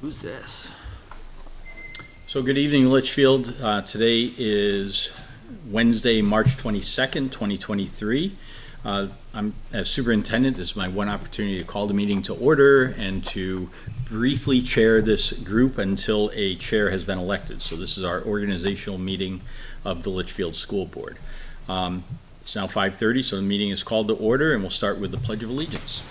Who's this? So good evening, Litchfield. Today is Wednesday, March 22nd, 2023. As superintendent, this is my one opportunity to call the meeting to order and to briefly chair this group until a chair has been elected. So this is our organizational meeting of the Litchfield School Board. It's now 5:30, so the meeting is called to order, and we'll start with the Pledge of Allegiance.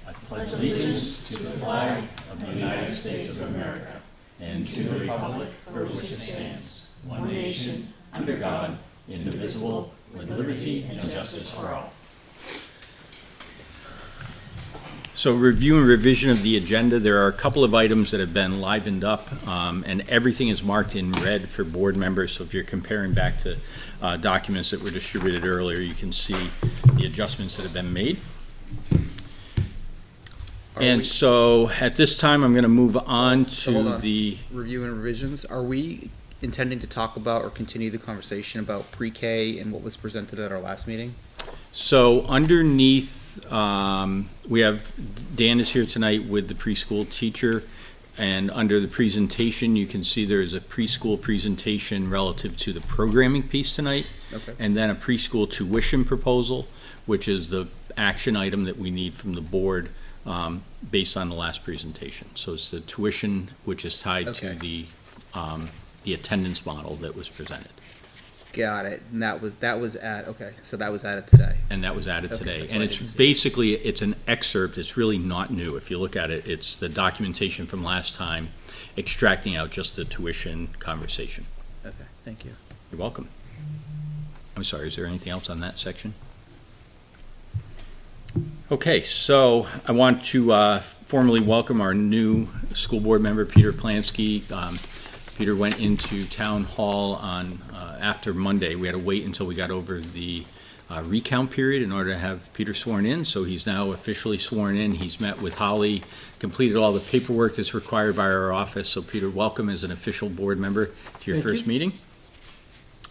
I pledge allegiance to the flag of the United States of America and to the republic for which it stands, one nation, under God, indivisible, with liberty and justice for all. So review and revision of the agenda. There are a couple of items that have been livened up, and everything is marked in red for board members. So if you're comparing back to documents that were distributed earlier, you can see the adjustments that have been made. So at this time, I'm going to move on to the review and revisions. Are we intending to talk about or continue the conversation about pre-K and what was presented at our last meeting? So underneath, we have, Dan is here tonight with the preschool teacher, and under the presentation, you can see there is a preschool presentation relative to the programming piece tonight, Okay. and then a preschool tuition proposal, which is the action item that we need from the board based on the last presentation. So it's the tuition, which is tied to the attendance model that was presented. Got it. And that was okay. So that was added today. And that was added today. That's And it's basically, it's an excerpt. It's really not new. If you look at it, it's the documentation from last time, extracting out just the tuition conversation. Okay, thank you. You're welcome. I'm sorry, is there anything else on that section? Okay, so I want to formally welcome our new school board member, Peter Plansky. Peter went into town hall on after Monday. We had to wait until we got over the recount period in order to have Peter sworn in, so he's now officially sworn in. He's met with Holly, completed all the paperwork that's required by our office. So Peter, welcome as an official board member to your first meeting.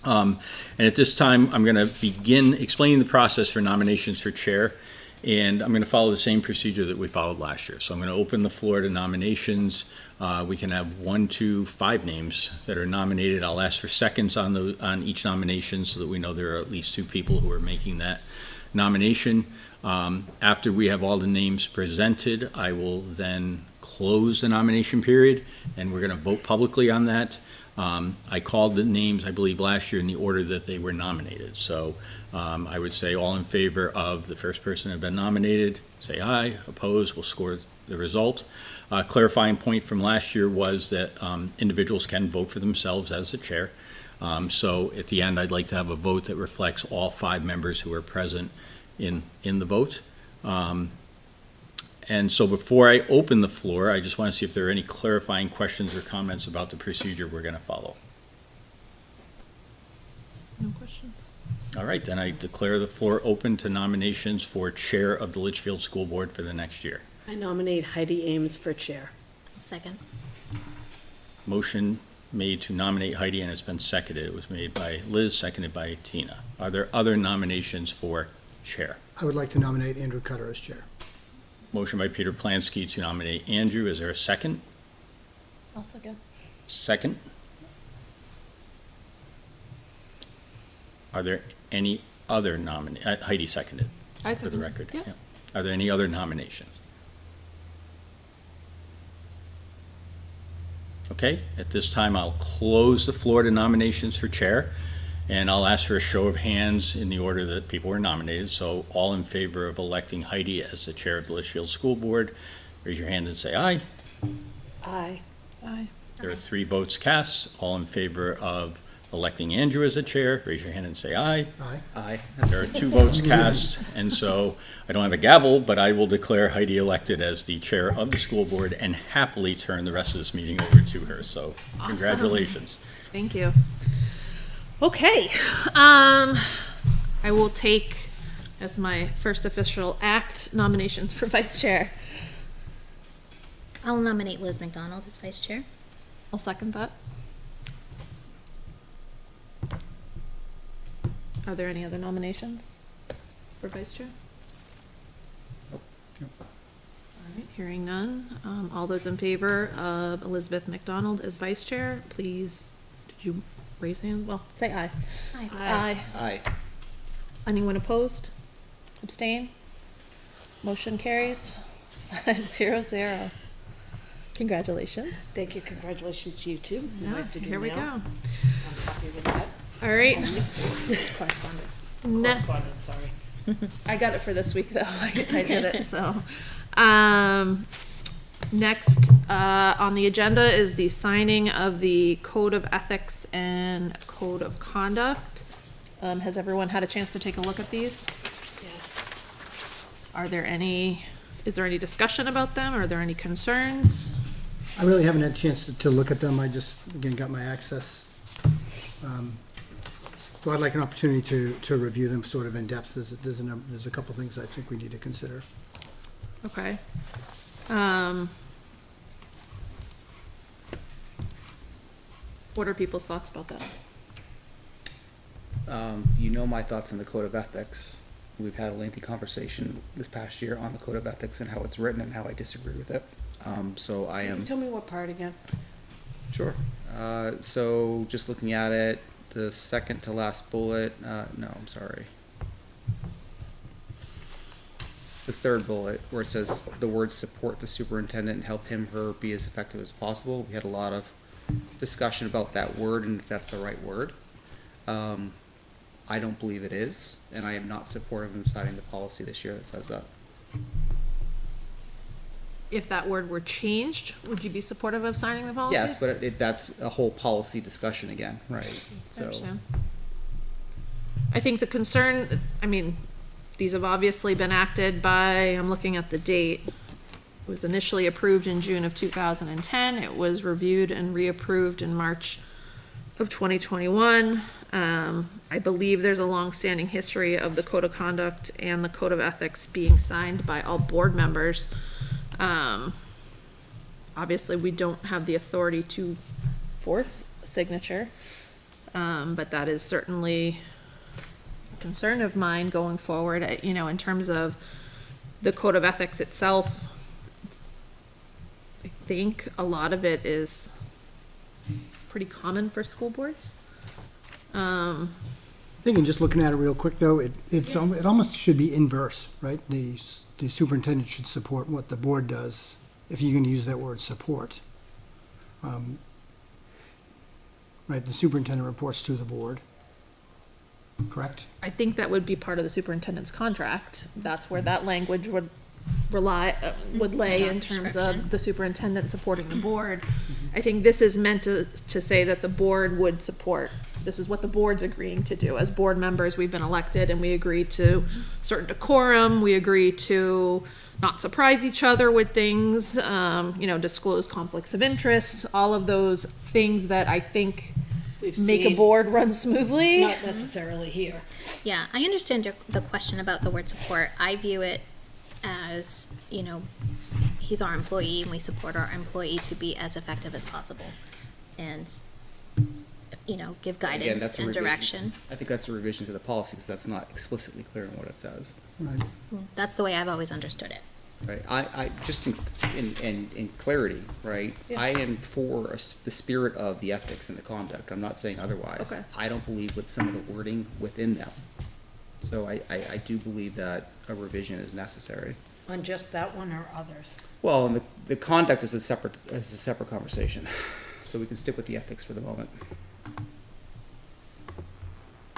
And at this time, I'm going to begin explaining the process for nominations for chair. And I'm going to follow the same procedure that we followed last year. So I'm going to open the floor to nominations. We can have 1, 2, 5 names that are nominated. I'll ask for seconds on each nomination so that we know there are at least 2 people who are making that nomination. After we have all the names presented, I will then close the nomination period, and we're going to vote publicly on that. I called the names, I believe, last year in the order that they were nominated. So I would say all in favor of the first person who had been nominated, say aye. Opposed, we'll score the result. Clarifying point from last year was that individuals can vote for themselves as the chair. So at the end, I'd like to have a vote that reflects all 5 members who are present in the vote. And so before I open the floor, I just want to see if there are any clarifying questions or comments about the procedure we're going to follow. No questions. All right, then I declare the floor open to nominations for chair of the Litchfield School Board for the next year. I nominate Heidi Ames for chair. Second. Motion made to nominate Heidi, and it's been seconded. It was made by Liz, seconded by Tina. Are there other nominations for chair? I would like to nominate Andrew Cutter as chair. Motion by Peter Plansky to nominate Andrew. Is there a second? I'll second. Second. Are there any other nominations? Heidi seconded. I For the second. record. Yeah. Yeah. Are there any other nominations? Okay, at this time, I'll close the floor to nominations for chair, and I'll ask for a show of hands in the order that people were nominated. So all in favor of electing Heidi as the chair of the Litchfield School Board, raise your hand and say aye. Aye. Aye. There are 3 votes cast. All in favor of electing Andrew as the chair, raise your hand and say aye. Aye. Aye. There are 2 votes cast, and so I don't have a gavel, but I will declare Heidi elected as the chair of the school board and happily turn the rest of this meeting over to her. So congratulations. Thank you. Okay. I will take as my first official act nominations for vice chair. I'll nominate Liz McDonald as vice chair. I'll second that. Are there any other nominations for vice chair? All right, hearing none. All those in favor of Elizabeth McDonald as vice chair, please, did you raise hand? Well, say aye. Aye. Aye. Aye. Anyone opposed? Abstain? Motion carries 500. Congratulations. Thank you, congratulations to you too. You Yeah, have to do here we now. go. I'm happy with that. All right. Correspondence. Correspondence, sorry. I got it for this week though. I did it, so. Next, on the agenda is the signing of the Code of Ethics and Code of Conduct. Has everyone had a chance to take a look at these? Yes. Is there any discussion about them? Are there any concerns? I really haven't had a chance to look at them. I just, again, got my access. So I'd like an opportunity to review them sort of in depth. There's a couple things I think we need to consider. Okay. What are people's thoughts about that? You know my thoughts on the Code of Ethics. We've had a lengthy conversation this past year on the Code of Ethics and how it's written and how I disagree with it. So I Can am. you tell me what part again? Sure. So just looking at it, the second to last bullet, no, I'm sorry. The third bullet, where it says the words support the superintendent and help him, her be as effective as possible. We had a lot of discussion about that word and if that's the right word. I don't believe it is, and I am not supportive of signing the policy this year that says that. If that word were changed, would you be supportive of signing the policy? Yes, but that's a whole policy discussion again, right? I So, understand. I think the concern, I mean, these have obviously been acted by, I'm looking at the date. It was initially approved in June of 2010. It was reviewed and reapproved in March of 2021. I believe there's a long-standing history of the Code of Conduct and the Code of Ethics being signed by all board members. Obviously, we don't have the authority to force a signature, but that is certainly a concern of mine going forward. You know, in terms of the Code of Ethics itself, I think a lot of it is pretty common for school boards. I think in just looking at it real quick, though, it almost should be inverse, right? The superintendent should support what the board does, if you're going to use that word support. Right, the superintendent reports to the board, correct? I think that would be part of the superintendent's contract. That's where that language would lay in terms of the superintendent supporting the board. I think this is meant to say that the board would support, this is what the board's agreeing to do. As board members, we've been elected and we agree to certain decorum, we agree to not surprise each other with things, disclose conflicts of interest, all of those things that I think We've make a seen- board run smoothly. Not necessarily here. Yeah, I understand the question about the word support. I view it as, he's our employee and we support our employee to be as effective as possible. And, give again, guidance that's a and revision. direction. I think that's a revision to the policy because that's not explicitly clear in what it says. Right. That's the way I've always understood it. Right, I just in clarity, right? Yeah. I am for the spirit of the ethics and the conduct. I'm not saying otherwise. Okay. I don't believe with some of the wording within them. So I do believe that a revision is necessary. On just that one or others? Well, and the conduct is a separate conversation. So we can stick with the ethics for the moment.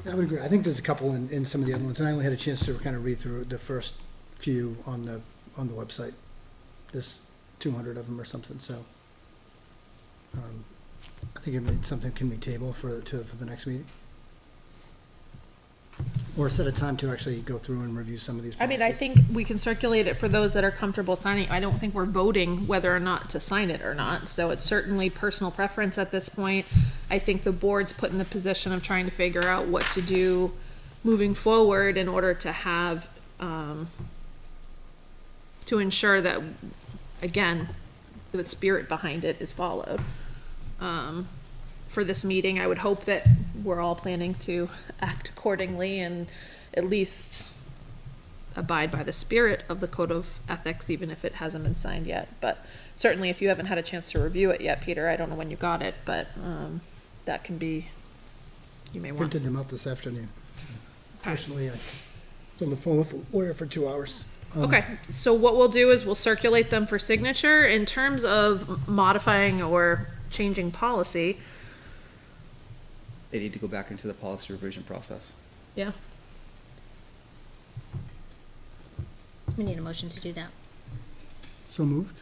I would agree. I think there's a couple in some of the other ones, and I only had a chance to kind of read through the first few on the website. There's 200 of them or something, so I think something can be tabled for the next meeting. Or set a time to actually go through and review some of these. I mean, I policies. think we can circulate it for those that are comfortable signing. I don't think we're voting whether or not to sign it or not, so it's certainly personal preference at this point. I think the board's put in the position of trying to figure out what to do moving forward in order to have, to ensure that, again, the spirit behind it is followed. For this meeting, I would hope that we're all planning to act accordingly and at least abide by the spirit of the code of ethics, even if it hasn't been signed yet. But certainly, if you haven't had a chance to review it yet, Peter, I don't know when you got it, but that can be, you may want. Printed them out this afternoon. Okay. Personally, I was on the phone with the lawyer for 2 hours. Okay, so what we'll do is we'll circulate them for signature. In terms of modifying or changing policy, They need to go back into the policy revision process. yeah, We need a motion to do that. So moved?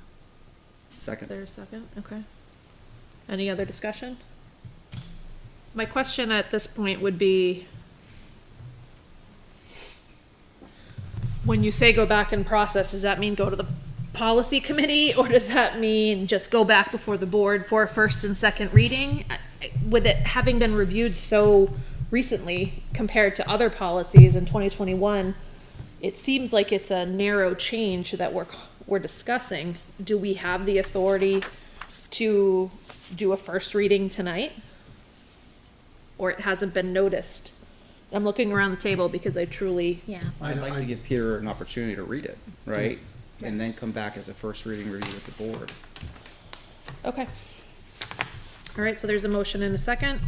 is Second. there a second? Okay. Any other discussion? My question at this point would be, when you say go back and process, does that mean go to the policy committee, or does that mean just go back before the board for a first and second reading? With it having been reviewed so recently compared to other policies in 2021, it seems like it's a narrow change that we're discussing. Do we have the authority to do a first reading tonight? Or it hasn't been noticed? I'm looking around the table because I truly, Yeah. I'd like to give Peter an opportunity to read it, right? And then come back as a first reading review with the board. okay. All right, so there's a motion and a second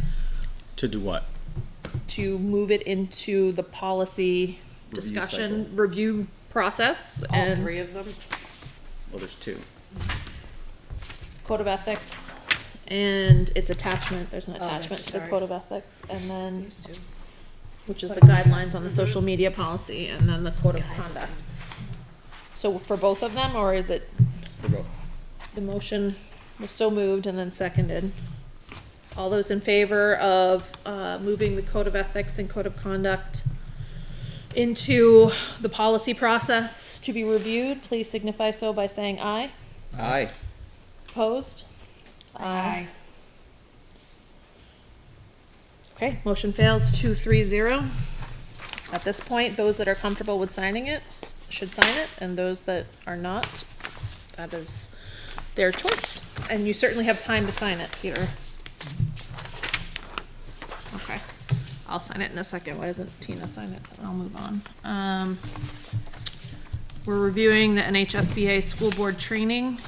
To do what? to move it into the policy Review discussion, cycle. review process, All and three of them? Well, there's two. code of ethics, and its attachment, there's an Oh, that's- attachment to the sorry. code of ethics, and then, Used to. which is the guidelines on the social media policy, and then the code of conduct. So for both of them, or is it, For both. the motion was so moved and then seconded? All those in favor of, moving the code of ethics and code of conduct into the policy process to be reviewed, please signify so by saying aye. Aye. Opposed? Aye. Okay, motion fails 2-3-0. At this point, those that are comfortable with signing it should sign it, and those that are not, that is their choice. And you certainly have time to sign it, Peter. Okay, I'll sign it in a second. Why doesn't Tina sign it? So I'll move on. We're reviewing the NHSBA school board training.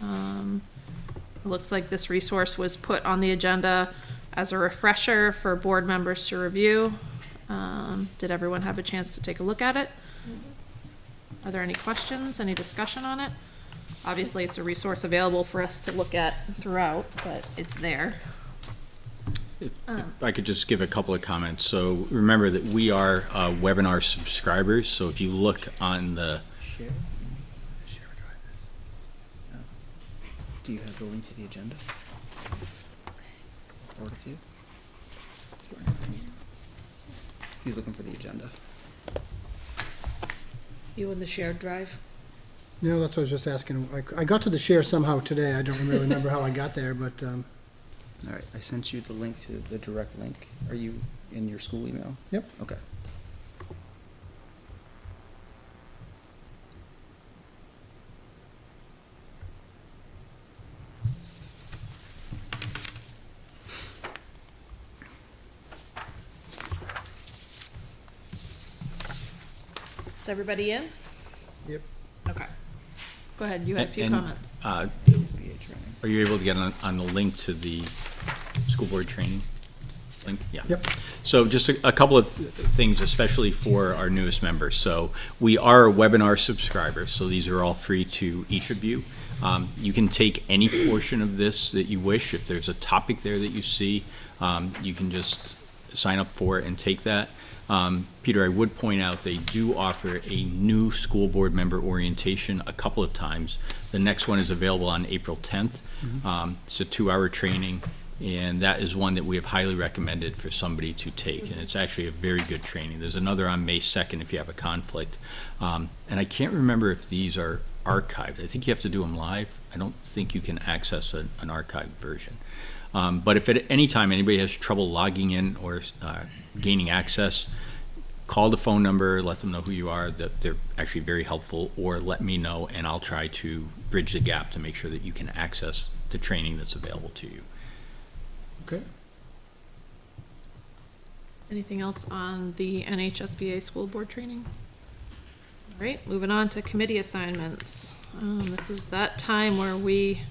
It looks like this resource was put on the agenda as a refresher for board members to review. Did everyone have a chance to take a look at it? Are there any questions, any discussion on it? Obviously, it's a resource available for us to look at throughout, but it's there. If I could just give a couple of comments. So remember that we are webinar subscribers, so if you look on the, Share drive this. Do you have the link to the agenda? Forward it to you? He's looking for the agenda. You in the shared drive? No, that's what I was just asking. I got to the share somehow today. I don't really remember how I got there, but, All right, I sent you the link to the direct link. Are you in your school email? Yep. Okay. Is everybody in? yep. Okay. Go ahead, you had a few And- comments. SBA training. are you able to get on the link to the school board training link? Yeah. Yep. So just a couple of things, especially for our newest members. So we are a webinar subscriber, so these are all free to each of you. You can take any portion of this that you wish. If there's a topic there that you see, you can just sign up for it and take that. Peter, I would point out they do offer a new school board member orientation a couple of times. The next one is available on April 10th. It's a 2-hour training, and that is one that we have highly recommended for somebody to take, and it's actually a very good training. There's another on May 2nd if you have a conflict. And I can't remember if these are archived. I think you have to do them live. I don't think you can access an archived version. But if at any time anybody has trouble logging in or gaining access, call the phone number, let them know who you are, that they're actually very helpful, or let me know and I'll try to bridge the gap to make sure that you can access the training that's available to you. Okay. Anything else on the NHSBA school board training? Right, moving on to committee assignments. This is that time where we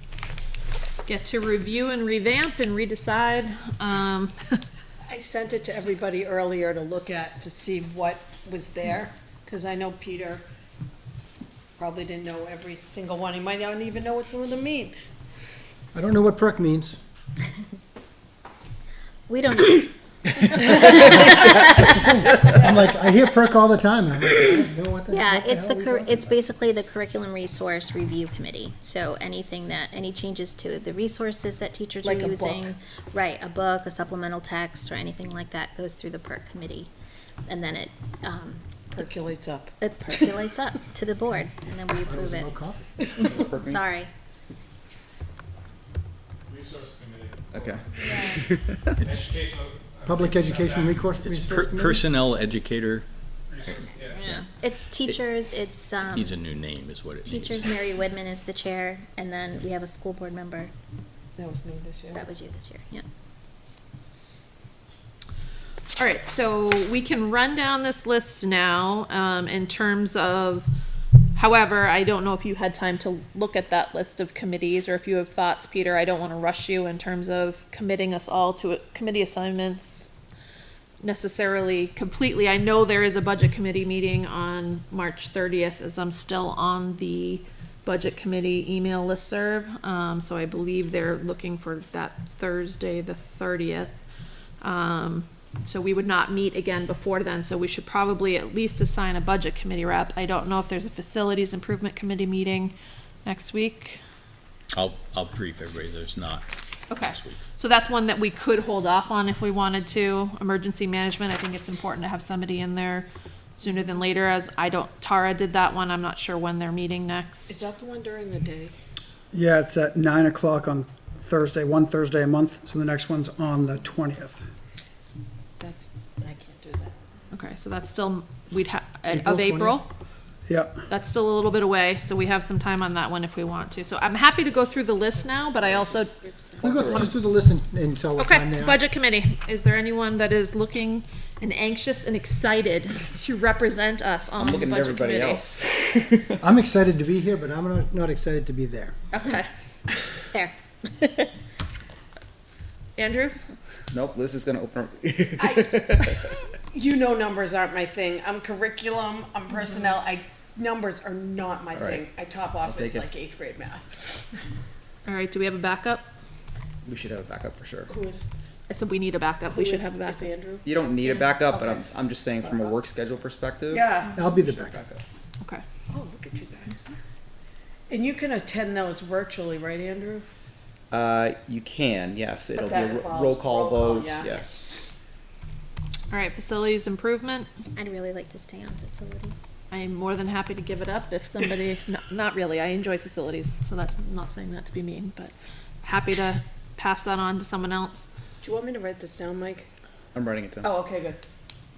get to review and revamp and redecide. I sent it to everybody earlier to look at, to see what was there, because I know Peter probably didn't know every single one. He might not even know what some of them mean. I don't know what PERC means. We don't, I'm like, I hear PERC all the time, and I'm like, I don't know what the yeah, what the it's hell are we talking it's about? basically the Curriculum Resource Review Committee. So anything any changes to the resources that teachers are Like a book. using. Right, a book, a supplemental text, or anything like that goes through the PERC committee. And then it Percolates up. percolates up to the board, and then we Why approve does it it. no coffee? Sorry. Resource committee, Okay. educational. Public Education Resource It's Committee? personnel educator, Yeah. It's teachers, it's, needs a new name is what it needs. teachers, Mary Widman is the chair, and then we have a school board member. That was me this year. That was you this year, yeah. All right, so we can run down this list now, in terms of, however, I don't know if you had time to look at that list of committees, or if you have thoughts, Peter. I don't want to rush you in terms of committing us all to committee assignments necessarily completely. I know there is a budget committee meeting on March 30th, as I'm still on the budget committee email listserv. So I believe they're looking for that Thursday, the 30th. So we would not meet again before then, so we should probably at least assign a budget committee rep. I don't know if there's a facilities improvement committee meeting next week. I'll brief everybody, there's not Okay, next week. so that's one that we could hold off on if we wanted to. Emergency management, I think it's important to have somebody in there sooner than later, as Tara did that one, I'm not sure when they're meeting Is next. that the one during the day? Yeah, it's at 9 o'clock on Thursday, one Thursday a month, so the next one's on the 20th. I can't do that. Okay, so that's still, we'd have, April of April? Yeah, That's still a little bit away, so we have some time on that one if we want to. So I'm happy to go through the list now, but I also, We'll go just do the list and tell what time they okay, are. budget committee. Is there anyone that is looking and anxious and excited to represent us on I'm the looking at budget everybody committee? else. I'm excited to be here, but I'm not excited to be there. Okay. There. Andrew? Nope, Liz is gonna open. You know, numbers aren't my thing. I'm curriculum, I'm personnel. Numbers are not my All right. thing. I top off take at it. like 8th grade math. All right, do we have a backup? We should have a backup for sure. Who is? I said we need a backup. We who should is- have a is backup. Andrew? You don't need a backup, but I'm just saying from a work schedule perspective. Yeah. I'll be the backup. Okay. Oh, look at you guys. And you can attend those virtually, right, Andrew? You can, yes. It'll be that a involves roll call roll call, vote, yeah. yes. All right, facilities improvement. I'd really like to stay on facilities. I'm more than happy to give it up if somebody, no, not really, I enjoy facilities, so that's, I'm not saying that to be mean, but happy to pass that on to someone else. Do you want me to write this down, Mike? I'm writing it down. Oh, okay, good.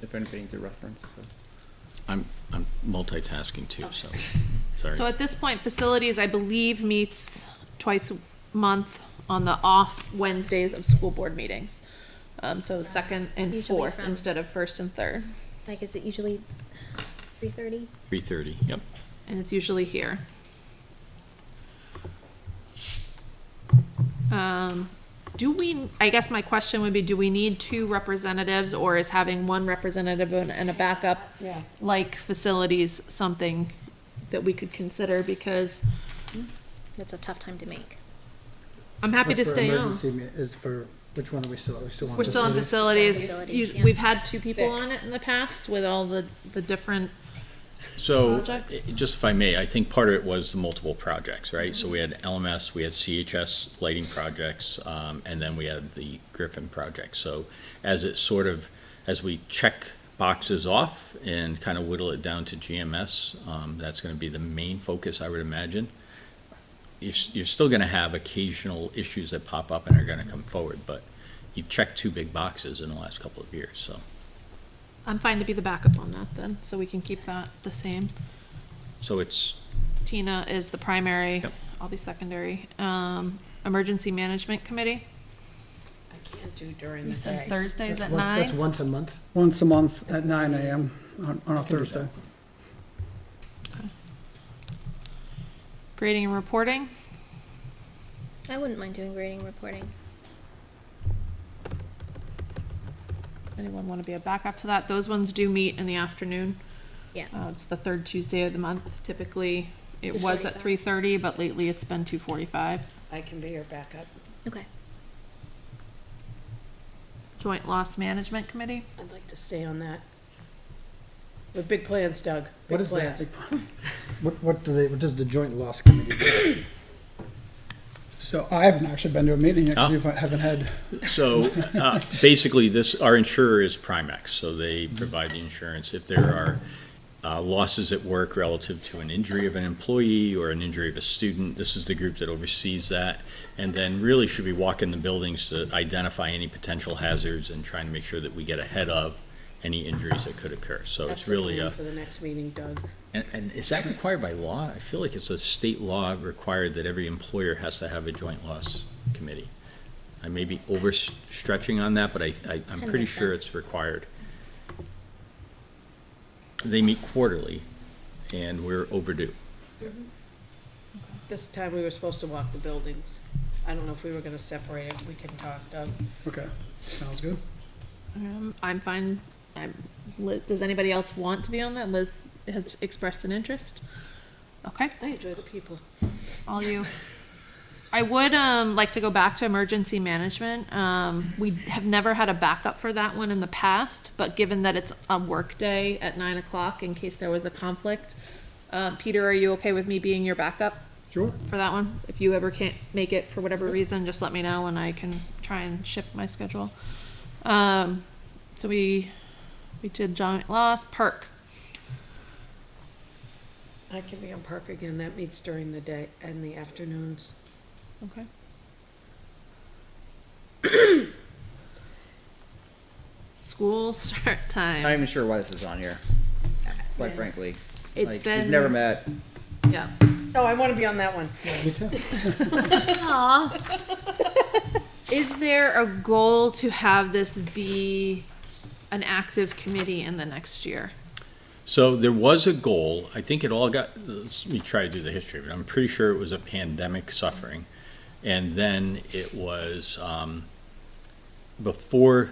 If anything needs a reference. So. I'm multitasking too, so, So sorry. at this point, facilities, I believe, meets twice a month on the off Wednesdays of school board meetings. So second and Usually fourth from- instead of first and third, Like, is it usually 3:30? 3:30, yep. and it's usually here. I guess my question would be, do we need two representatives, or is having one representative and a backup, Yeah. like facilities, something that we could consider? Because That's a tough time to make. I'm happy to But for stay on. emergency Is for, which one are we still on? We're still on facilities? facilities. Yeah. We've had two people Vic. on it in the past with all the different, So, Projects? just if I may, I think part of it was the multiple projects, right? So we had LMS, we had CHS lighting projects, and then we had the Griffin project. So as we check boxes off and kind of whittle it down to GMS, that's gonna be the main focus, I would imagine. You're still gonna have occasional issues that pop up and are gonna come forward, but you've checked two big boxes in the last couple of years, so. I'm fine to be the backup on that then, so we can keep that the same. So it's, Tina is the primary, Yep. I'll be secondary. Emergency management committee, I can't do during you the said day. Thursdays at That's 9? once a month. once a month at 9 a.m. on a can do Thursday. Grading and reporting. I wouldn't mind doing grading and reporting. Anyone want to be a backup to that? Those ones do meet in the afternoon. Yeah. It's the third Tuesday of the month. Typically, it was at 3:30, but lately it's been 2:45. I can be your backup. Okay. Joint Loss Management Committee. I'd like to stay on that. With big plans, Doug. What Big is that? plans. What does the joint loss committee do? So I haven't actually been to a meeting yet, because we haven't had, So, basically, our insurer is Primex, so they provide the insurance. If there are losses at work relative to an injury of an employee or an injury of a student, this is the group that oversees that, and then really should be walking the buildings to identify any potential hazards and trying to make sure that we get ahead of any injuries that could occur. So That's it's the really plan for the next meeting, Doug. and is that required by law? I feel like it's a state law required that every employer has to have a joint loss committee. I may be overstretching on that, but I'm Kinda pretty makes sure sense. it's required. They meet quarterly, and we're overdue. This time we were supposed to walk the buildings. I don't know if we were gonna separate it. We can talk, Doug. okay, sounds good. I'm fine. Does anybody else want to be on that? Liz has expressed an interest. Okay, I enjoy the people. all you. I would like to go back to emergency management. We have never had a backup for that one in the past, but given that it's a work day at 9 o'clock in case there was a conflict, Peter, are you okay with me being your backup Sure. for that one? If you ever can't make it for whatever reason, just let me know and I can try and shift my schedule. So we did joint loss, perk. I can be on park again. That meets during the day and the afternoons. Okay. School start time. I'm not even sure why this is on here, quite Yeah. frankly. It's Like, been. We've never met. Yeah. Oh, I wanna be on that one. Me too. Is there a goal to have this be an active committee in the next year? So there was a goal, I think it all got, let me try to do the history of it, I'm pretty sure it was a pandemic suffering. And then it was, before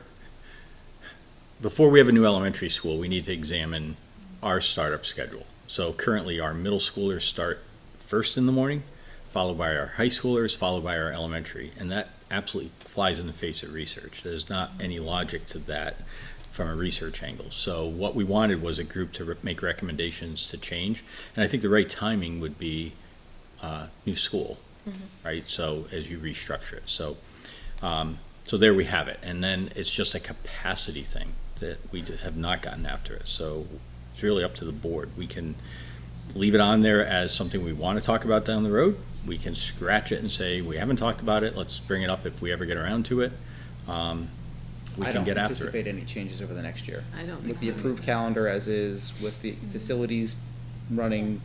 we have a new elementary school, we need to examine our startup schedule. So currently, our middle schoolers start first in the morning, followed by our high schoolers, followed by our elementary. And that absolutely flies in the face of research. There's not any logic to that from a research angle. So what we wanted was a group to make recommendations to change. And I think the right timing would be new school, right? So as you restructure it. So there we have it. And then it's just a capacity thing that we have not gotten after it. So it's really up to the board. We can leave it on there as something we want to talk about down the road. We can scratch it and say, we haven't talked about it, let's bring it up if we ever get around to it. We I can don't get after anticipate it. any changes over the next year. I don't think With the so. approved calendar as is, with the facilities running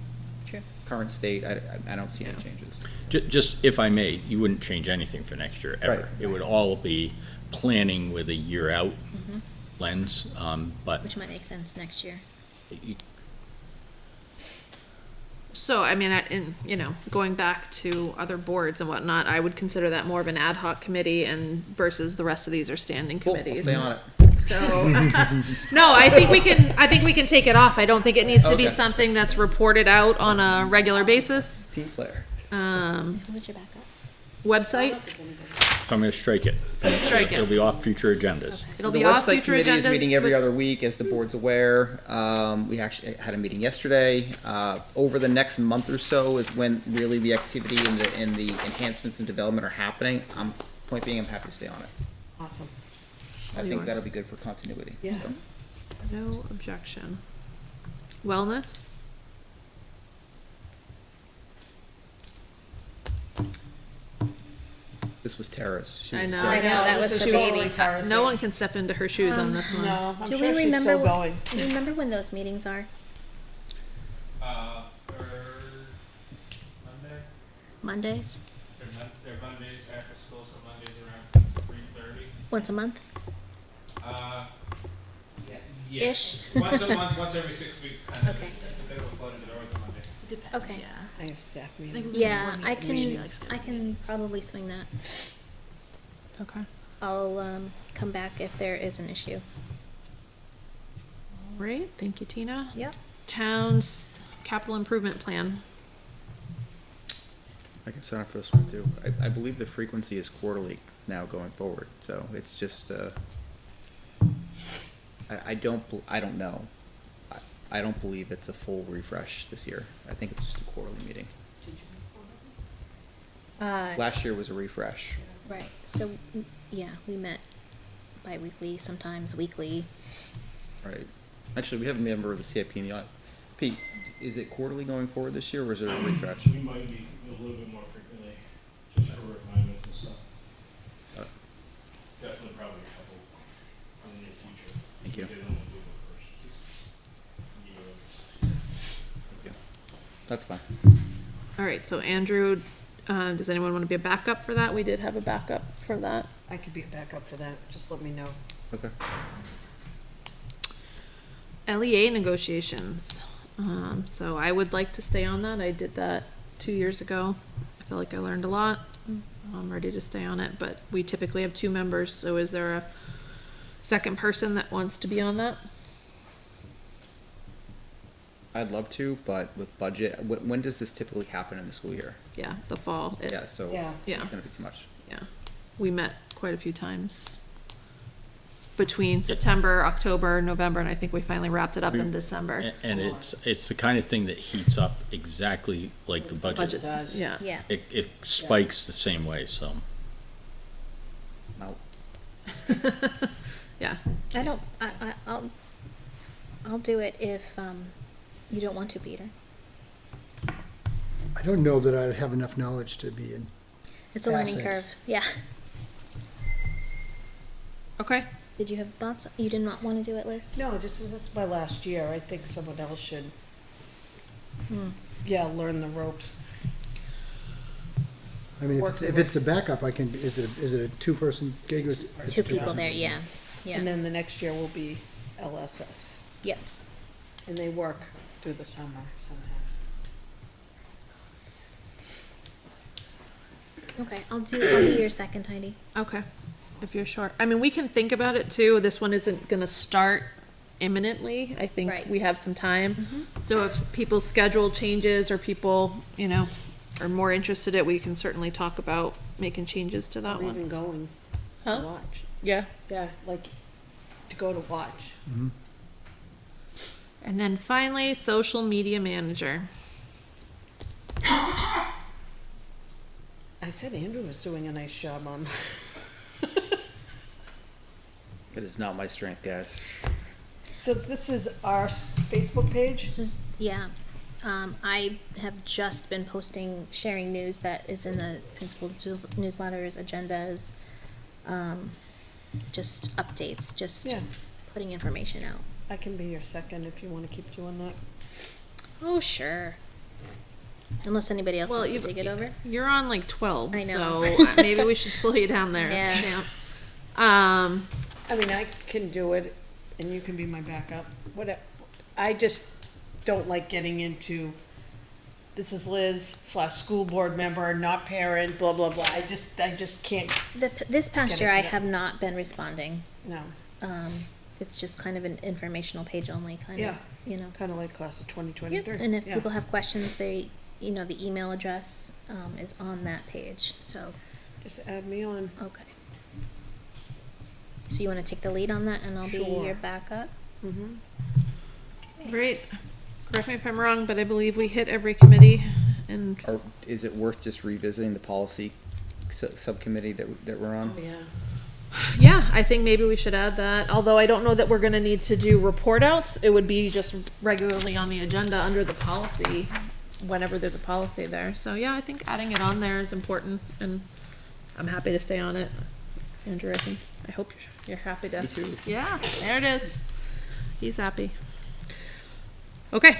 True. current state, I don't see any Yeah. changes. Just, if I may, you wouldn't change anything for next year, ever. Right. It would all be planning with a year-out lens, but Which might make sense next year. you- So, I mean, going back to other boards and whatnot, I would consider that more of an ad hoc committee and versus the rest of these are standing Cool, I'll committees. stay on it. So, no, I think we can take it off. I don't think it needs to be Okay. something that's reported out on a regular basis. Team player. Who was your backup? Website, so I'm gonna strike it. strike It'll it. be off future agendas. It'll The be off website future committee is agendas. meeting every but- other week, as the board's aware. We actually had a meeting yesterday. Over the next month or so is when really the activity and the enhancements and development are happening. Point being, I'm happy to stay on it. Awesome. I think that'll be good for continuity. Yeah. So, No objection. Wellness? This was Tara's. She I was know. very- I know, that was this for is baby. totally Tara's No thing. one can step into her shoes on this one. No, I'm Do sure we she's remember? still going. Do you remember when those meetings are? Third Monday, Mondays? they're Mondays after school, so Mondays around 3:30. Once a month? Yes. Ish. Once a month, once every 6 weeks, kind of. Okay. It's a bit of a flood in the doors on Monday. Depends, Okay. yeah. I have staff Like, meetings. Yeah, Before I meeting, can, like, I can probably swing that. Okay. I'll, come back if there is an issue. Great, thank you, Tina. Yep. Town's capital improvement plan. I can sign up for this one too. I believe the frequency is quarterly now going forward, so it's just, I don't know. I don't believe it's a full refresh this year. I think it's just a quarterly meeting. Last year was a refresh. Right, so, yeah, we met bi-weekly, sometimes weekly. Right. Actually, we have a member of the CIP in the audience. Pete, is it quarterly going forward this year, or is it a refresh? We might be a little bit more frequently, just for refinements and stuff. Uh, Definitely probably a couple in the near future. Thank you. Get it on the Google first. Yeah. That's fine. All right, so Andrew, does anyone want to be a backup for that? We did have a backup for that. I could be a backup for that, just let me know. Okay. LEA negotiations. So I would like to stay on that. I did that 2 years ago. I feel like I learned a lot. I'm ready to stay on it, but we typically have 2 members, so is there a second person that wants to be on that? I'd love to, but with budget, when does this typically happen in the school year? Yeah, the fall. Yeah, so Yeah. Yeah. it's gonna be too much. Yeah, we met quite a few times between September, October, November, and I think we finally wrapped it up in December. And it's the kind of thing that heats up exactly like the budget. Budget, does. yeah. Yeah, It spikes the same way, so. Out. Yeah, I don't, I'll do it if, you don't want to, Peter. I don't know that I have enough knowledge to be in. It's a learning Asset. curve, yeah. okay. Did you have thoughts? You did not want to do it, Liz? No, just as this is my last year, I think someone else should, Hmm. yeah, learn the ropes. I mean, Work if it's a backup, I can, is it a two-person gig or? it's 2 people there, yeah, And yeah, then the next year will be LSS, yep. and they work through the summer sometimes. Okay, I'll do your second, Heidi. Okay, if you're sure. I mean, we can think about it too. This one isn't gonna start imminently. I think Right. we have some time. So if people's schedule changes or people, are more interested in it, we can certainly talk about making changes to that Or even one. going to Huh? watch. Yeah. Yeah, like, to go to watch. And then finally, social media manager. I said Andrew was doing a nice job on. It is not my strength, guys. So this is our Facebook page? This is, yeah, I have just been sharing news that is in the principal newsletters, agendas, just updates, just Yeah. putting information out. I can be your second if you wanna keep doing that. Oh, sure. Unless anybody else Well, wants to you- take it over. You're on like 12, I know. so maybe we should slow you down there. Yeah. I mean, I can do it, and you can be my backup, whatever. I just don't like getting into, this is Liz/school board member, not parent, blah, blah, blah. I just can't, This past Get year, into I that. have not been responding. no, It's just kind of an informational page only, kind of, Yeah. kinda like class of twenty Yep, twenty-three. and if people have questions, the email address, is on that page, so, Just add me on. okay. So you wanna take the lead on that, and I'll be Sure. your backup? Mm-hmm. Great. Correct me if I'm wrong, but I believe we hit every committee and Or is it worth just revisiting the policy subcommittee that we're on? Oh, yeah. yeah, I think maybe we should add that. Although I don't know that we're gonna need to do report outs. It would be just regularly on the agenda under the policy, whenever there's a policy there. So yeah, I think adding it on there is important and I'm happy to stay on it. Andrew, I hope you're happy to. Me too. Yeah, there it is. He's happy. Okay,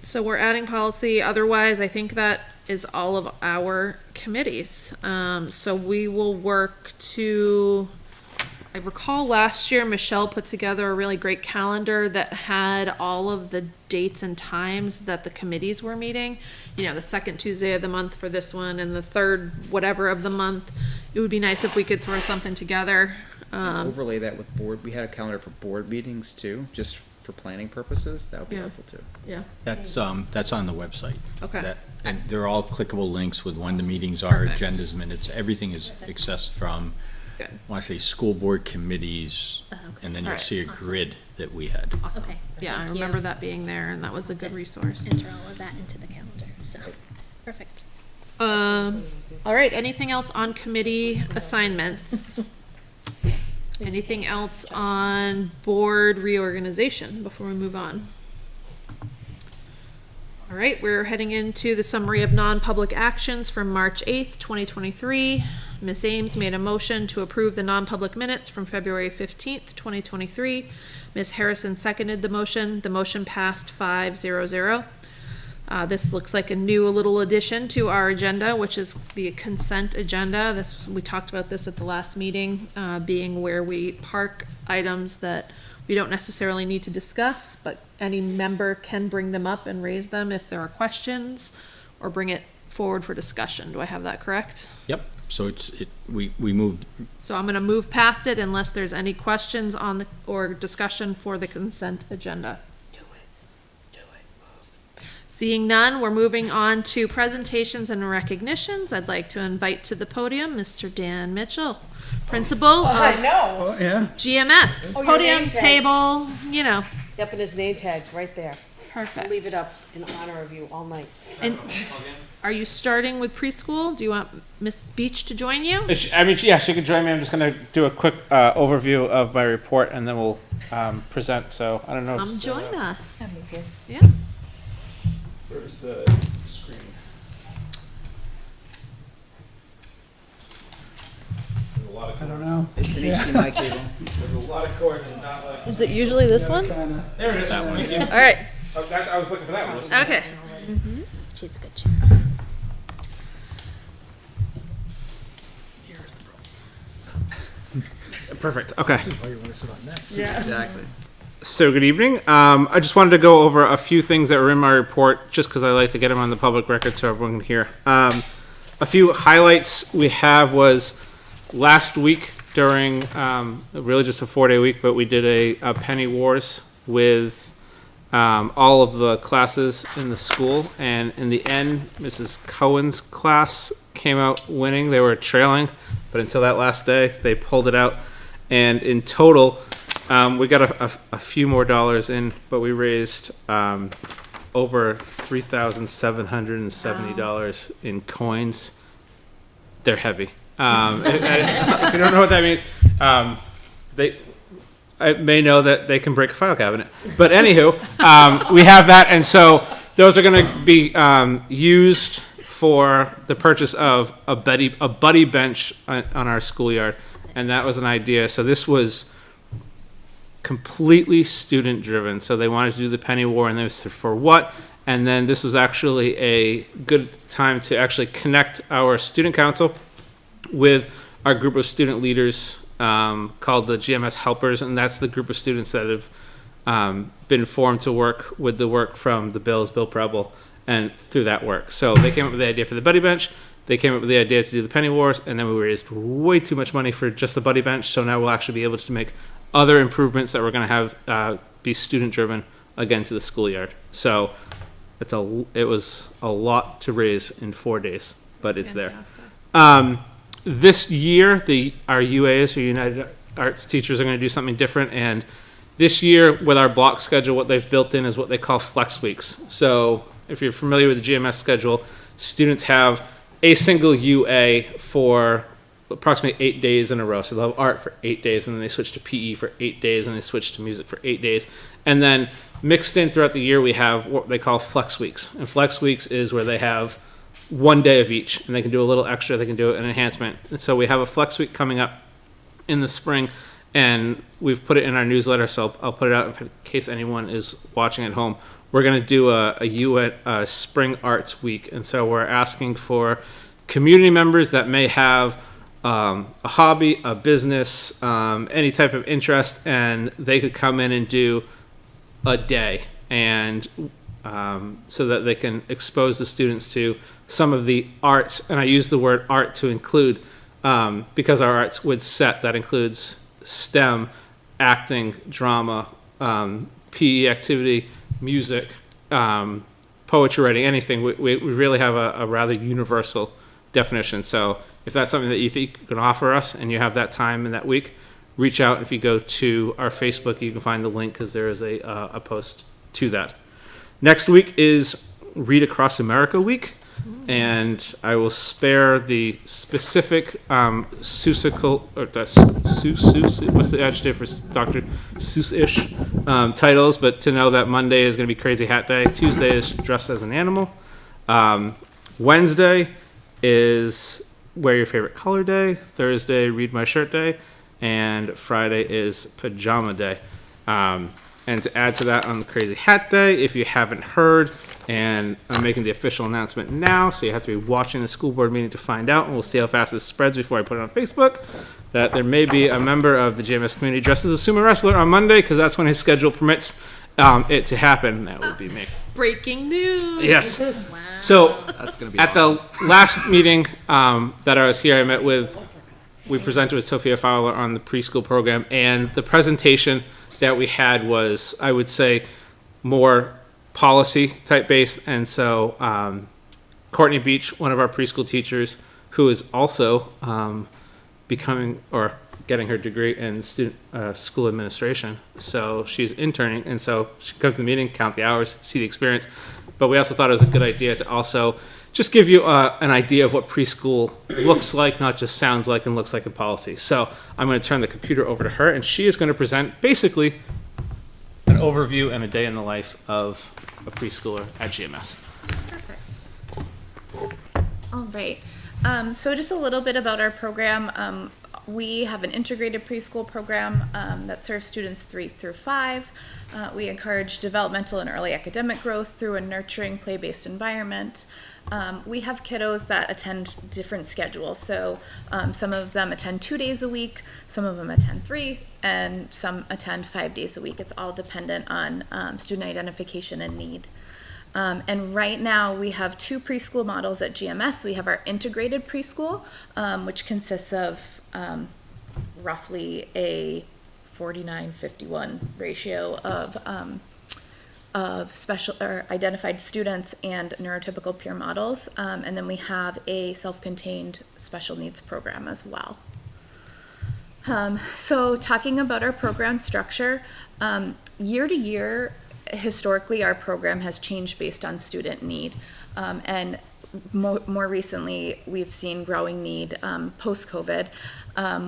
so we're adding policy. Otherwise, I think that is all of our committees. So we will work to I recall last year Michelle put together a really great calendar that had all of the dates and times that the committees were meeting. You know, the second Tuesday of the month for this one and the third whatever of the month. It would be nice if we could throw something together. Overlay that with board, we had a calendar for board meetings too, just for planning purposes. That would be Yeah. helpful too. Yeah, That's on the website. okay. That- And they're all clickable links with when the meetings are, Perfect. agendas, minutes, everything is accessed from, Good. I want to say, school board committees, Oh, okay. and then you'll Alright. see a Awesome. grid that we had. Awesome. Okay, Yeah, I thank you. remember that being there and that was a good resource. Enter all of that into the calendar, so, perfect. All right, anything else on committee assignments? Anything else on board reorganization before we move on? All right, we're heading into the summary of non-public actions from March 8th, 2023. Ms. Ames made a motion to approve the non-public minutes from February 15th, 2023. Ms. Harrison seconded the motion. The motion passed 5-0-0. This looks like a new little addition to our agenda, which is the consent agenda. We talked about this at the last meeting, being where we park items that we don't necessarily need to discuss, but any member can bring them up and raise them if there are questions, or bring it forward for discussion. Do I have that correct? Yep, so we moved, So I'm gonna move past it unless there's any questions on the, or discussion for the consent agenda. Seeing none, we're moving on to presentations and recognitions. I'd like to invite to the podium Mr. Dan Mitchell, principal I of know. Oh, yeah. GMS. Oh, your Podium, name tags. table, you know, Yep, and his name tag's right there. perfect. I'll leave it up in honor of you all night. And are you starting with preschool? Do you want Miss Beach to join you? I mean, yeah, she could join me. I'm just gonna do a quick overview of my report, and then we'll present. So I don't know. Come join us. Yeah. Where's the screen? There's a lot of I don't cords. know. It's an HDMI cable. There's a lot of cords and not like. Is it usually this one? Kinda. There it is. All right, I was looking for that one. okay. She's a good chair. Perfect. Okay. This is why you want to sit on that. Exactly. So good evening. I just wanted to go over a few things that were in my report, just because I like to get them on the public record so everyone can hear. A few highlights we have was last week during really just a 4-day week, but we did a penny wars with all of the classes in the school, and in the end, Mrs. Cohen's class came out winning. They were trailing, but until that last day, they pulled it out, and in total, we got a few more dollars in, but we raised over $3,770 in coins. They're heavy. If you don't know what that means, I may know that they can break a file cabinet. But anywho, we have that, and so those are going to be used for the purchase of a buddy bench on our schoolyard, and that was an idea. So this was completely student driven. So they wanted to do the penny war, and this for what? And then this was actually a good time to actually connect our student council with our group of student leaders called the GMS Helpers, and that's the group of students that have been formed to work with the work from the Bill Preble, and through that work. So they came up with the idea for the buddy bench. They came up with the idea to do the penny wars, and then we raised way too much money for just the buddy bench. So now we'll actually be able to make other improvements that we're going to have be student driven again to the schoolyard. So it was a lot to raise in 4 days, but it's Fantastic. there. This year, our UAs, or United Arts teachers, are going to do something different. And this year, with our block schedule, what they've built in is what they call flex weeks. So if you're familiar with the GMS schedule, students have a single UA for approximately 8 days in a row. So they'll have art for 8 days, and then they switch to PE for 8 days, and they switch to music for 8 days. And then mixed in throughout the year, we have what they call flex weeks. And flex weeks is where they have 1 day of each, and they can do a little extra, they can do an enhancement. And so we have a flex week coming up in the spring, and we've put it in our newsletter, so I'll put it out in case anyone is watching at home. We're going to do a spring arts week, and so we're asking for community members that may have a hobby, a business, any type of interest, and they could come in and do a day, and so that they can expose the students to some of the arts. And I use the word art to include, because our arts would set that includes STEM, acting, drama, PE activity, music, poetry writing, anything. We really have a rather universal definition. So if that's something that you think you can offer us and you have that time in that week, reach out. If you go to our Facebook, you can find the link because there is a post to that. Next week is Read Across America Week, and I will spare the specific Seussical, or what's the adjective for Dr. Seuss-ish titles, but to know that Monday is going to be Crazy Hat Day, Tuesday is Dressed as an Animal, Wednesday is Wear Your Favorite Color Day, Thursday Read My Shirt Day, and Friday is Pajama Day. And to add to that, on the Crazy Hat Day, if you haven't heard, and I'm making the official announcement now, so you have to be watching the school board meeting to find out, and we'll see how fast this spreads before I put it on Facebook, that there may be a member of the JMS community dressed as a sumo wrestler on Monday, because that's when his schedule permits it to happen. That would be me. Breaking news. Yes. Wow. So That's gonna be at awesome. the last meeting that I was here, we presented with Sophia Fowler on the preschool program, and the presentation that we had was, I would say, more policy type based. And so Courtney Beach, one of our preschool teachers, who is also becoming or getting her degree in school administration. So she's interning, and so she comes to the meeting, count the hours, see the experience. But we also thought it was a good idea to also just give you an idea of what preschool looks like, not just sounds like and looks like in policy. So I'm going to turn the computer over to her, and she is going to present basically an overview and a day in the life of a preschooler at GMS. Perfect. All right. So just a little bit about our program. We have an integrated preschool program that serves students 3 through 5. We encourage developmental and early academic growth through a nurturing play-based environment. We have kiddos that attend different schedules. So some of them attend 2 days a week, some of them attend 3, and some attend 5 days a week. It's all dependent on student identification and need. And right now we have 2 preschool models at GMS. We have our integrated preschool, which consists of roughly a 49-51 ratio of special or identified students and neurotypical peer models. And then we have a self-contained special needs program as well. So talking about our program structure, year to year, historically our program has changed based on student need. And more recently, we've seen growing need post-COVID.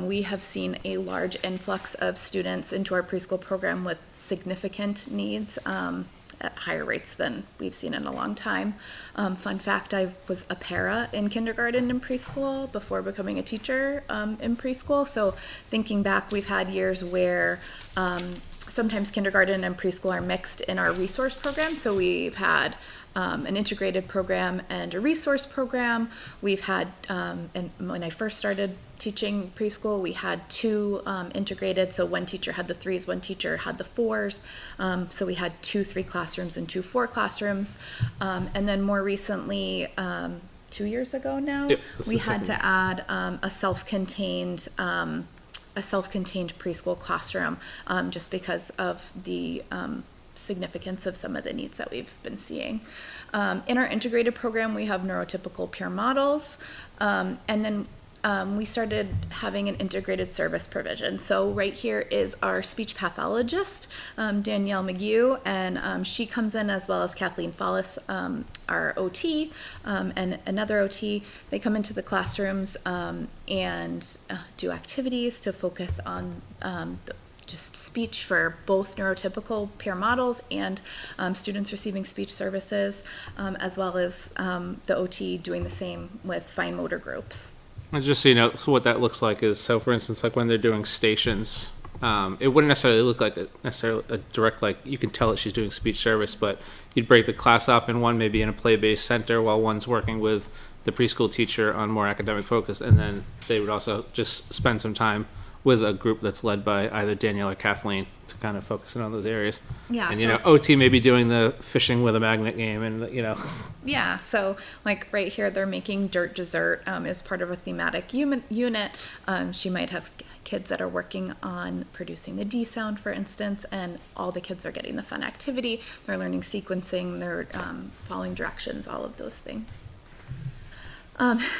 We have seen a large influx of students into our preschool program with significant needs at higher rates than we've seen in a long time. Fun fact, I was a para in kindergarten and preschool before becoming a teacher in preschool. So thinking back, we've had years where sometimes kindergarten and preschool are mixed in our resource program. So we've had an integrated program and a resource program. We've had, and when I first started teaching preschool, we had 2 integrated. So one teacher had the 3s, one teacher had the 4s. So we had 2 3 classrooms and 2 4 classrooms. And then more recently, 2 years ago now, Yep, we had to add a self-contained preschool classroom just because of the significance of some of the needs that we've been seeing. In our integrated program, we have neurotypical peer models, and then we started having an integrated service provision. So right here is our speech pathologist, Danielle McGew, and she comes in as well as Kathleen Follis, our OT, and another OT. They come into the classrooms and do activities to focus on just speech for both neurotypical peer models and students receiving speech services, as well as the OT doing the same with fine motor groups. And just so you know, so what that looks like is, so for instance, like when they're doing stations It wouldn't necessarily look like a direct, like, you can tell that she's doing speech service, but you'd break the class up in one maybe in a play-based center while one's working with the preschool teacher on more academic focus, and then they would also just spend some time with a group that's led by either Danielle or Kathleen to kind of focus in on those areas. Yeah, And, so- OT may be doing the fishing with a magnet game and, Yeah, so like right here, they're making dirt dessert as part of a thematic unit. She might have kids that are working on producing the D sound, for instance, and all the kids are getting the fun activity. They're learning sequencing, they're following directions, all of those things.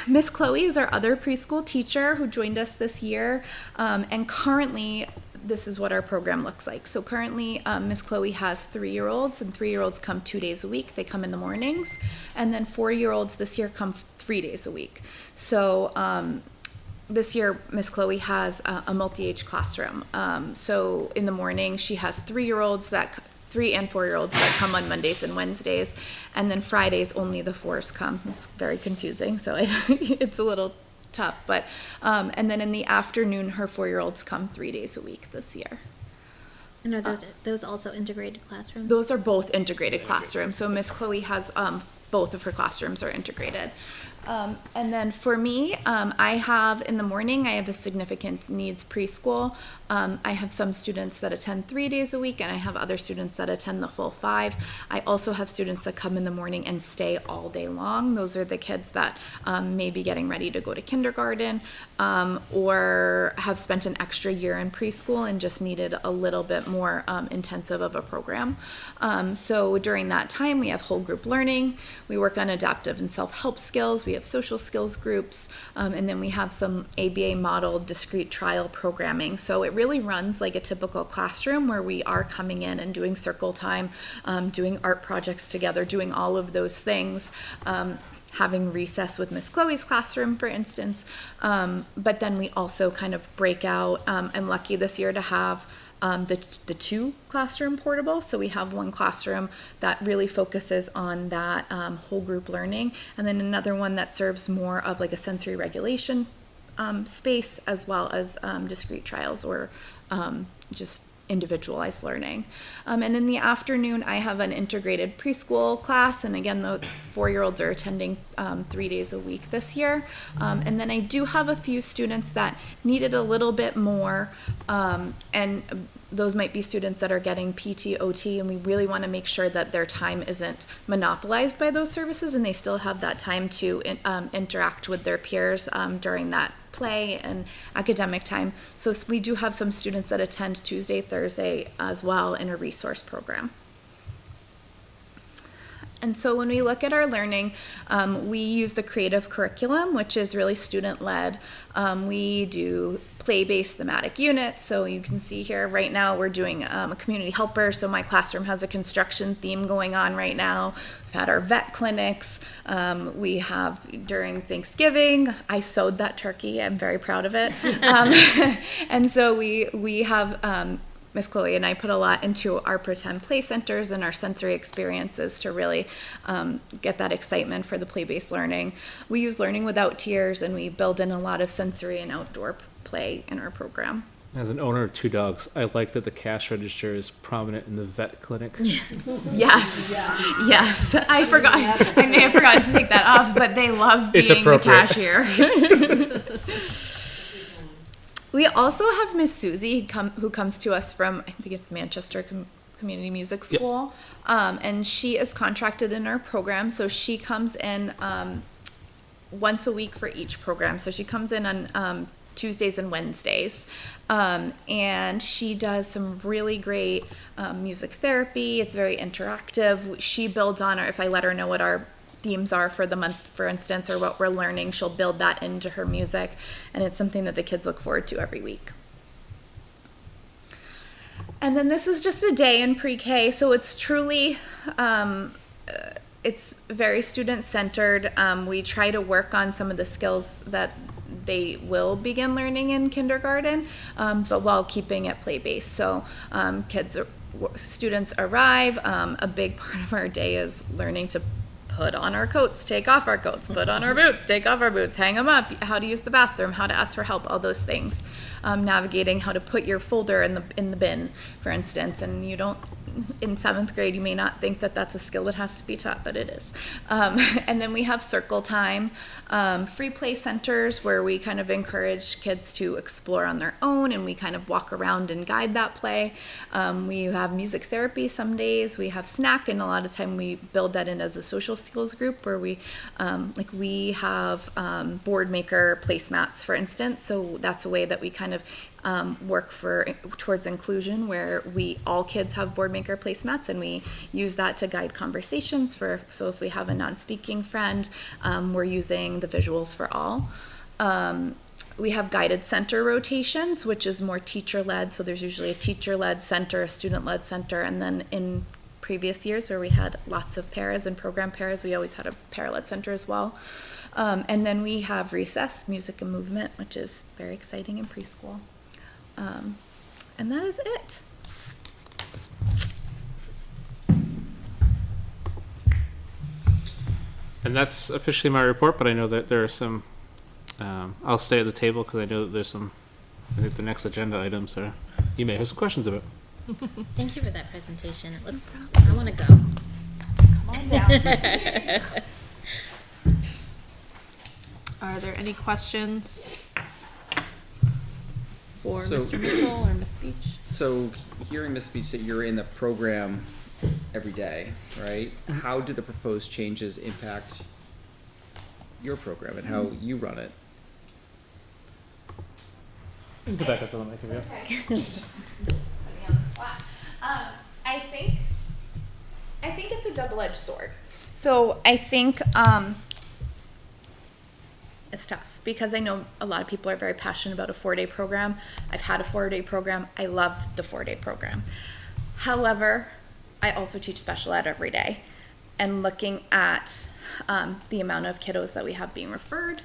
Miss Chloe is our other preschool teacher who joined us this year, and currently this is what our program looks like. So currently, Miss Chloe has 3-year-olds, and 3-year-olds come 2 days a week. They come in the mornings, and then 4-year-olds this year come 3 days a week. So this year, Miss Chloe has a multi-age classroom. So in the morning, she has 3-year-olds 3 and 4-year-olds that come on Mondays and Wednesdays, and then Fridays only the 4s come. It's very confusing, so it's a little tough. But and then in the afternoon, her 4-year-olds come 3 days a week this year. And are those also integrated classrooms? Those are both integrated classrooms. So Miss Chloe has both of her classrooms are integrated. And then for me, I have in the morning, I have a significant needs preschool. I have some students that attend 3 days a week, and I have other students that attend the full 5. I also have students that come in the morning and stay all day long. Those are the kids that may be getting ready to go to kindergarten, or have spent an extra year in preschool and just needed a little bit more intensive of a program. So during that time, we have whole group learning. We work on adaptive and self-help skills. We have social skills groups, and then we have some ABA modeled discrete trial programming. So it really runs like a typical classroom where we are coming in and doing circle time, doing art projects together, doing all of those things. Having recess with Miss Chloe's classroom, for instance. But then we also kind of break out. I'm lucky this year to have the 2 classroom portable. So we have one classroom that really focuses on that whole group learning, and then another one that serves more of like a sensory regulation space, as well as discrete trials or just individualized learning. And in the afternoon, I have an integrated preschool class, and again, the 4-year-olds are attending 3 days a week this year. And then I do have a few students that needed a little bit more, and those might be students that are getting PT, OT, and we really want to make sure that their time isn't monopolized by those services, and they still have that time to interact with their peers during that play and academic time. So we do have some students that attend Tuesday, Thursday as well in a resource program. And so when we look at our learning, we use the creative curriculum, which is really student-led. We do play-based thematic units. So you can see here right now we're doing a community helper. So my classroom has a construction theme going on right now. We've had our vet clinics. We have during Thanksgiving, I sewed that turkey. I'm very proud of it. And so we have Miss Chloe and I put a lot into our pretend play centers and our sensory experiences to really get that excitement for the play-based learning. We use learning without tears, and we build in a lot of sensory and outdoor play in our program. As an owner of 2 dogs, I like that the cash register is prominent in the vet clinic. Yes, yes. I forgot. I may have forgotten to take that off, but they love being It's appropriate. the cashier. We also have Miss Susie who comes to us from, I think it's Manchester Community Music School, and she is contracted in our program. So she comes in once a week for each program. So she comes in on Tuesdays and Wednesdays, and she does some really great music therapy. It's very interactive. She builds on her, if I let her know what our themes are for the month, for instance, or what we're learning, she'll build that into her music, and it's something that the kids look forward to every week. And then this is just a day in pre-K, so it's truly it's very student-centered. We try to work on some of the skills that they will begin learning in kindergarten, but while keeping it play-based. So students arrive. A big part of our day is learning to put on our coats, take off our coats, put on our boots, take off our boots, hang them up, how to use the bathroom, how to ask for help, all those things. Navigating how to put your folder in the bin, for instance, and you don't, in 7th grade, you may not think that that's a skill that has to be taught, but it is. And then we have circle time, free play centers where we kind of encourage kids to explore on their own, and we kind of walk around and guide that play. We have music therapy some days, we have snack, and a lot of time we build that in as a social skills group where we have board maker placemats, for instance. So that's a way that we kind of work towards inclusion, where all kids have board maker placemats, and we use that to guide conversations so if we have a non-speaking friend, we're using the visuals for all. We have guided center rotations, which is more teacher-led, so there's usually a teacher-led center, a student-led center, and then in previous years where we had lots of paras and program paras, we always had a para-led center as well. And then we have recess, music and movement, which is very exciting in preschool. And that is it. And that's officially my report, but I know that there are some, I'll stay at the table because I know that there's some, I think the next agenda items are, you may have some questions about. Thank you for that presentation. It looks, I want to go. Come on down. Are there any questions for So- Mr. Mitchell or Ms. Beach? So hearing Ms. Beach that you're in the program every day, right? How do the proposed changes impact your program and how you run it? You can go back up to the mic if you want. Put me on the spot. I think it's a double-edged sword. So I think it's tough because I know a lot of people are very passionate about a 4-day program. I've had a 4-day program. I love the 4-day program. However, I also teach special ed every day, and looking at the amount of kiddos that we have being referred,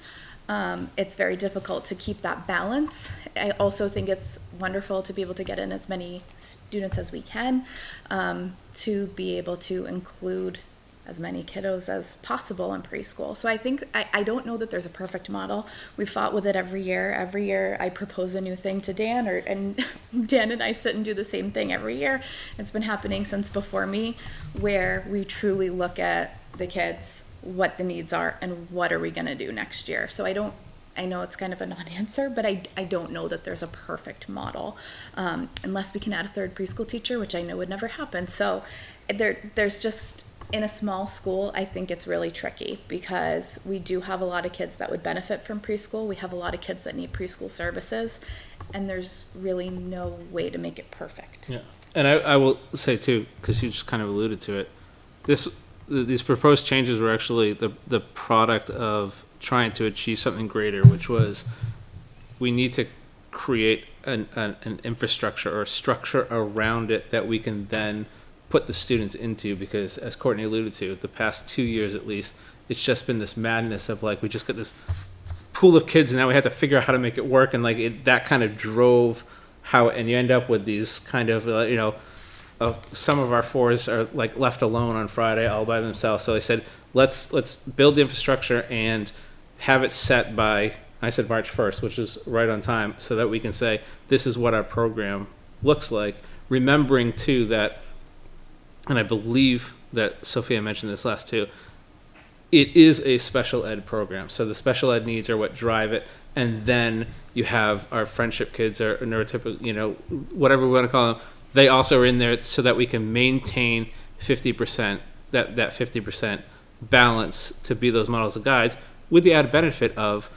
it's very difficult to keep that balance. I also think it's wonderful to be able to get in as many students as we can, to be able to include as many kiddos as possible in preschool. So I think, I don't know that there's a perfect model. We fought with it every year. Every year I propose a new thing to Dan, and Dan and I sit and do the same thing every year. It's been happening since before me, where we truly look at the kids, what the needs are, and what are we gonna do next year. So I know it's kind of a non-answer, but I don't know that there's a perfect model, unless we can add a 3rd preschool teacher, which I know would never happen. So there's just, in a small school, I think it's really tricky because we do have a lot of kids that would benefit from preschool. We have a lot of kids that need preschool services, and there's really no way to make it perfect. Yeah, and I will say too, because you just kind of alluded to it, these proposed changes were actually the product of trying to achieve something greater, which was we need to create an infrastructure or a structure around it that we can then put the students into, because as Courtney alluded to, the past 2 years at least, it's just been this madness of like, we just got this pool of kids and now we have to figure out how to make it work, and like that kind of drove how, and you end up with these kind of, some of our 4s are like left alone on Friday all by themselves. So I said, let's build the infrastructure and have it set by, I said March 1st, which is right on time, so that we can say, this is what our program looks like. Remembering too that, and I believe that Sophia mentioned this last too, it is a special ed program. So the special ed needs are what drive it. And then you have our friendship kids, or neurotypical, whatever we want to call them. They also are in there so that we can maintain 50%, that 50% balance to be those models and guides, with the added benefit of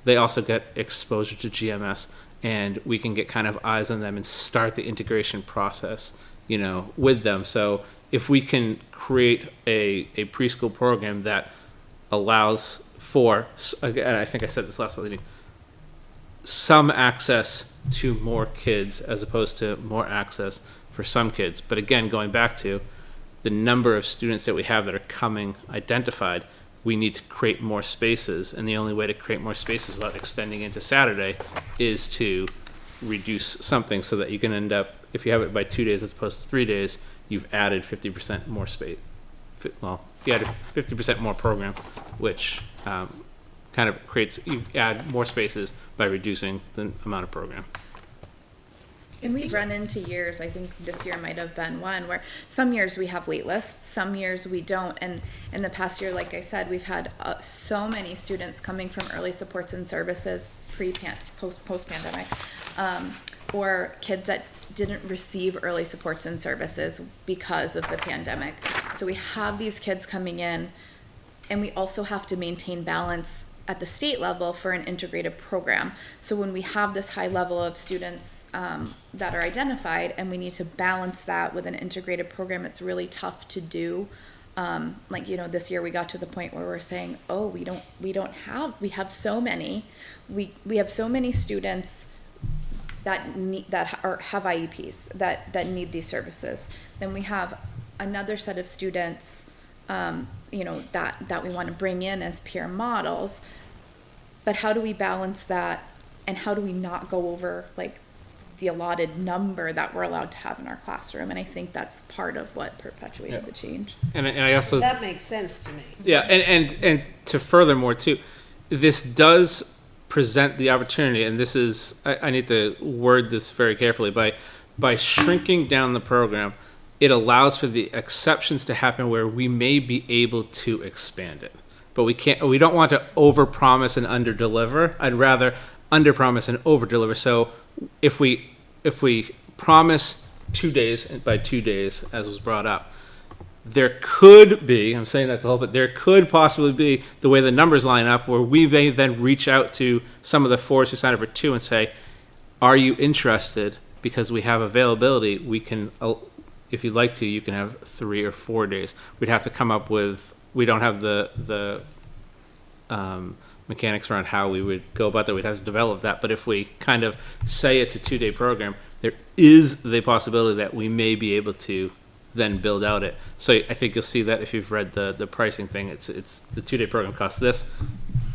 they also get exposure to GMS, and we can get kind of eyes on them and start the integration process, with them. So if we can create a preschool program that allows for, again, I think I said this last meeting, some access to more kids as opposed to more access for some kids. But again, going back to the number of students that we have that are coming identified, we need to create more spaces. And the only way to create more spaces without extending into Saturday is to reduce something so that you can end up, if you have it by 2 days as opposed to 3 days, you've added 50% more space. Well, you added 50% more program, which kind of creates, you add more spaces by reducing the amount of program. And we've run into years, I think this year might have been one, where some years we have wait lists, some years we don't. And in the past year, like I said, we've had so many students coming from early supports and services post-pandemic, or kids that didn't receive early supports and services because of the pandemic. So we have these kids coming in, and we also have to maintain balance at the state level for an integrated program. So when we have this high level of students that are identified, and we need to balance that with an integrated program, it's really tough to do. Like, you know, this year we got to the point where we're saying, oh, we have so many students that have IEPs that need these services. Then we have another set of students that we want to bring in as peer models, but how do we balance that, and how do we not go over like the allotted number that we're allowed to have in our classroom? And I think that's part of what perpetuated the change. And I also, That makes sense to me. yeah, and to furthermore too, this does present the opportunity, and this is, I need to word this very carefully, by shrinking down the program, it allows for the exceptions to happen where we may be able to expand it. But we don't want to overpromise and underdeliver. I'd rather underpromise and overdeliver. So if we promise 2 days, and by 2 days, as was brought up, there could be, I'm saying that to help, but there could possibly be, the way the numbers line up, where we may then reach out to some of the 4s who signed up for 2 and say, are you interested? Because we have availability, we can, if you'd like to, you can have 3 or 4 days. We'd have to come up with, we don't have the mechanics around how we would go about that. We'd have to develop that. But if we kind of say it's a 2-day program, there is the possibility that we may be able to then build out it. So I think you'll see that if you've read the pricing thing, it's the 2-day program costs this,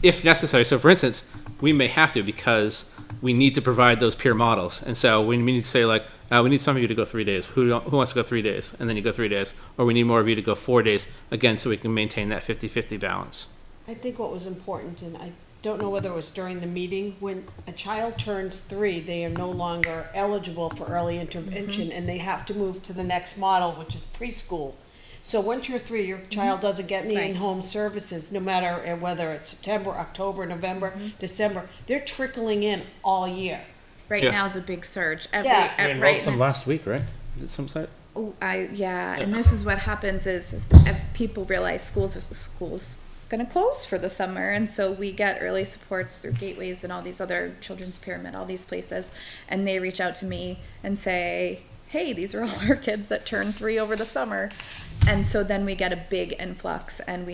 if necessary. So for instance, we may have to, because we need to provide those peer models. And so we need to say, like, we need some of you to go 3 days. Who wants to go 3 days? And then you go 3 days. Or we need more of you to go 4 days, again, so we can maintain that 50-50 balance. I think what was important, and I don't know whether it was during the meeting, when a child turns 3, they are no longer eligible for early intervention, and they have to move to the next model, which is preschool. So once you're 3, your child doesn't get any Right. in-home services, no matter whether it's September, October, November, December. They're trickling in all year. Right Yeah. now is a big surge. Yeah. Some last week, right? Did some site? Oh, and this is what happens is people realize schools going to close for the summer, and so we get early supports through Gateways and all these other Children's Pyramid, all these places, and they reach out to me and say, hey, these are all our kids that turn 3 over the summer. And so then we get a big influx, and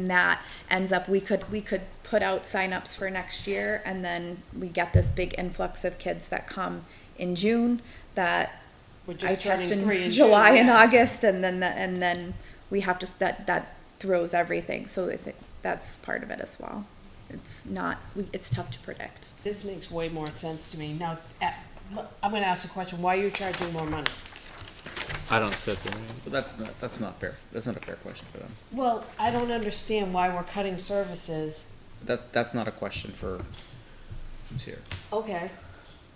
that ends up, we could put out signups for next year, and then we get this big influx of kids that come in June that We're I just test turning 3 in in July June, and yeah. August, and then we have to, that throws everything. So I think that's part of it as well. It's tough to predict. This makes way more sense to me. Now, I'm gonna ask a question. Why are you charging more money? I don't sit there. But that's not fair. That's not a fair question for them. Well, I don't understand why we're cutting services. That's not a question for who's here. Okay,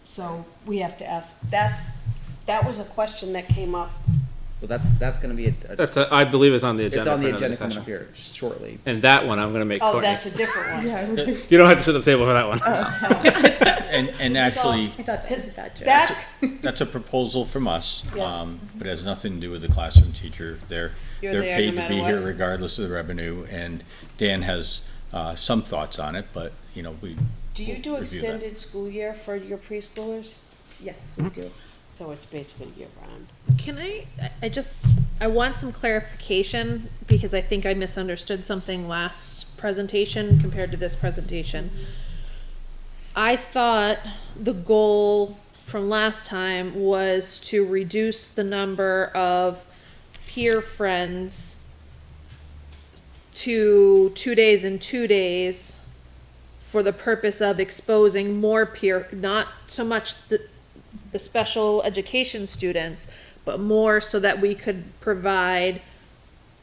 so we have to ask, that was a question that came up. Well, that's gonna be I believe it's on the agenda. it's on the for another agenda coming up discussion. here shortly. And that one, I'm going to make Oh, Courtney. that's a different one. You don't have to sit at the table for that one. And actually, I thought that was a Because bad joke. that's, that's a proposal from us, Yeah. but it has nothing to do with the classroom teacher. They're You're there no paid to matter be here what. regardless of the revenue, and Dan has some thoughts on it, but, we. do you will do review that. extended school year for your preschoolers? Yes, we do. So it's basically year round. Can I want some clarification, because I think I misunderstood something last presentation compared to this presentation. I thought the goal from last time was to reduce the number of peer friends to 2 days and 2 days for the purpose of exposing more peer, not so much the special education students, but more so that we could provide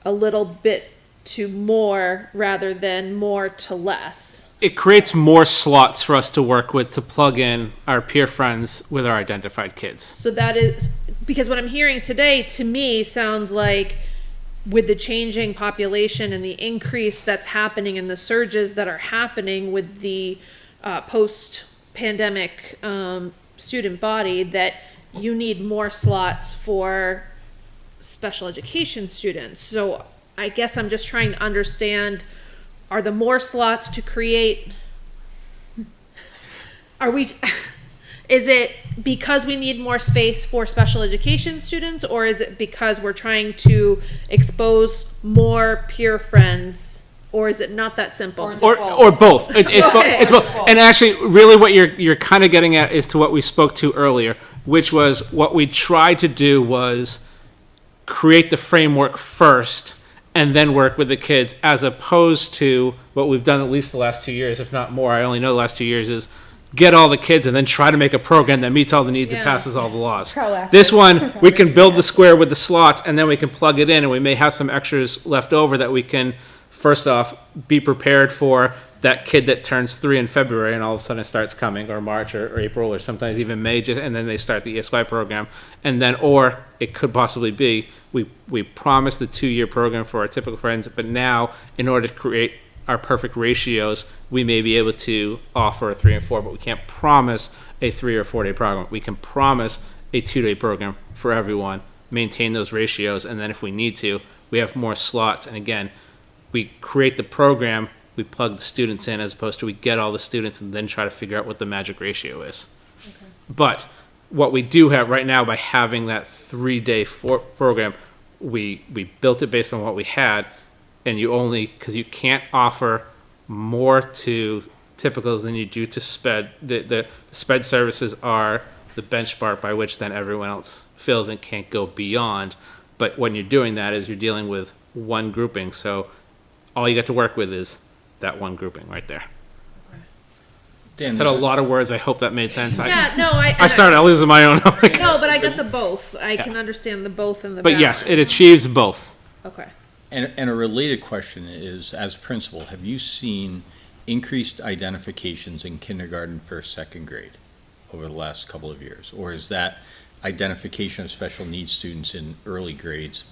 a little bit to more rather than more to less. It creates more slots for us to work with to plug in our peer friends with our identified kids. So that is, because what I'm hearing today, to me, sounds like with the changing population and the increase that's happening and the surges that are happening with the post-pandemic student body, that you need more slots for special education students. So I guess I'm just trying to understand, are the more slots to create, is it because we need more space for special education students, or is it because we're trying to expose more peer friends, or is it not that simple? Or both. It's both. And actually, really what you're kind of getting at is to what we spoke to earlier, which was what we tried to do was create the framework first and then work with the kids, as opposed to what we've done at least the last 2 years, if not more. I only know the last 2 years is get all the kids and then try to make a program that meets all the needs and passes all the laws. Proactive. This one, we can build the square with the slots and then we can plug it in, and we may have some extras left over that we can, first off, be prepared for that kid that turns 3 in February and all of a sudden starts coming, or March or April, or sometimes even May, and then they start the ESY program. And then, or it could possibly be, we promised the 2-year program for our typical friends, but now in order to create our perfect ratios, we may be able to offer a 3 and 4, but we can't promise a 3 or 4 day program. We can promise a 2-day program for everyone, maintain those ratios, and then if we need to, we have more slots. And again, we create the program, we plug the students in, as opposed to we get all the students and then try to figure out what the magic ratio is. Okay. But what we do have right now, by having that 3-day program, we built it based on what we had, and you only, because you can't offer more to typicals than you do to SPED. The SPED services are the benchmark by which then everyone else fills and can't go beyond. But when you're doing that is you're dealing with one grouping, so all you got to work with is that one grouping right there. Dan, Said a lot of words. I hope that made sense. Yeah, no, I started losing my own. No, but I got the both. I can understand the both and the But yes, balance. it achieves both. Okay. And a related question is, as principal, have you seen increased identifications in kindergarten, first, second grade over the last couple of years? Or is that identification of special needs students in early grades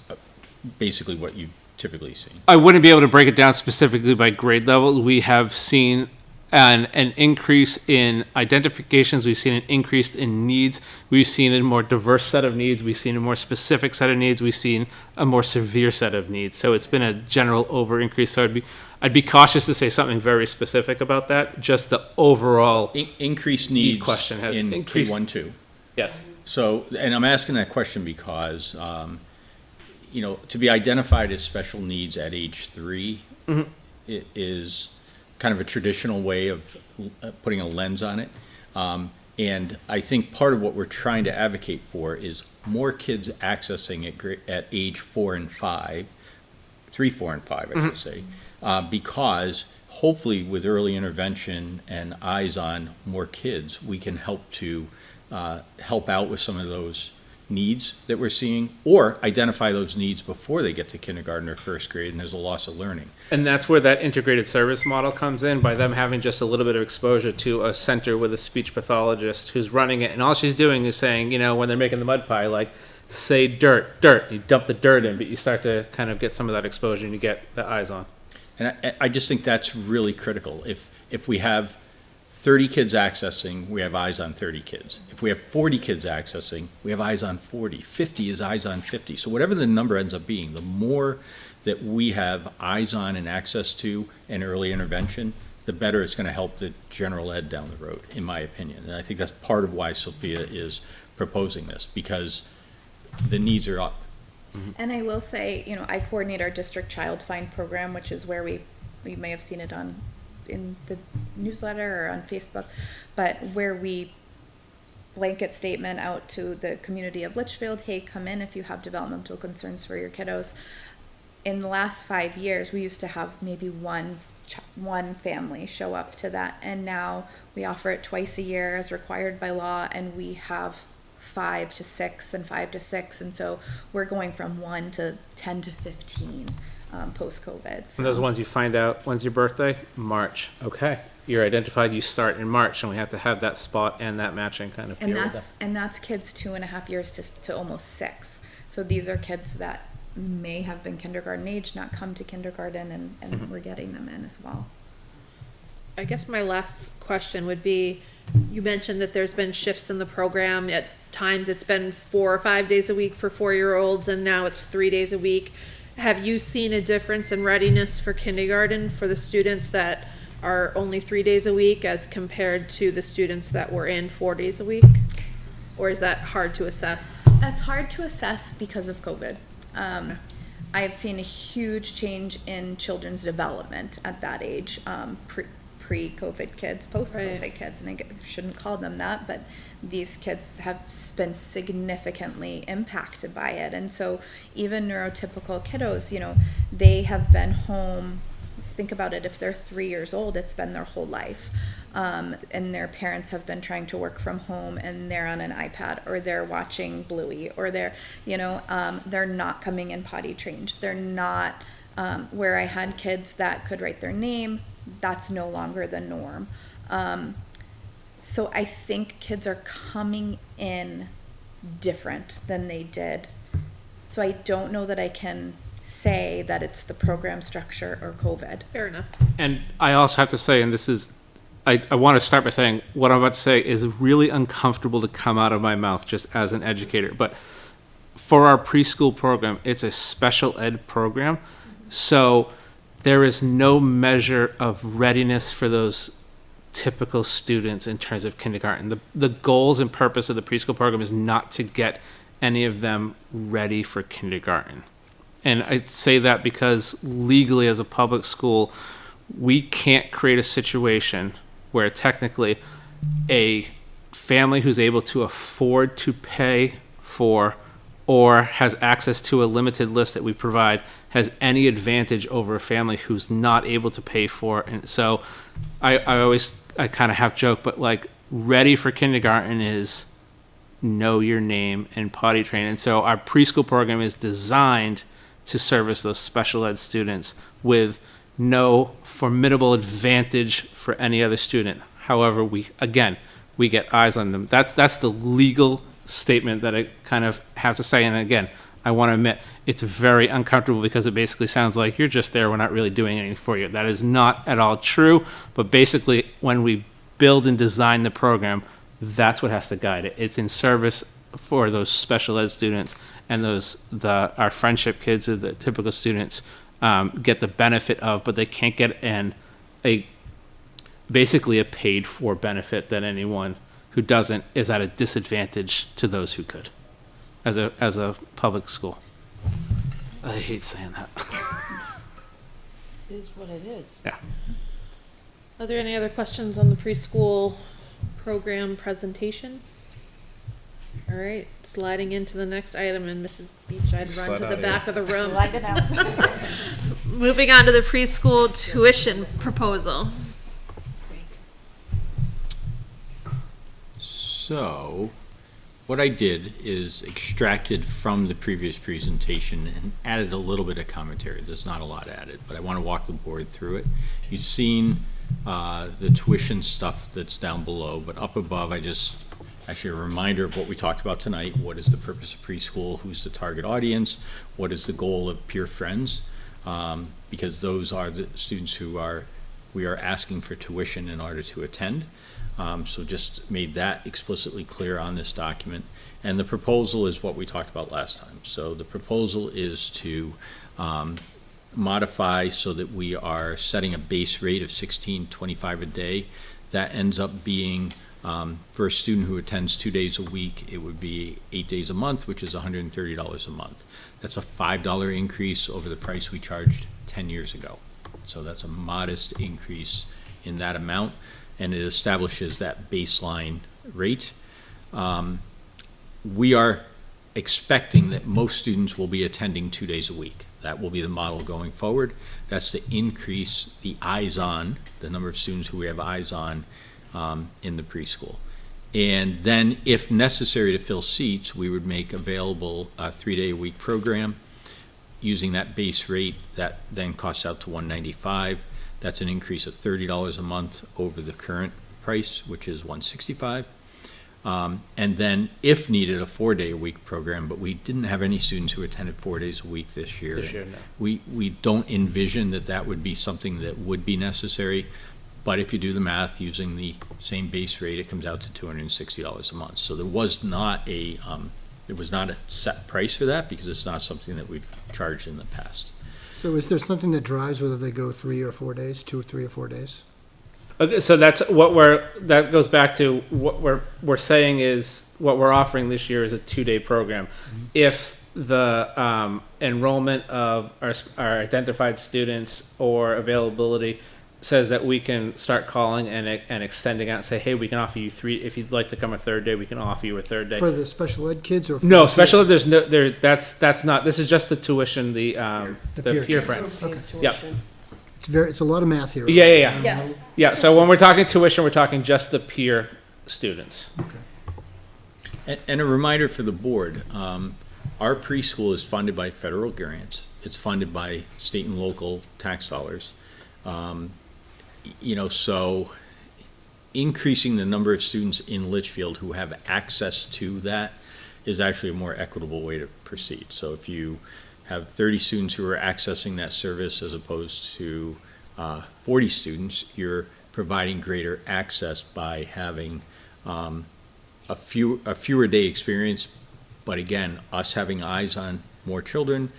basically what you've typically seen? I wouldn't be able to break it down specifically by grade level. We have seen an increase in identifications. We've seen an increase in needs. We've seen a more diverse set of needs. We've seen a more specific set of needs. We've seen a more severe set of needs. So it's been a general over increase. So I'd be cautious to say something very specific about that. Just the overall Increased need needs question has in increased. K-1-2. Yes. So, and I'm asking that question because, to be identified as special needs at age 3 it is kind of a traditional way of putting a lens on it. And I think part of what we're trying to advocate for is more kids accessing it at age 4 and 5, 3, 4, and 5, I should say, because hopefully with early intervention and eyes on more kids, we can help to help out with some of those needs that we're seeing, or identify those needs before they get to kindergarten or first grade and there's a loss of learning. And that's where that integrated service model comes in, by them having just a little bit of exposure to a center with a speech pathologist who's running it, and all she's doing is saying, when they're making the mud pie, like, say dirt, you dump the dirt in, but you start to kind of get some of that exposure and you get the eyes on. And I just think that's really critical. If we have 30 kids accessing, we have eyes on 30 kids. If we have 40 kids accessing, we have eyes on 40. 50 is eyes on 50. So whatever the number ends up being, the more that we have eyes on and access to and early intervention, the better it's going to help the general ed down the road, in my opinion. And I think that's part of why Sophia is proposing this, because the needs are up. And I will say, I coordinate our district child find program, which is where we may have seen it in the newsletter or on Facebook, but where we blanket statement out to the community of Litchfield, hey, come in if you have developmental concerns for your kiddos. In the last 5 years, we used to have maybe one family show up to that, and now we offer it twice a year as required by law, and we have 5 to 6 and 5 to 6, and so we're going from 1 to 10 to 15 post-COVID. And those So- ones you find out, when's your birthday? March. Okay. You're identified, you start in March, and we have to have that spot and that matching kind of And year with them. that's kids 2.5 years to almost 6. So these are kids that may have been kindergarten age, not come to kindergarten, and we're getting them in as well. I guess my last question would be, you mentioned that there's been shifts in the program. At times it's been 4 or 5 days a week for 4-year-olds, and now it's 3 days a week. Have you seen a difference in readiness for kindergarten for the students that are only 3 days a week as compared to the students that were in 4 days a week? Or is that hard to assess? That's hard to assess because of COVID. I have seen a huge change in children's development at that age, pre-COVID kids, post-COVID Right. kids, and I shouldn't call them that, but these kids have been significantly impacted by it. And so even neurotypical kiddos, they have been home. Think about it, if they're 3 years old, it's been their whole life. And their parents have been trying to work from home, and they're on an iPad, or they're watching Bluey, or they're not coming in potty trained. They're not, where I had kids that could write their name, that's no longer the norm. So I think kids are coming in different than they did. So I don't know that I can say that it's the program structure or COVID. Fair enough. And I also have to say, and this is, I want to start by saying what I'm about to say is really uncomfortable to come out of my mouth just as an educator. But for our preschool program, it's a special ed program. So there is no measure of readiness for those typical students in terms of kindergarten. The goals and purpose of the preschool program is not to get any of them ready for kindergarten. And I say that because legally as a public school, we can't create a situation where technically a family who's able to afford to pay for or has access to a limited list that we provide has any advantage over a family who's not able to pay for. And so I kind of half joke, but like ready for kindergarten is know your name and potty train. And so our preschool program is designed to service those special ed students with no formidable advantage for any other student. However, we get eyes on them. That's the legal statement that I kind of have to say. And again, I want to admit it's very uncomfortable because it basically sounds like you're just there, we're not really doing anything for you. That is not at all true. But basically, when we build and design the program, that's what has to guide it. It's in service for those special ed students, and our friendship kids, or the typical students, get the benefit of, but they can't get basically a paid for benefit that anyone who doesn't is at a disadvantage to those who could, as a public school. I hate saying that. It is what it is. Yeah. Are there any other questions on the preschool program presentation? All right, sliding into the next item, and Mrs. Beach, I'd run to the back of the room. Slide it out. Moving on to the preschool tuition proposal. So, what I did is extracted from the previous presentation and added a little bit of commentary. There's not a lot added, but I want to walk the board through it. You've seen the tuition stuff that's down below, but up above, actually a reminder of what we talked about tonight. What is the purpose of preschool? Who's the target audience? What is the goal of Peer Friends? Because those are the students we are asking for tuition in order to attend. So just made that explicitly clear on this document. And the proposal is what we talked about last time. So the proposal is to modify so that we are setting a base rate of $16.25 a day. That ends up being, for a student who attends 2 days a week, it would be 8 days a month, which is $130 a month. That's a $5 increase over the price we charged 10 years ago. So that's a modest increase in that amount, and it establishes that baseline rate. We are expecting that most students will be attending 2 days a week. That will be the model going forward. That's to increase the eyes on, the number of students who we have eyes on in the preschool. And then, if necessary to fill seats, we would make available a 3-day-a-week program. using that base rate, that then costs out to $195. That's an increase of $30 a month over the current price, which is $165. And then, if needed, a 4-day-a-week program, but we didn't have any students who attended 4 days a week this year. This year, no. We don't envision that would be something that would be necessary, but if you do the math using the same base rate, it comes out to $260 a month. So there was not a set price for that, because it's not something that we've charged in the past. So is there something that drives whether they go 3 or 4 days, 2 or 3 or 4 days? Okay, so that goes back to what we're saying is what we're offering this year is a 2-day program. If the enrollment of our identified students or availability says that we can start calling and extending out and say, hey, we can offer you 3, if you'd like to come a 3rd day, we can offer you a 3rd day. For the special ed kids or? For No, the special ed, peers? that's not, this is just the tuition, the peer peer kids. friends. Pays Yep. tuition. It's a lot of math here. Yeah. Yeah. Yeah, so when we're talking tuition, we're talking just the peer students. And a reminder for the board, our preschool is funded by federal grants. It's funded by state and local tax dollars. So increasing the number of students in Litchfield who have access to that is actually a more equitable way to proceed. So if you have 30 students who are accessing that service as opposed to 40 students, you're providing greater access by having a fewer day experience, but again, us having eyes on more children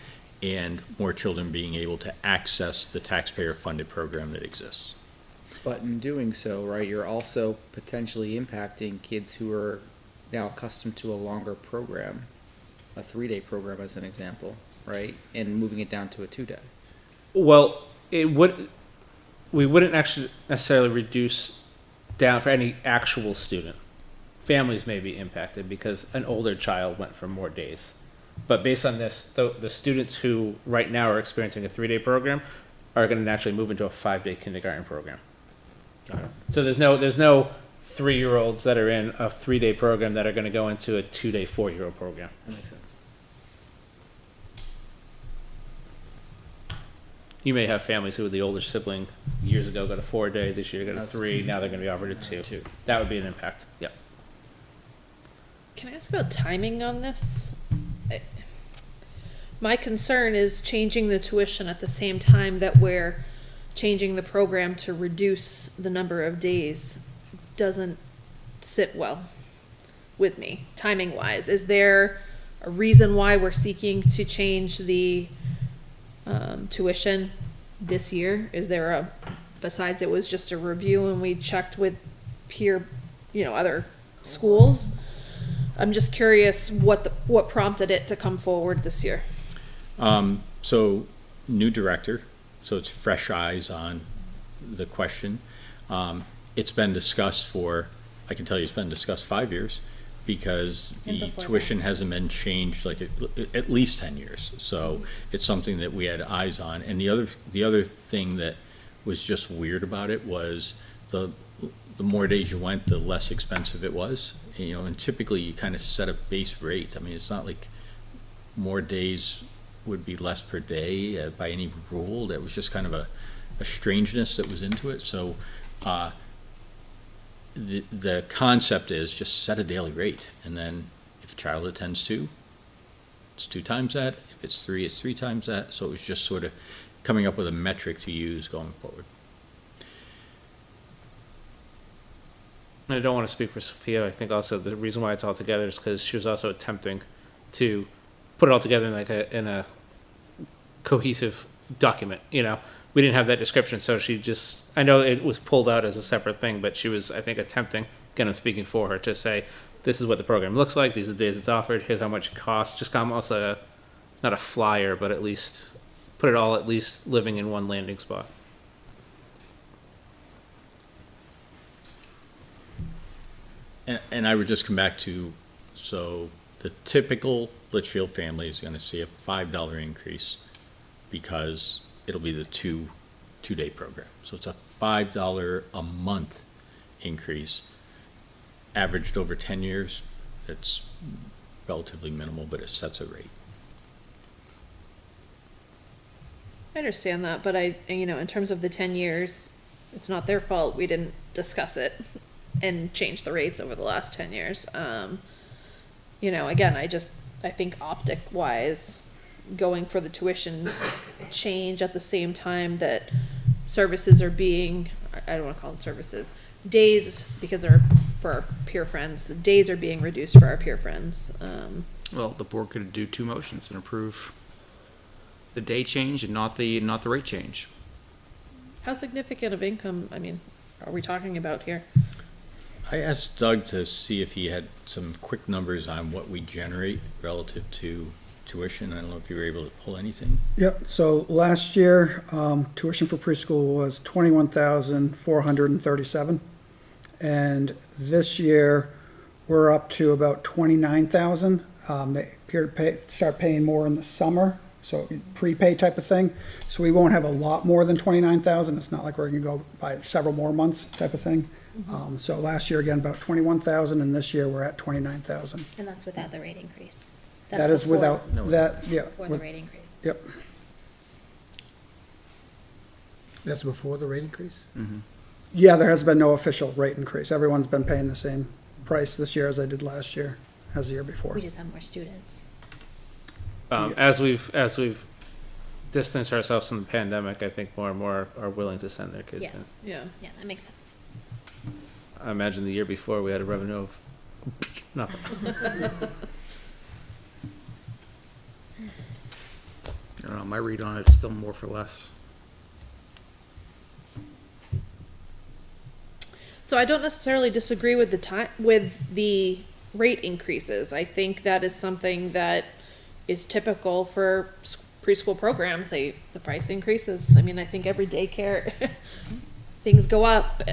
and more children being able to access the taxpayer-funded program that exists. But in doing so, right, you're also potentially impacting kids who are now accustomed to a longer program, a 3-day program as an example, right? And moving it down to a 2-day. Well, we wouldn't actually necessarily reduce down for any actual student. Families may be impacted because an older child went for more days. But based on this, the students who right now are experiencing a 3-day program are going to naturally move into a 5-day kindergarten program. Got it. So there's no 3-year-olds that are in a 3-day program that are going to go into a 2-day 4-year-old program. That makes sense. You may have families who, the older sibling years ago got a 4-day, this year got a That's- 3, now they're going to be offered a 2. 2. That would be an impact. Yep. Can I ask about timing on this? My concern is changing the tuition at the same time that we're changing the program to reduce the number of days doesn't sit well with me, timing wise. Is there a reason why we're seeking to change the tuition this year? Is there besides it was just a review and we checked with peer, other schools? I'm just curious what prompted it to come forward this year. So new director, so it's fresh eyes on the question. It's been discussed I can tell you it's been discussed 5 years because And the before tuition hasn't been changed like at least 10 years. So it's something that we had eyes on. And the other thing that was just weird about it was the more days you went, the less expensive it was. And typically you kind of set a base rate. I mean, it's not like more days would be less per day by any rule. That was just kind of a strangeness that was into it. So the concept is just set a daily rate, and then if a child attends 2, it's 2 times that. If it's 3, it's 3 times that. So it was just sort of coming up with a metric to use going forward. And I don't want to speak for Sophia. I think also the reason why it's all together is because she was also attempting to put it all together in a cohesive document. We didn't have that description, so I know it was pulled out as a separate thing, but she was, I think, attempting, again, I'm speaking for her, to say, this is what the program looks like, these are the days it's offered, here's how much it costs, just almost not a flyer, but at least put it all at least living in one landing spot. And I would just come back to, so the typical Litchfield family is going to see a $5 increase because it'll be the two-day program. So it's a $5 a month increase, averaged over 10 years. It's relatively minimal, but it sets a rate. understand that, but in terms of the 10 years, it's not their fault. We didn't discuss it and change the rates over the last 10 years. Again, I think optic wise, going for the tuition change at the same time that services are being, I don't want to call them services, days, because they're for our peer friends, days are being reduced for our peer friends. Well, the board could do two motions and approve the day change and not the rate change. How significant of income, are we talking about here? I asked Doug to see if he had some quick numbers on what we generate relative to tuition. I don't know if you were able to pull anything. Yep, so last year, tuition for preschool was 21,437. And this year, we're up to about 29,000. They appear to start paying more in the summer, so prepay type of thing. So we won't have a lot more than 29,000. It's not like we're gonna go by several more months type of thing. So last year, again, about 21,000, and this year we're at 29,000. And that's without the rate increase. That is without, that, yeah. For the rate increase. Yep. That's before the rate increase? Yeah, there has been no official rate increase. Everyone's been paying the same price this year as they did last year, as the year before. We just have more students. As we've distanced ourselves from the pandemic, I think more and more are willing to send their kids Yeah. in. Yeah. Yeah, that makes sense. I imagine the year before we had a revenue of nothing. I don't know, my read on it's still more for less. So I don't necessarily disagree with the rate increases. I think that is something that is typical for preschool programs. The price increases. I think every daycare things go up.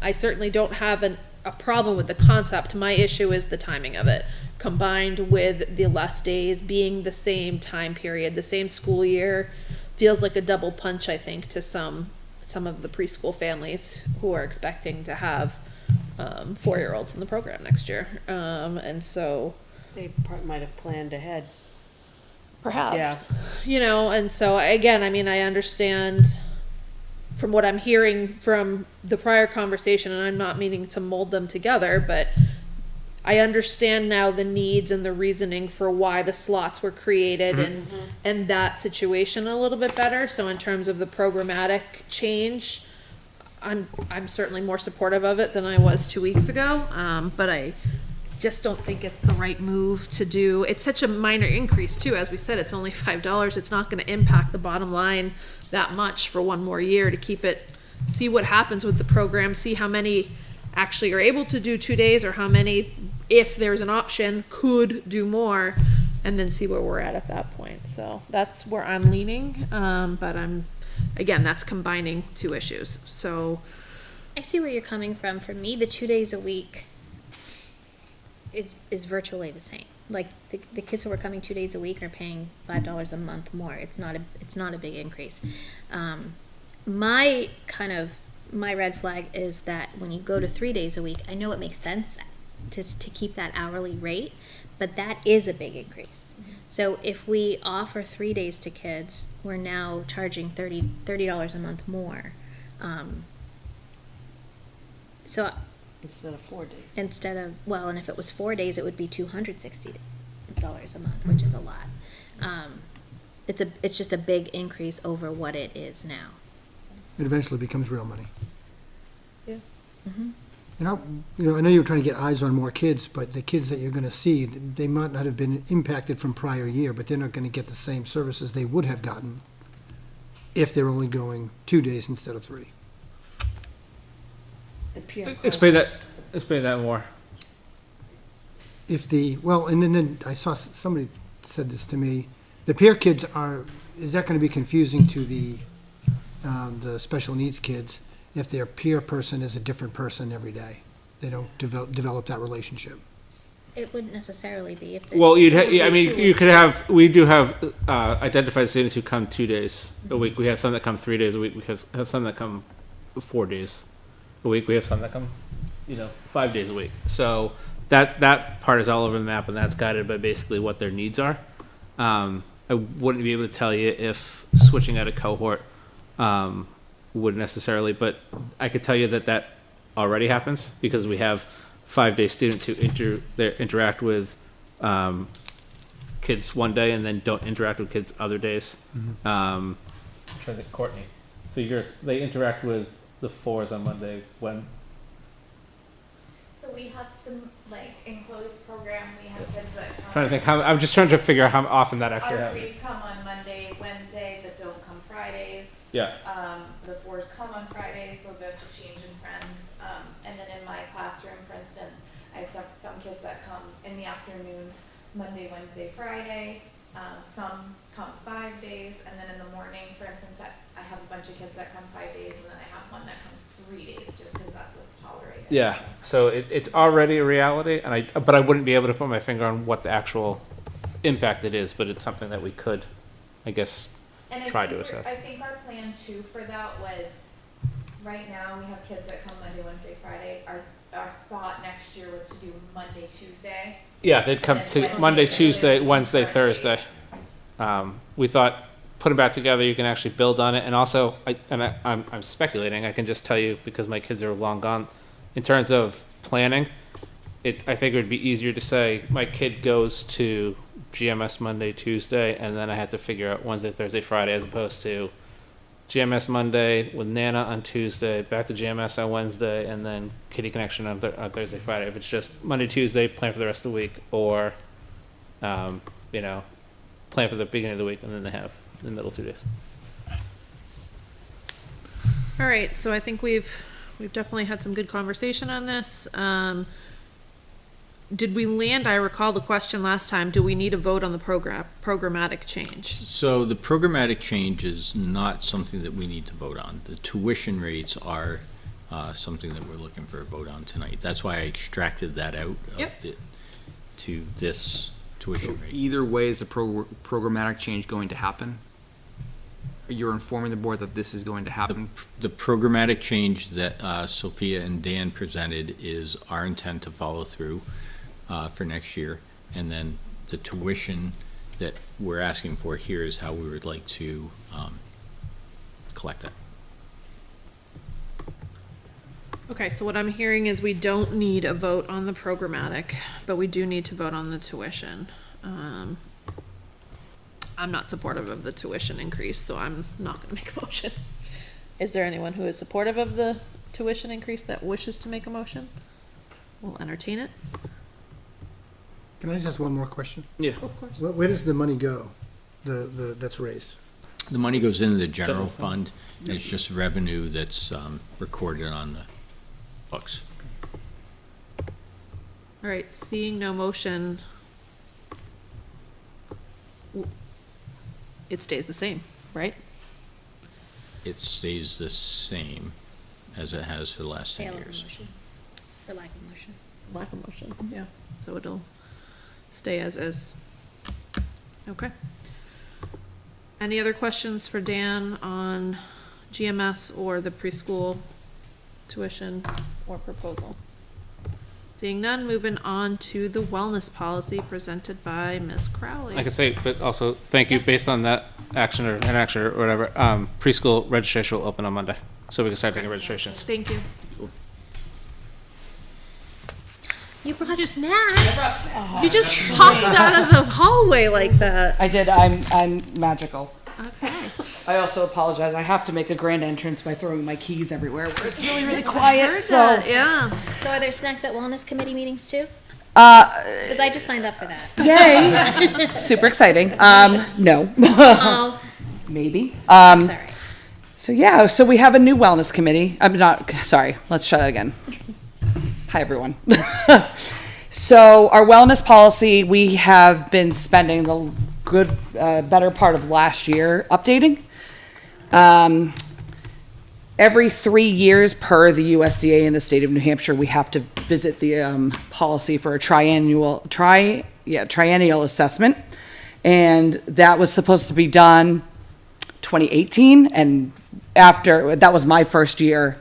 I certainly don't have a problem with the concept. My issue is the timing of it, combined with the less days being the same time period, the same school year, feels like a double punch, I think, to some of the preschool families who are expecting to have 4-year-olds in the program next year. And so They might have planned ahead. perhaps, and so again, I understand from what I'm hearing from the prior conversation, and I'm not meaning to mold them together, but I understand now the needs and the reasoning for why the slots were created and that situation a little bit better. So in terms of the programmatic change, I'm certainly more supportive of it than I was 2 weeks ago. But I just don't think it's the right move to do. It's such a minor increase too. As we said, it's only $5. It's not going to impact the bottom line that much for one more year to keep it, see what happens with the program, see how many actually are able to do 2 days or how many, if there's an option, could do more, and then see where we're at that point. So that's where I'm leaning. But again, that's combining two issues. So I see where you're coming from. For me, the 2 days a week is virtually the same. Like the kids who are coming 2 days a week are paying $5 a month more. It's not a big increase. My red flag is that when you go to 3 days a week, I know it makes sense to keep that hourly rate, but that is a big increase. So if we offer 3 days to kids, we're now charging $30 a month more. So Instead of 4 days. and if it was 4 days, it would be $260 a month, which is a lot. It's just a big increase over what it is now. It eventually becomes real money. Yeah. I know you were trying to get eyes on more kids, but the kids that you're gonna see, they might not have been impacted from prior year, but they're not gonna get the same services they would have gotten if they're only going 2 days instead of 3. The peer Explain that more. And then I saw somebody said this to me, the peer kids is that gonna be confusing to the special needs kids if their peer person is a different person every day? They don't develop that relationship. It wouldn't necessarily be if. Well, we do have identified students who come 2 days a week. We have some that come 3 days a week. We have some that come 4 days a week. We have some that come, 5 days a week. So that part is all over the map, and that's guided by basically what their needs are. I wouldn't be able to tell you if switching out a cohort would necessarily, but I could tell you that already happens because we have 5-day students who interact with kids one day and then don't interact with kids other days. I'm trying to think, Courtney. So they interact with the 4s on Monday when? So we have some, like, enclosed program, we have kids that come. Trying to think I'm just trying to figure out how often that actually Our happens. 3s come on Monday, Wednesdays, that don't come Fridays. Yeah. The 4s come on Fridays, so that's a change in friends. And then in my classroom, for instance, I have some kids that come in the afternoon, Monday, Wednesday, Friday. Some come 5 days, and then in the morning, for instance, I have a bunch of kids that come 5 days, and then I have one that comes 3 days, just because that's what's tolerated. Yeah. So it's already a reality, but I wouldn't be able to put my finger on what the actual impact it is, but it's something that we could, I guess, And try to assess. I think our plan too for that was, right now, we have kids that come Monday, Wednesday, Friday. Our thought next year was to do Monday, Tuesday. Yeah, they'd come And to Wednesday, Monday, Thursday, Tuesday, Wednesday, Thursdays. Thursday. We thought put them back together, you can actually build on it, and also, I'm speculating. I can just tell you because my kids are long gone. In terms of planning, I think it would be easier to say my kid goes to GMS Monday, Tuesday, and then I have to figure out Wednesday, Thursday, Friday, as opposed to GMS Monday with Nana on Tuesday, back to GMS on Wednesday, and then Kitty Connection on Thursday, Friday. If it's just Monday, Tuesday, plan for the rest of the week, or, plan for the beginning of the week, and then they have the middle 2 days. All right, so I think we've definitely had some good conversation on this. Did we land, I recall the question last time, do we need a vote on the programmatic change? So the programmatic change is not something that we need to vote on. The tuition rates are something that we're looking for a vote on tonight. That's why I extracted that out of to this tuition rate. Either way, is the programmatic change going to happen? You're informing the board that this is going to happen? The programmatic change that Sophia and Dan presented is our intent to follow through for next year. And then the tuition that we're asking for here is how we would like to collect that. Okay, so what I'm hearing is we don't need a vote on the programmatic, but we do need to vote on the tuition. I'm not supportive of the tuition increase, so I'm not gonna make a motion. Is there anyone who is supportive of the tuition increase that wishes to make a motion? We'll entertain it. Can I just ask one more question? Yeah. Of course. Where does the money go, that's raised? The money goes into the general fund. And it's just revenue that's recorded on the books. All right, seeing no motion, it stays the same, right? It stays the same as it has for the last 10 Fail of years. motion, for lack of motion. Lack of motion, yeah, so it'll stay as is. Okay. Any other questions for Dan on GMS or the preschool tuition or proposal? Seeing none, moving on to the wellness policy presented by Ms. Crowley. I could say, but also, thank you, based on that action or inaction or whatever, preschool registration will open on Monday, so we can start taking registrations. Thank you. You brought snacks. You just popped out of the hallway like that. I did. I'm magical. Okay. I also apologize. I have to make a grand entrance by throwing my keys everywhere where it's really, really I quiet. heard So, that, yeah. So are there snacks at wellness committee meetings too? uh, Because I just signed up for that. yay! Super exciting. No, Oh, maybe. it's all right. So yeah. So we have a new wellness committee. I'm not sorry. Let's try that again. Hi everyone. So our wellness policy, we have been spending the good, better part of last year updating. Every 3 years per the USDA in the state of New Hampshire, we have to visit the policy for a triennial assessment. And that was supposed to be done 2018, and after, that was my first year,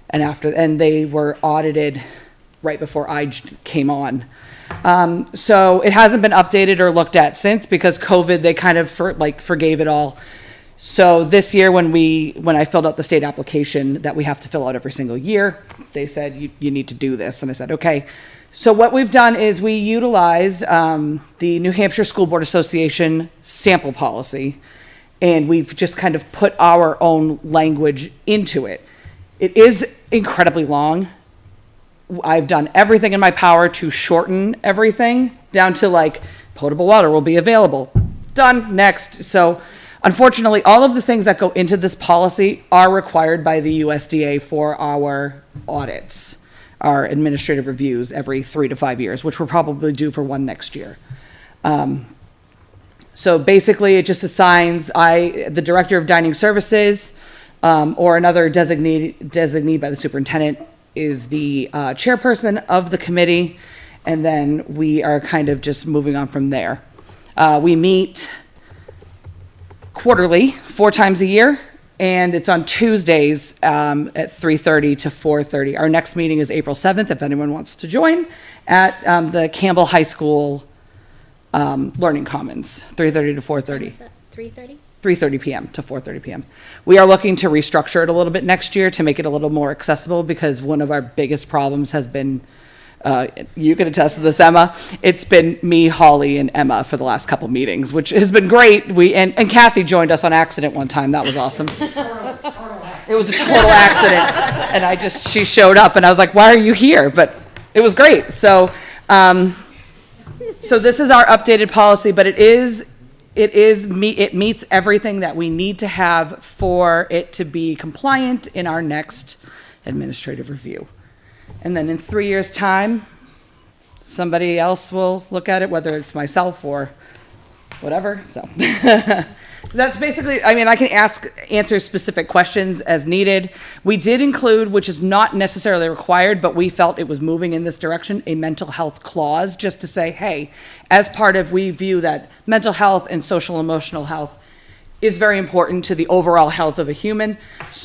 and they were audited right before I came on. So it hasn't been updated or looked at since because COVID, they kind of forgave it all. So this year when I filled out the state application that we have to fill out every single year, they said, you need to do this. And I said, okay. So what we've done is we utilized the New Hampshire School Board Association sample policy, and we've just kind of put our own language into it. It is incredibly long. I've done everything in my power to shorten everything down to like potable water will be available. Done, next. So unfortunately, all of the things that go into this policy are required by the USDA for our audits, our administrative reviews every 3 to 5 years, which we're probably due for one next year. So basically, it just assigns the director of dining services or another designee by the superintendent is the chairperson of the committee, and then we are kind of just moving on from there. We meet quarterly, 4 times a year, and it's on Tuesdays at 3:30 to 4:30. Our next meeting is April 7th, if anyone wants to join, at the Campbell High School Learning Commons, 3:30 to 4:30. Is that 3:30? 3:30 p.m. to 4:30 p.m. We are looking to restructure it a little bit next year to make it a little more accessible because one of our biggest problems has been, you can attest to this, Emma, it's been me, Holly, and Emma for the last couple meetings, which has been great. And Kathy joined us on accident one time. That was awesome. It was a total accident. And she showed up and I was like, why are you here? But it was great. So this is our updated policy, but it meets everything that we need to have for it to be compliant in our next administrative review. And then in 3 years' time, somebody else will look at it, whether it's myself or whatever. So that's basically, I mean, I can answer specific questions as needed. We did include, which is not necessarily required, but we felt it was moving in this direction, a mental health clause, just to say, hey, as part of, we view that mental health and social emotional health is very important to the overall health of a human,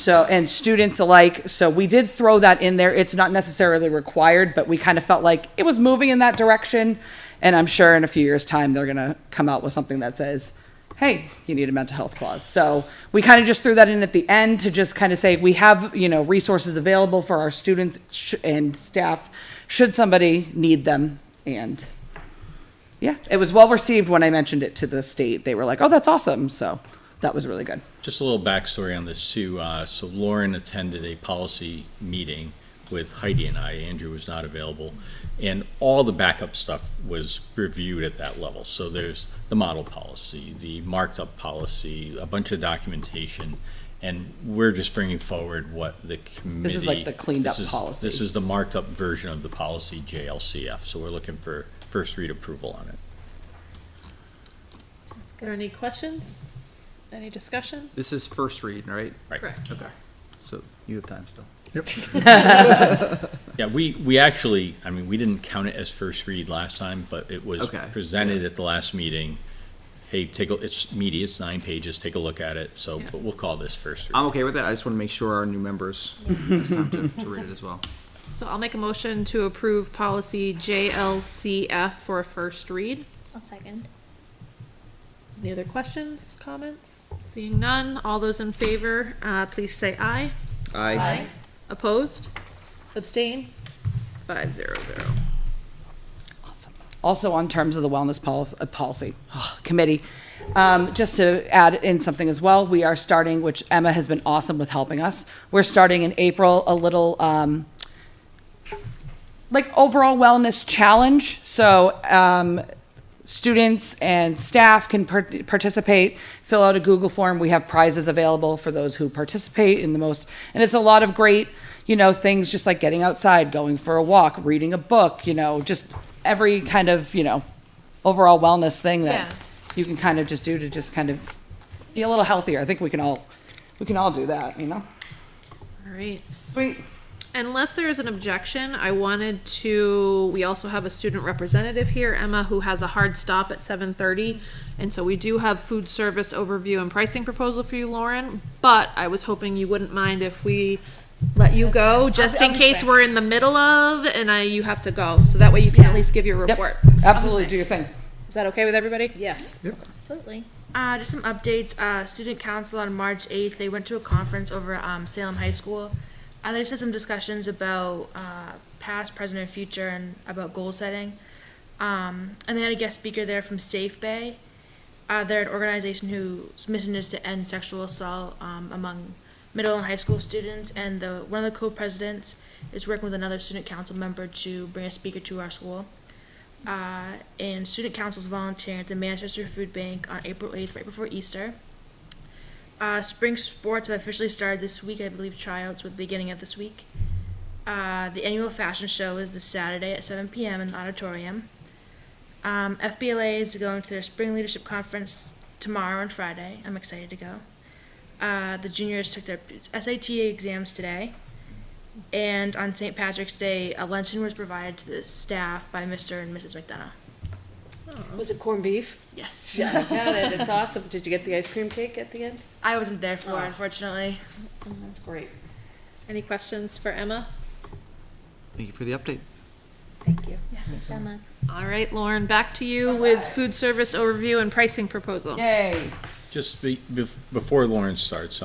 and students alike. So we did throw that in there. It's not necessarily required, but we kind of felt like it was moving in that direction. And I'm sure in a few years' time, they're gonna come out with something that says, hey, you need a mental health clause. So we kind of just threw that in at the end to just kind of say, we have, resources available for our students and staff, should somebody need them. And yeah, it was well received when I mentioned it to the state. They were like, oh, that's awesome. So that was really good. Just a little backstory on this too. So Lauren attended a policy meeting with Heidi and I. Andrew was not available, and all the backup stuff was reviewed at that level. So there's the model policy, the marked up policy, a bunch of documentation, and we're just bringing forward what the committee. This is like the cleaned up policy. This is the marked up version of the policy JLCF. So we're looking for first read approval on it. Sounds Are there any questions? Any discussion? This is first read, right? Right. Correct. Okay. So you have time still. Yeah, we actually, I mean, we didn't count it as first read last time, but it was Okay. presented at the last meeting. Hey, it's meaty, it's 9 pages, take a look at it. So, but we'll call this first read. I'm okay with that. I just want to make sure our new members has time to read it as well. So I'll make a motion to approve policy JLCF for a first read. I'll second. Any other questions, comments? Seeing none, all those in favor, please say aye. Aye. Opposed? Abstain? 5-0-0. Awesome. Also, on terms of the wellness policy committee, just to add in something as well, we are starting, which Emma has been awesome with helping us. We're starting in April a little overall wellness challenge. So students and staff can participate, fill out a Google form. We have prizes available for those who participate in the most, and it's a lot of great, things just like getting outside, going for a walk, reading a book, just every kind of, overall wellness thing that you can kind of just do to just kind of be a little healthier. I think we can all do that, All right. Sweet. Unless there is an objection, we also have a student representative here, Emma, who has a hard stop at 7:30. And so we do have food service overview and pricing proposal for you, Lauren. But I was hoping you wouldn't mind if we let you go, just in case we're in the middle of, and you have to go, so that way you can at least give your Yep. report. Absolutely, do your thing. Is that okay with everybody? Yes. Absolutely. Just some updates. Student council on March 8th, they went to a conference over at Salem High School. They just had some discussions about past, present, and future, and about goal setting. And they had a guest speaker there from Safe Bay. They're an organization whose mission is to end sexual assault among middle and high school students. And one of the co-presidents is working with another student council member to bring a speaker to our school. And student council's volunteering at the Manchester Food Bank on April 8th, right before Easter. Spring sports have officially started this week. I believe tryouts with the beginning of this week. The annual fashion show is this Saturday at 7 p.m. in the auditorium. FBLA is going to their spring leadership conference tomorrow and Friday. I'm excited to go. The juniors took their SAT exams today. And on St. Patrick's Day, a luncheon was provided to the staff by Mr. and Mrs. McDonough. Was it corned beef? Yes. Yeah, I had it. It's awesome. Did you get the ice cream cake at the end? I wasn't there for it, unfortunately. That's great. Any questions for Emma? Thank you for the update. Thank you. Thanks, Emma. All right, Lauren, back to you with food service overview and pricing proposal. Yay. Just before Lauren starts,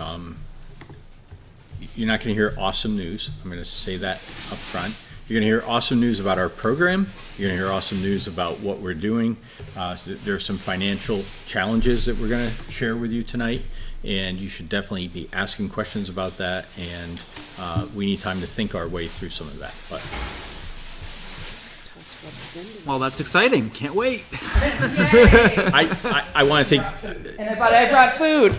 you're not going to hear awesome news. I'm going to say that up front. You're going to hear awesome news about our program. You're going to hear awesome news about what we're doing. So there are some financial challenges that we're going to share with you tonight, and you should definitely be asking questions about that, and we need time to think our way through some of that. But Well, that's exciting. Can't wait. I want to take, But I brought food.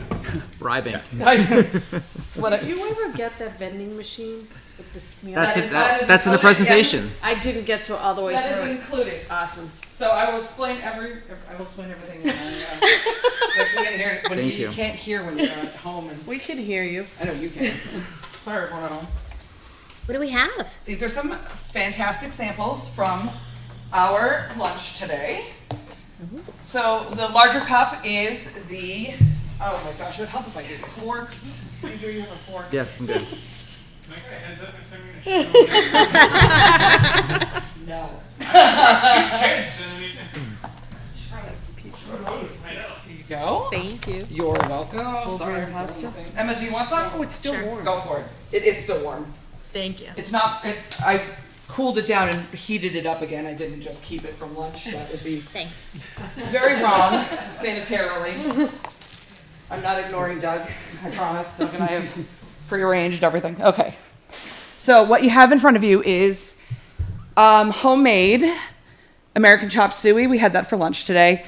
Bribing. That's what Did you ever get that vending machine with the smear? That's That it. is- that is That's in the included, yeah. presentation. I didn't get to all the way That is through it. included. Awesome. So I will explain everything. So I can't hear when Thank you you. can't hear when you're at home, and We can hear you. I know you can. Sorry, everyone at home. What do we have? These are some fantastic samples from our lunch today. So the larger cup is the, oh my gosh, it would help if I did forks. I hear you have a fork. Yes, I'm good. No. Here you go. Thank you. You're welcome. Sorry. Emma, do you want some? Oh, it's still Sure. warm. Go for it. It is still warm. Thank you. It's not, I cooled it down and heated it up again. I didn't just keep it from lunch. That would be Thanks. very wrong sanitarily. I'm not ignoring Doug, I promise. Doug and I have prearranged everything. Okay. So what you have in front of you is homemade American chopped suey. We had that for lunch today.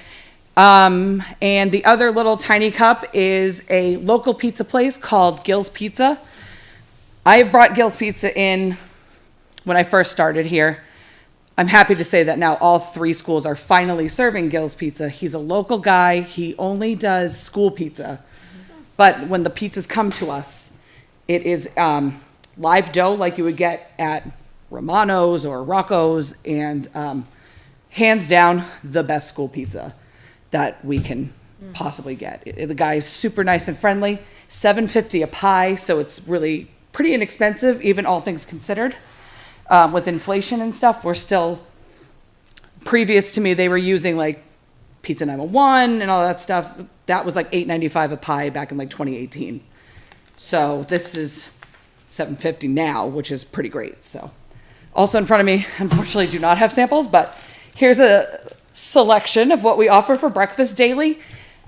And the other little tiny cup is a local pizza place called Gill's Pizza. I brought Gill's Pizza in when I first started here. I'm happy to say that now all 3 schools are finally serving Gill's Pizza. He's a local guy. He only does school pizza. But when the pizzas come to us, it is live dough like you would get at Romano's or Rocco's, and hands down the best school pizza that we can possibly get. The guy is super nice and friendly. $7.50 a pie, so it's really pretty inexpensive, even all things considered. With inflation and stuff, we're still, previous to me, they were using like Pizza 911 and all that stuff. That was like $8.95 a pie back in like 2018. So this is $7.50 now, which is pretty great. So also in front of me, unfortunately, do not have samples, but here's a selection of what we offer for breakfast daily.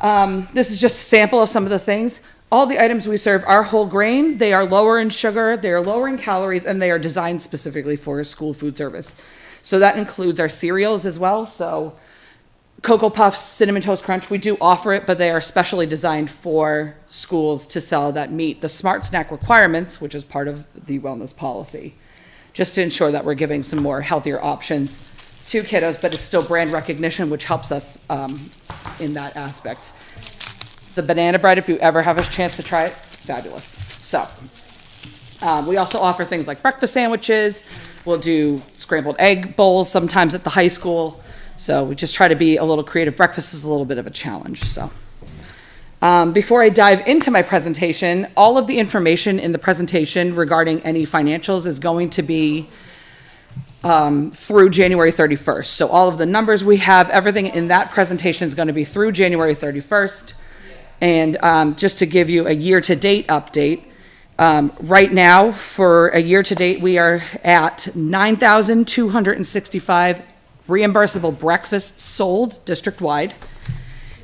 This is just a sample of some of the things. All the items we serve are whole grain. They are lower in sugar, they are lower in calories, and they are designed specifically for school food service. So that includes our cereals as well. So Cocoa Puffs, Cinnamon Toast Crunch, we do offer it, but they are specially designed for schools to sell that meet the Smart Snack requirements, which is part of the wellness policy, just to ensure that we're giving some more healthier options to kiddos, but it's still brand recognition, which helps us in that aspect. The banana bread, if you ever have a chance to try it, fabulous. So we also offer things like breakfast sandwiches. We'll do scrambled egg bowls sometimes at the high school. So we just try to be a little creative. Breakfast is a little bit of a challenge. So Before I dive into my presentation, all of the information in the presentation regarding any financials is going to be through January 31st. So all of the numbers we have, everything in that presentation is going to be through January 31st. And just to give you a year-to-date update, right now, for a year-to-date, we are at 9,265 reimbursable breakfasts sold district-wide.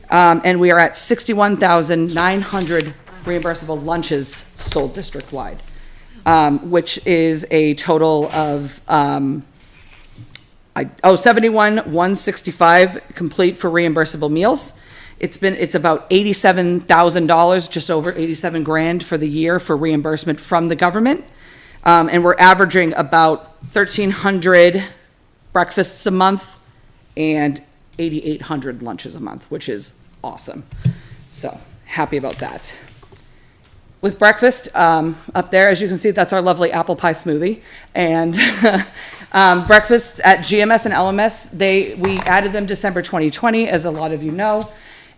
And we are at 61,900 reimbursable lunches sold district-wide, which is a total of 71,165 complete for reimbursable meals. It's about $87,000, just over 87 grand for the year for reimbursement from the government. And we're averaging about 1,300 breakfasts a month and 8,800 lunches a month, which is awesome. So happy about that. With breakfast, up there, as you can see, that's our lovely apple pie smoothie. And breakfast at GMS and LMS, we added them December 2020, as a lot of you know.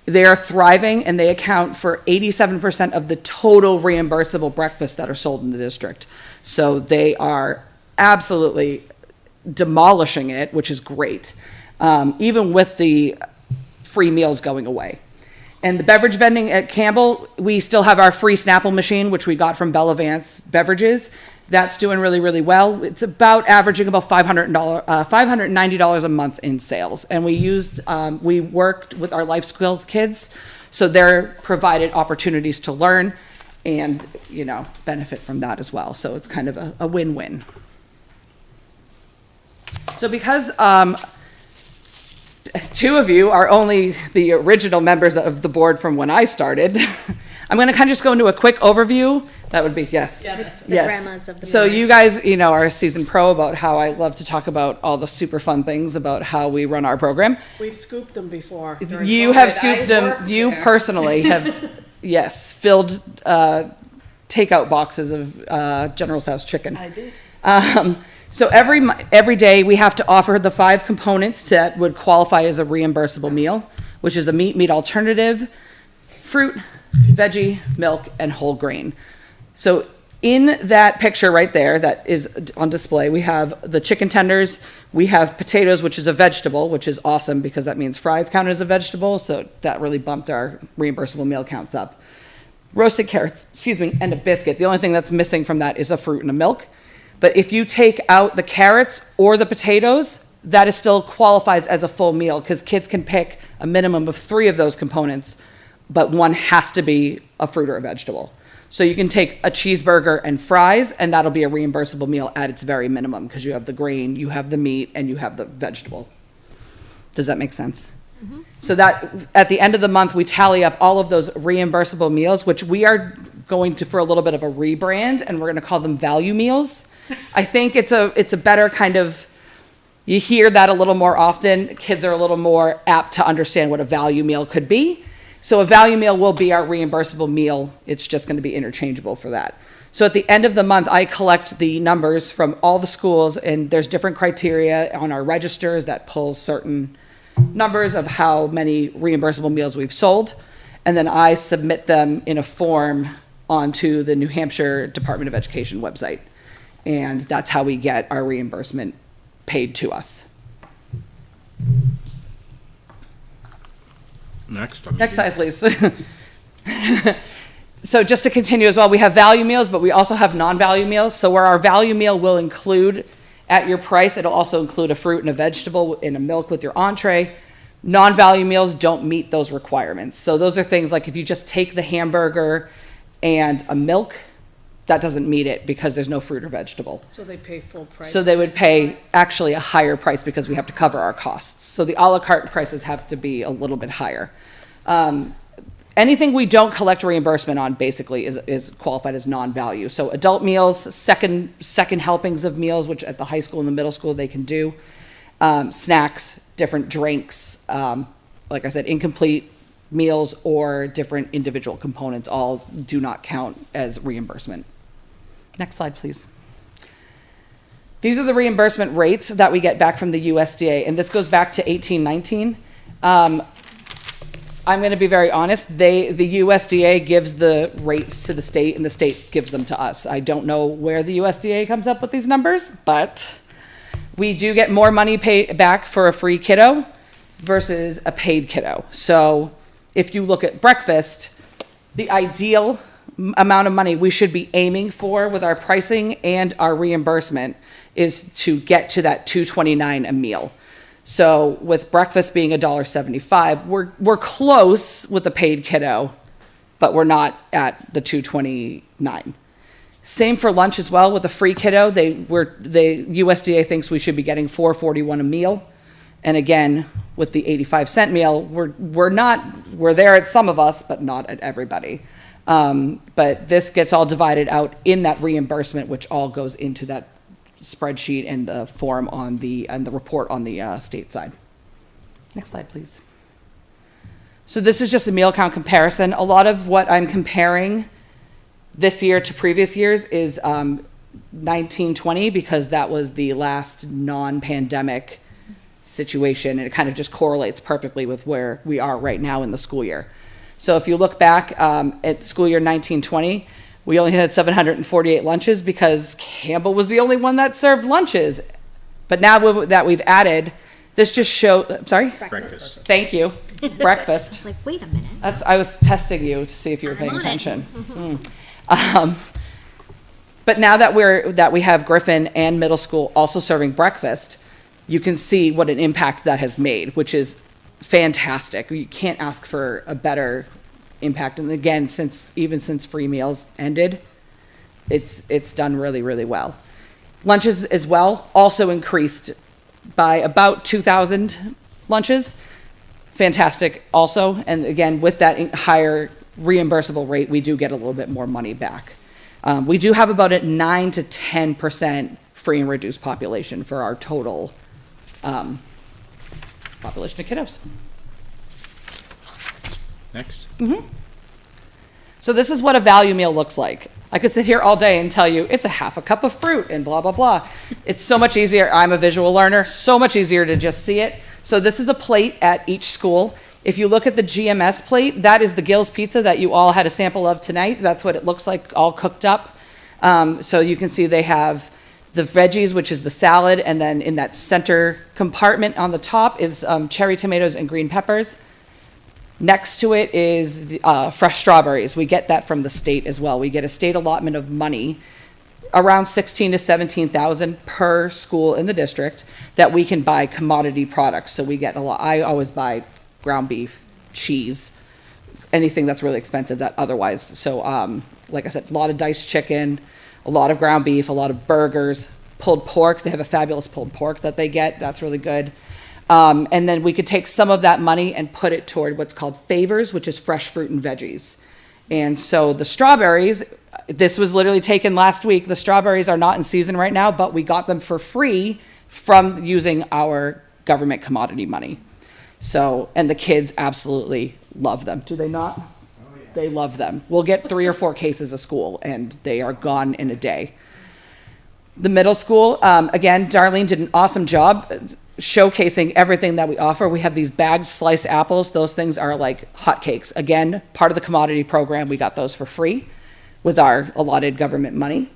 They are thriving, and they account for 87% of the total reimbursable breakfasts that are sold in the district. So they are absolutely demolishing it, which is great, even with the free meals going away. And the beverage vending at Campbell, we still have our free Snapple machine, which we got from Bella Vance Beverages. That's doing really, really well. It's about averaging about $590 a month in sales. And we worked with our life skills kids, so they're provided opportunities to learn and, benefit from that as well. So it's kind of a win-win. So because two of you are only the original members of the board from when I started, I'm going to kind of just go into a quick overview. That would be, yes. The Yes. grandmas of the So board. you guys, are a seasoned pro about how I love to talk about all the super fun things about how we run our program. We've scooped them before. during You have COVID. scooped I them, worked you there. personally have, yes, filled takeout boxes of General Tso's chicken. I did. So every day we have to offer the 5 components that would qualify as a reimbursable meal, which is a meat alternative, fruit, veggie, milk, and whole grain. So in that picture right there that is on display, we have the chicken tenders, we have potatoes, which is a vegetable, which is awesome because that means fries count as a vegetable, so that really bumped our reimbursable meal counts up. Roasted carrots, and a biscuit. The only thing that's missing from that is a fruit and a milk. But if you take out the carrots or the potatoes, that is still qualifies as a full meal because kids can pick a minimum of 3 of those components, but one has to be a fruit or a vegetable. So you can take a cheeseburger and fries, and that'll be a reimbursable meal at its very minimum because you have the grain, you have the meat, and you have the vegetable. Does that make sense? Mm-hmm. So that at the end of the month, we tally up all of those reimbursable meals, which we are going to for a little bit of a rebrand, and we're going to call them value meals. I think it's a better kind of, you hear that a little more often. Kids are a little more apt to understand what a value meal could be. So a value meal will be our reimbursable meal. It's just going to be interchangeable for that. So at the end of the month, I collect the numbers from all the schools, and there's different criteria on our registers that pulls certain numbers of how many reimbursable meals we've sold. And then I submit them in a form onto the New Hampshire Department of Education website. And that's how we get our reimbursement paid to us. Next slide, please. So just to continue as well, we have value meals, but we also have non-value meals. So where our value meal will include at your price, it'll also include a fruit and a vegetable and a milk with your entree. Non-value meals don't meet those requirements. So those are things like if you just take the hamburger and a milk, that doesn't meet it because there's no fruit or vegetable. So they pay full price. So they would pay actually a higher price because we have to cover our costs. So the a la carte prices have to be a little bit higher. Anything we don't collect reimbursement on basically is qualified as non-value. So adult meals, second helpings of meals, which at the high school and the middle school they can do. Snacks, different drinks, like I said, incomplete meals or different individual components all do not count as reimbursement. Next slide, please. These are the reimbursement rates that we get back from the USDA, and this goes back to 1819. I'm gonna be very honest, the USDA gives the rates to the state and the state gives them to us. I don't know where the USDA comes up with these numbers, but we do get more money paid back for a free kiddo versus a paid kiddo. So if you look at breakfast, the ideal amount of money we should be aiming for with our pricing and our reimbursement is to get to that $2.29 a meal. So with breakfast being $1.75, we're close with the paid kiddo, but we're not at the $2.29. Same for lunch as well with a free kiddo. The USDA thinks we should be getting $4.41 a meal, and again with the 85-cent meal, we're there at some of us, but not at everybody. But this gets all divided out in that reimbursement, which all goes into that spreadsheet and the form and the report on the state side. Next slide, please. So this is just a meal count comparison. A lot of what I'm comparing this year to previous years is 1920, because that was the last non-pandemic situation, and it kind of just correlates perfectly with where we are right now in the school year. So if you look back at school year 1920, we only had 748 lunches because Campbell was the only one that served lunches. But now that we've added, this just sorry? Breakfast. Thank you. Breakfast. Just like, wait a minute. I was testing you to see if you were paying I'm on it. attention. But now that we have Griffin and middle school also serving breakfast, you can see what an impact that has made, which is fantastic. You can't ask for a better impact. And again, since free meals ended, it's done really, really well. Lunches as well also increased by about 2,000 lunches. Fantastic also. And again, with that higher reimbursable rate, we do get a little bit more money back. We do have about a 9 to 10% free and reduced population for our total population of kiddos. Next. So this is what a value meal looks like. I could sit here all day and tell you it's a half a cup of fruit and blah, blah, blah. It's so much easier. I'm a visual learner, so much easier to just see it. So this is a plate at each school. If you look at the GMS plate, that is the Gill's pizza that you all had a sample of tonight. That's what it looks like, all cooked up. So you can see they have the veggies, which is the salad, and then in that center compartment on the top is cherry tomatoes and green peppers. Next to it is fresh strawberries. We get that from the state as well. We get a state allotment of money, around 16 to 17,000 per school in the district, that we can buy commodity products. So we get a lot. I always buy ground beef, cheese, anything that's really expensive that otherwise. So like I said, a lot of diced chicken, a lot of ground beef, a lot of burgers, pulled pork. They have a fabulous pulled pork that they get. That's really good. And then we could take some of that money and put it toward what's called favors, which is fresh fruit and veggies. And so the strawberries, this was literally taken last week. The strawberries are not in season right now, but we got them for free from using our government commodity money. So, and the kids absolutely love them. Do they not? They love them. We'll get 3 or 4 cases of school and they are gone in a day. The middle school, again, Darlene did an awesome job showcasing everything that we offer. We have these bagged sliced apples. Those things are like hotcakes. Again, part of the commodity program. We got those for free with our allotted government money.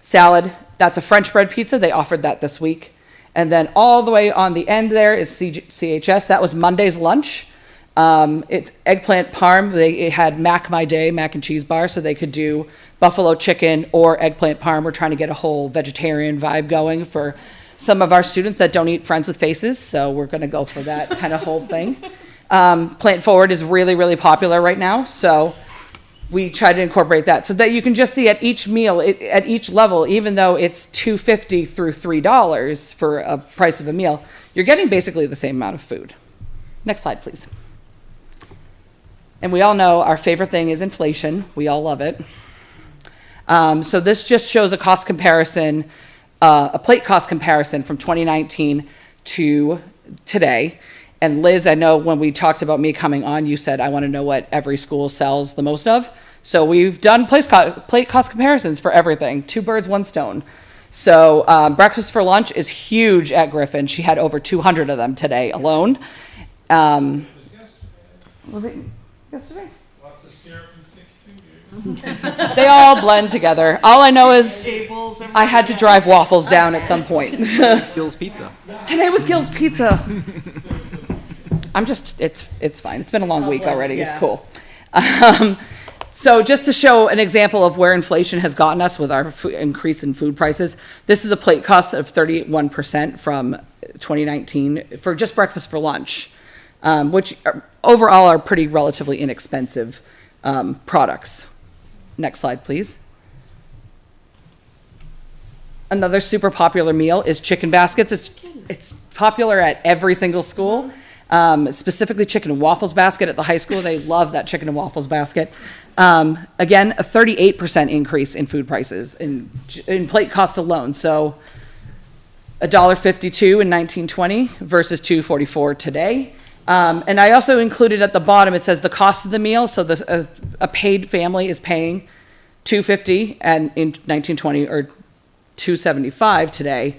Salad, that's a French bread pizza. They offered that this week. And then all the way on the end there is CHS. That was Monday's lunch. It's eggplant parm. They had Mac My Day, mac and cheese bar, so they could do buffalo chicken or eggplant parm. We're trying to get a whole vegetarian vibe going for some of our students that don't eat friends with faces, so we're going to go for that kind of whole thing. Plant Forward is really, really popular right now, so we try to incorporate that so that you can just see at each meal, at each level, even though it's $2.50 through $3 for a price of a meal, you're getting basically the same amount of food. Next slide, please. And we all know our favorite thing is inflation. We all love it. So this just shows a cost comparison, a plate cost comparison from 2019 to today. And Liz, I know when we talked about me coming on, you said, I want to know what every school sells the most of. So we've done plate cost comparisons for everything. 2 birds, 1 stone. So breakfast for lunch is huge at Griffin. She had over 200 of them today alone. Was it yesterday? They all blend together. All I know is I had to drive waffles down at some point. Gil's Pizza. Today was Gil's Pizza. It's fine. It's been a long week already. It's cool. So just to show an example of where inflation has gotten us with our increase in food prices, this is a plate cost of 31% from 2019 for just breakfast for lunch, which overall are pretty relatively inexpensive products. Next slide, please. Another super popular meal is chicken baskets. It's popular at every single school, specifically chicken and waffles basket at the high school. They love that chicken and waffles basket. Again, a 38% increase in food prices in plate cost alone. So $1.52 in 1920 versus $2.44 today. And I also included at the bottom, it says the cost of the meal. So a paid family is paying $2.50 and in 1920 or $2.75 today.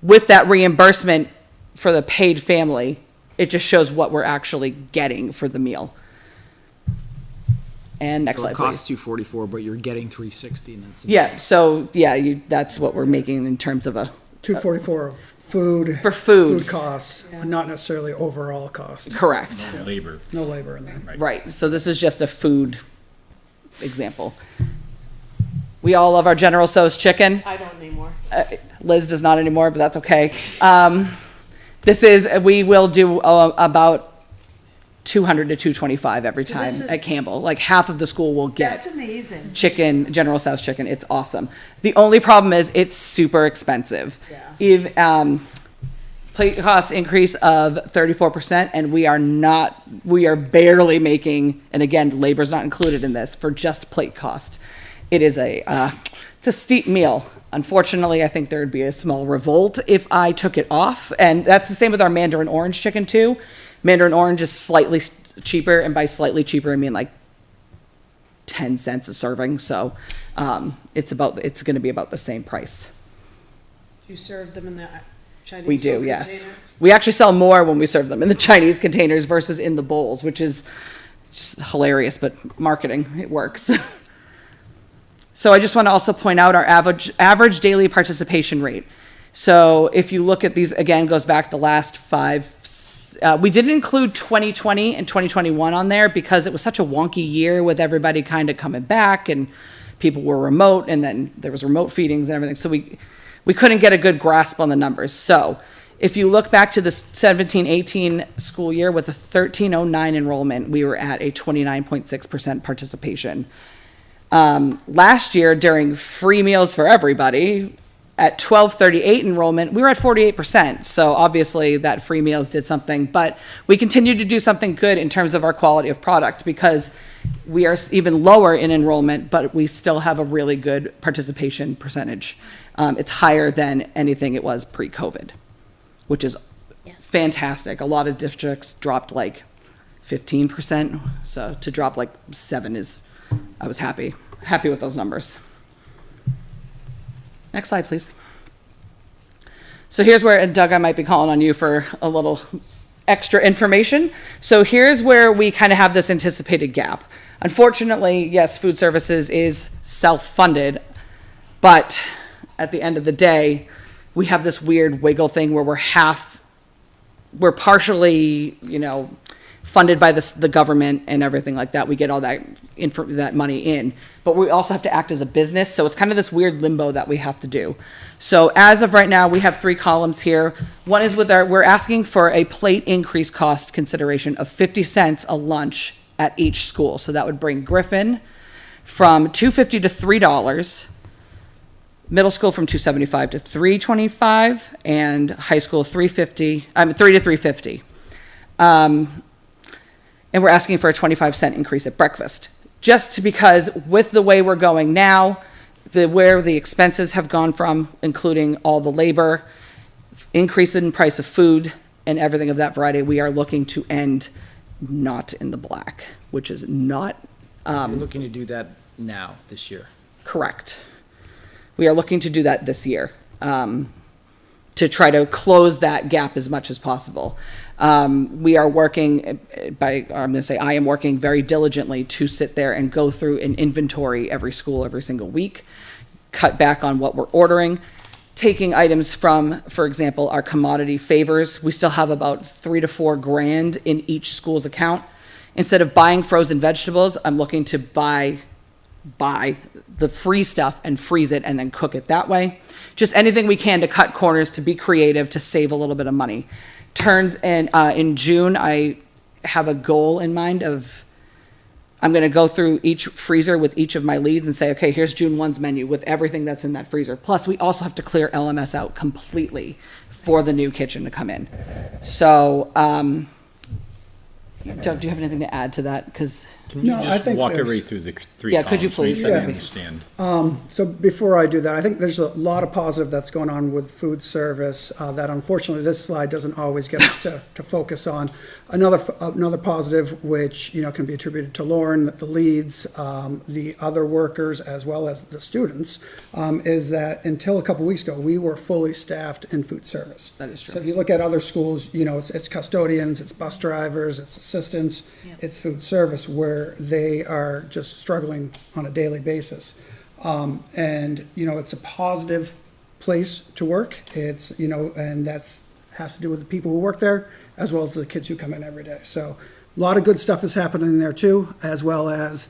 With that reimbursement for the paid family, it just shows what we're actually getting for the meal. And next slide, It costs please. $2.44, but you're getting $3.60 and then some. Yeah, so yeah, that's what we're making in terms of a $2.44 of food. For food. Food costs, not necessarily overall cost. correct. Labor. No labor in there. Right, so this is just a food example. We all love our General Tso's chicken. I don't anymore. Liz does not anymore, but that's okay. We will do about 200 to 225 every So time this is- at Campbell. Like half of the school will get That's amazing. chicken, General Tso's chicken. It's awesome. The only problem is it's super expensive. Yeah. If, plate cost increase of 34%, and we are barely making, and again, labor's not included in this, for just plate cost. It is it's a steep meal. Unfortunately, I think there would be a small revolt if I took it off. And that's the same with our Mandarin Orange chicken too. Mandarin Orange is slightly cheaper, and by slightly cheaper, I mean like 10 cents a serving. So it's going to be about the same price. You serve them in the Chinese. We do, food yes. containers? We actually sell more when we serve them in the Chinese containers versus in the bowls, which is just hilarious, but marketing, it works. So I just want to also point out our average daily participation rate. So if you look at these, again, goes back the last five. We didn't include 2020 and 2021 on there because it was such a wonky year with everybody kind of coming back and people were remote, and then there was remote feedings and everything. So we couldn't get a good grasp on the numbers. So if you look back to the 17-18 school year with a 1309 enrollment, we were at a 29.6% participation. Last year during free meals for everybody at 1238 enrollment, we were at 48%. So obviously that free meals did something, but we continue to do something good in terms of our quality of product because we are even lower in enrollment, but we still have a really good participation percentage. It's higher than anything it was pre-COVID, which is fantastic. A lot of districts dropped like 15%. So to drop like 7 I was happy with those numbers. Next slide, please. So here's where, and Doug, I might be calling on you for a little extra information. So here's where we kind of have this anticipated gap. Unfortunately, yes, food services is self-funded, but at the end of the day, we have this weird wiggle thing where we're partially, funded by the government and everything like that. We get all that money in, but we also have to act as a business. So it's kind of this weird limbo that we have to do. So as of right now, we have 3 columns here. One is we're asking for a plate increase cost consideration of 50 cents a lunch at each school. So that would bring Griffin from $2.50 to $3, middle school from $2.75 to $3.25, and high school $3 to $3.50. And we're asking for a 25-cent increase at breakfast. Just because with the way we're going now, where the expenses have gone from, including all the labor, increase in price of food, and everything of that variety, we are looking to end not in the black, which is not You're looking to do that now, this year. correct. We are looking to do that this year. to try to close that gap as much as possible. We are working I am working very diligently to sit there and go through and inventory every school every single week, cut back on what we're ordering, taking items from, for example, our commodity favors. We still have about $3 to $4 grand in each school's account. Instead of buying frozen vegetables, I'm looking to buy the free stuff and freeze it and then cook it that way. Just anything we can to cut corners, to be creative, to save a little bit of money. In June, I have a goal in mind of, I'm going to go through each freezer with each of my leads and say, okay, here's June 1's menu with everything that's in that freezer. Plus, we also have to clear LMS out completely for the new kitchen to come in. So, Doug, do you have anything to add to that? Because Can you No, I just think walk there's- everybody through the three Yeah, columns? could you please? Make sure I Yeah. understand. So before I do that, I think there's a lot of positive that's going on with food service that unfortunately this slide doesn't always get us to focus on. Another positive, which, you know, can be attributed to Lauren, the leads, the other workers, as well as the students, is that until a couple weeks ago, we were fully staffed in food service. That is true. So if you look at other schools, you know, it's custodians, it's bus drivers, it's assistants, it's food service, where they are just struggling on a daily basis. And, you know, it's a positive place to work. It's, you know, and that's, has to do with the people who work there, as well as the kids who come in every day. So a lot of good stuff is happening there too, as well as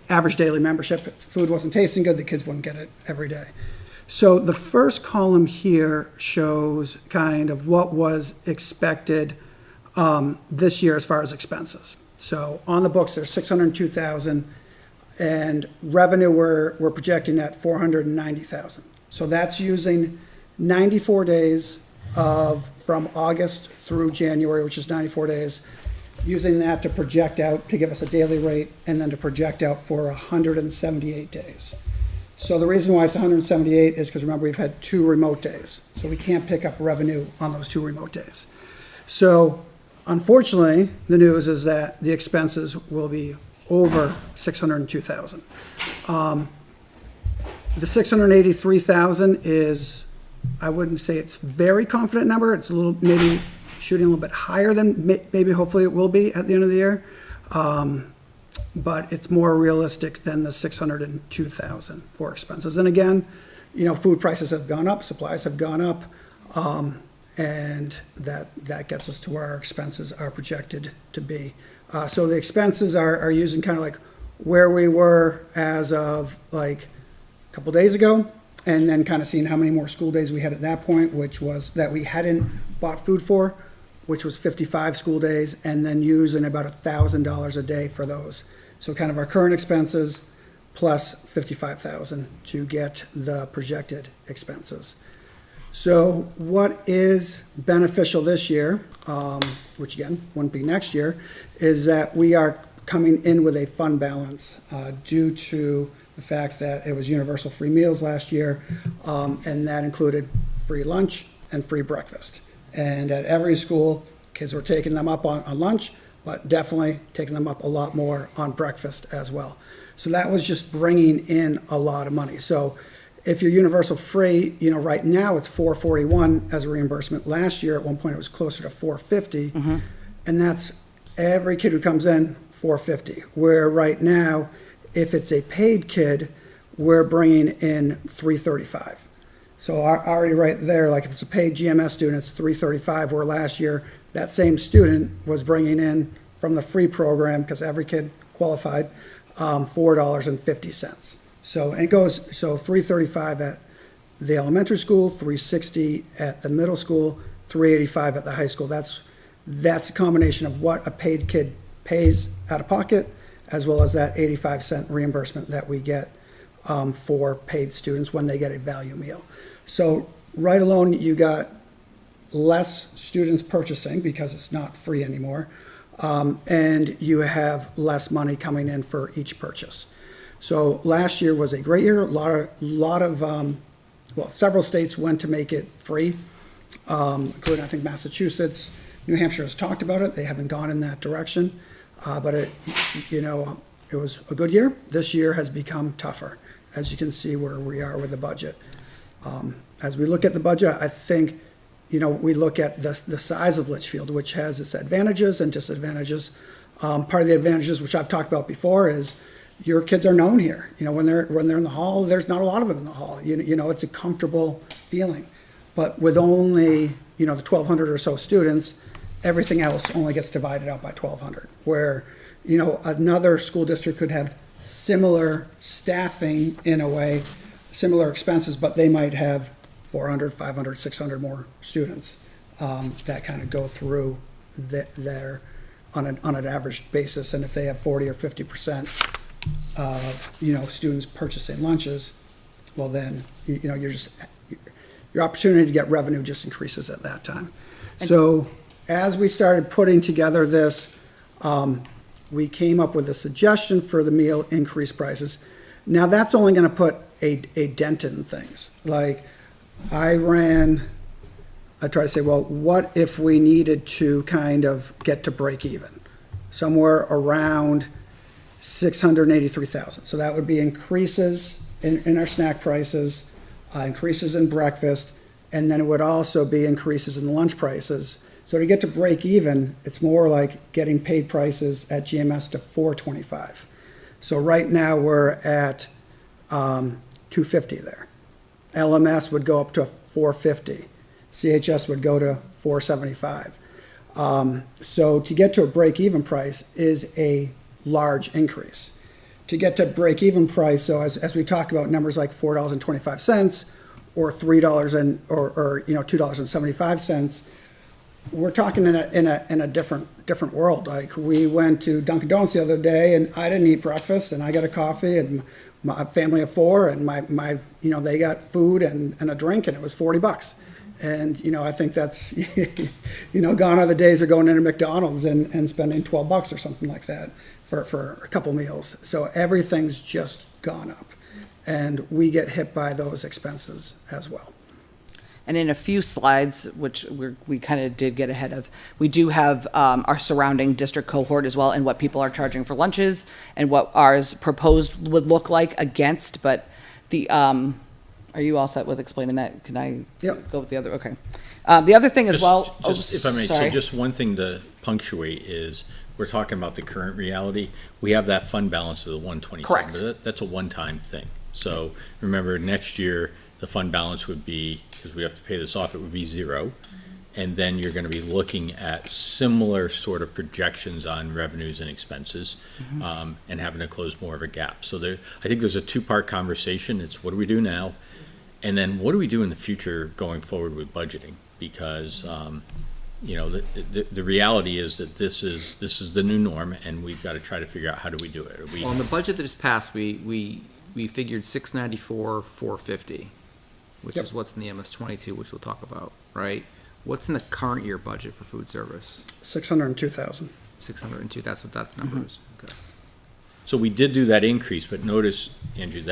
average daily membership. If food wasn't tasting good, the kids wouldn't get it every day. So the first column here shows kind of what was expected this year as far as expenses. So on the books, there's 602,000, and revenue we're projecting at 490,000. So that's using 94 days from August through January, which is 94 days, using that to project out, to give us a daily rate, and then to project out for 178 days. So the reason why it's 178 is because, remember, we've had 2 remote days, so we can't pick up revenue on those 2 remote days. So unfortunately, the news is that the expenses will be over 602,000. The 683,000 is, I wouldn't say it's very confident number. It's a little, maybe shooting a little bit higher than maybe hopefully it will be at the end of the year. But it's more realistic than the 602,000 for expenses. And again, you know, food prices have gone up, supplies have gone up, and that gets us to where our expenses are projected to be. So the expenses are using kind of like where we were as of like a couple days ago, and then kind of seeing how many more school days we had at that point, which was that we hadn't bought food for, which was 55 school days, and then using about $1,000 a day for those. So kind of our current expenses plus 55,000 to get the projected expenses. So what is beneficial this year, which again wouldn't be next year, is that we are coming in with a fund balance due to the fact that it was universal free meals last year, and that included free lunch and free breakfast. And at every school, kids were taking them up on lunch, but definitely taking them up a lot more on breakfast as well. So that was just bringing in a lot of money. So if you're universal free, you know, right now it's $441 as a reimbursement. Last year, at one point, it was closer to $450, and that's every kid who comes in, $450. Where right now, if it's a paid kid, we're bringing in $335. So already right there, like if it's a paid GMS student, it's $335, where last year, that same student was bringing in from the free program, because every kid qualified, $4.50. So it goes, so $335 at the elementary school, $360 at the middle school, $385 at the high school. That's a combination of what a paid kid pays out of pocket, as well as that 85-cent reimbursement that we get for paid students when they get a value meal. So right alone, you got less students purchasing because it's not free anymore, and you have less money coming in for each purchase. So last year was a great year. Several states went to make it free, including I think Massachusetts. New Hampshire has talked about it. They haven't gone in that direction, but it was a good year. This year has become tougher, as you can see where we are with the budget. As we look at the budget, I think we look at the size of Litchfield, which has its advantages and disadvantages. Part of the advantages, which I've talked about before, is your kids are known here. When they're in the hall, there's not a lot of them in the hall. It's a comfortable feeling. But with only, the 1,200 or so students, everything else only gets divided out by 1,200. Where, another school district could have similar staffing in a way, similar expenses, but they might have 400, 500, 600 more students that kind of go through there on an average basis. And if they have 40 or 50% students purchasing lunches, well then, your opportunity to get revenue just increases at that time. So as we started putting together this, we came up with a suggestion for the meal increase prices. Now that's only gonna put a dent in things. Like I tried to say, well, what if we needed to kind of get to break even? Somewhere around 683,000. So that would be increases in our snack prices, increases in breakfast, and then it would also be increases in lunch prices. So to get to break even, it's more like getting paid prices at GMS to $425. So right now we're at $250 there. LMS would go up to $450. CHS would go to $475. So to get to a break-even price is a large increase. To get to break-even price, so as we talk about numbers like $4.25 or $3 or $2.75, we're talking in a different world. Like we went to Dunkin' Donuts the other day, and I didn't eat breakfast, and I got a coffee, and my family of four, and my they got food and a drink, and it was $40. And I think that's gone are the days of going into McDonald's and spending $12 or something like that for a couple meals. So everything's just gone up, and we get hit by those expenses as well. And in a few slides, which we kind of did get ahead of, we do have our surrounding district cohort as well, and what people are charging for lunches, and what ours proposed would look like against. But the are you all set with explaining that? Can I go with the other? Okay. The other thing as well. Just if I may, sorry. so just one thing to punctuate is we're talking about the current reality. We have that fund balance of the 127. Correct. But that's a one-time thing. So remember, next year the fund balance would be, because we have to pay this off, it would be zero. And then you're going to be looking at similar sort of projections on revenues and expenses, and having to close more of a gap. So I think there's a two-part conversation. It's what do we do now? And then what do we do in the future going forward with budgeting? Because, the reality is that this is the new norm, and we've got to try to figure out how do we do it. Well, in the budget that just passed, we figured 694, 450, which is what's in the MS-22, which we'll talk about, right? What's in the current year budget for food service? 602,000. 602, that's what that number is. Okay. So we did do that increase, but notice, Andrew,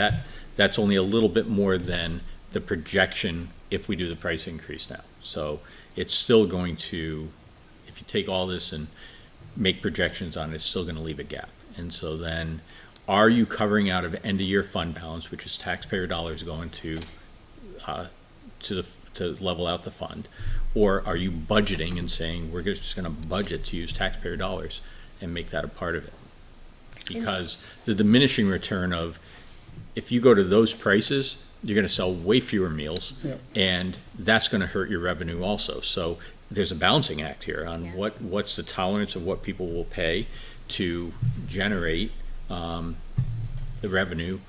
that's only a little bit more than the projection if we do the price increase now. So it's still going to, if you take all this and make projections on it, it's still going to leave a gap. And so then, are you covering out of end-of-year fund balance, which is taxpayer dollars going to level out the fund, or are you budgeting and saying we're just going to budget to use taxpayer dollars and make that a part of it? Because the diminishing return of, if you go to those prices, you're going to sell way fewer meals, and that's going to hurt your revenue also. So there's a balancing act here on what's the tolerance of what people will pay to generate the revenue.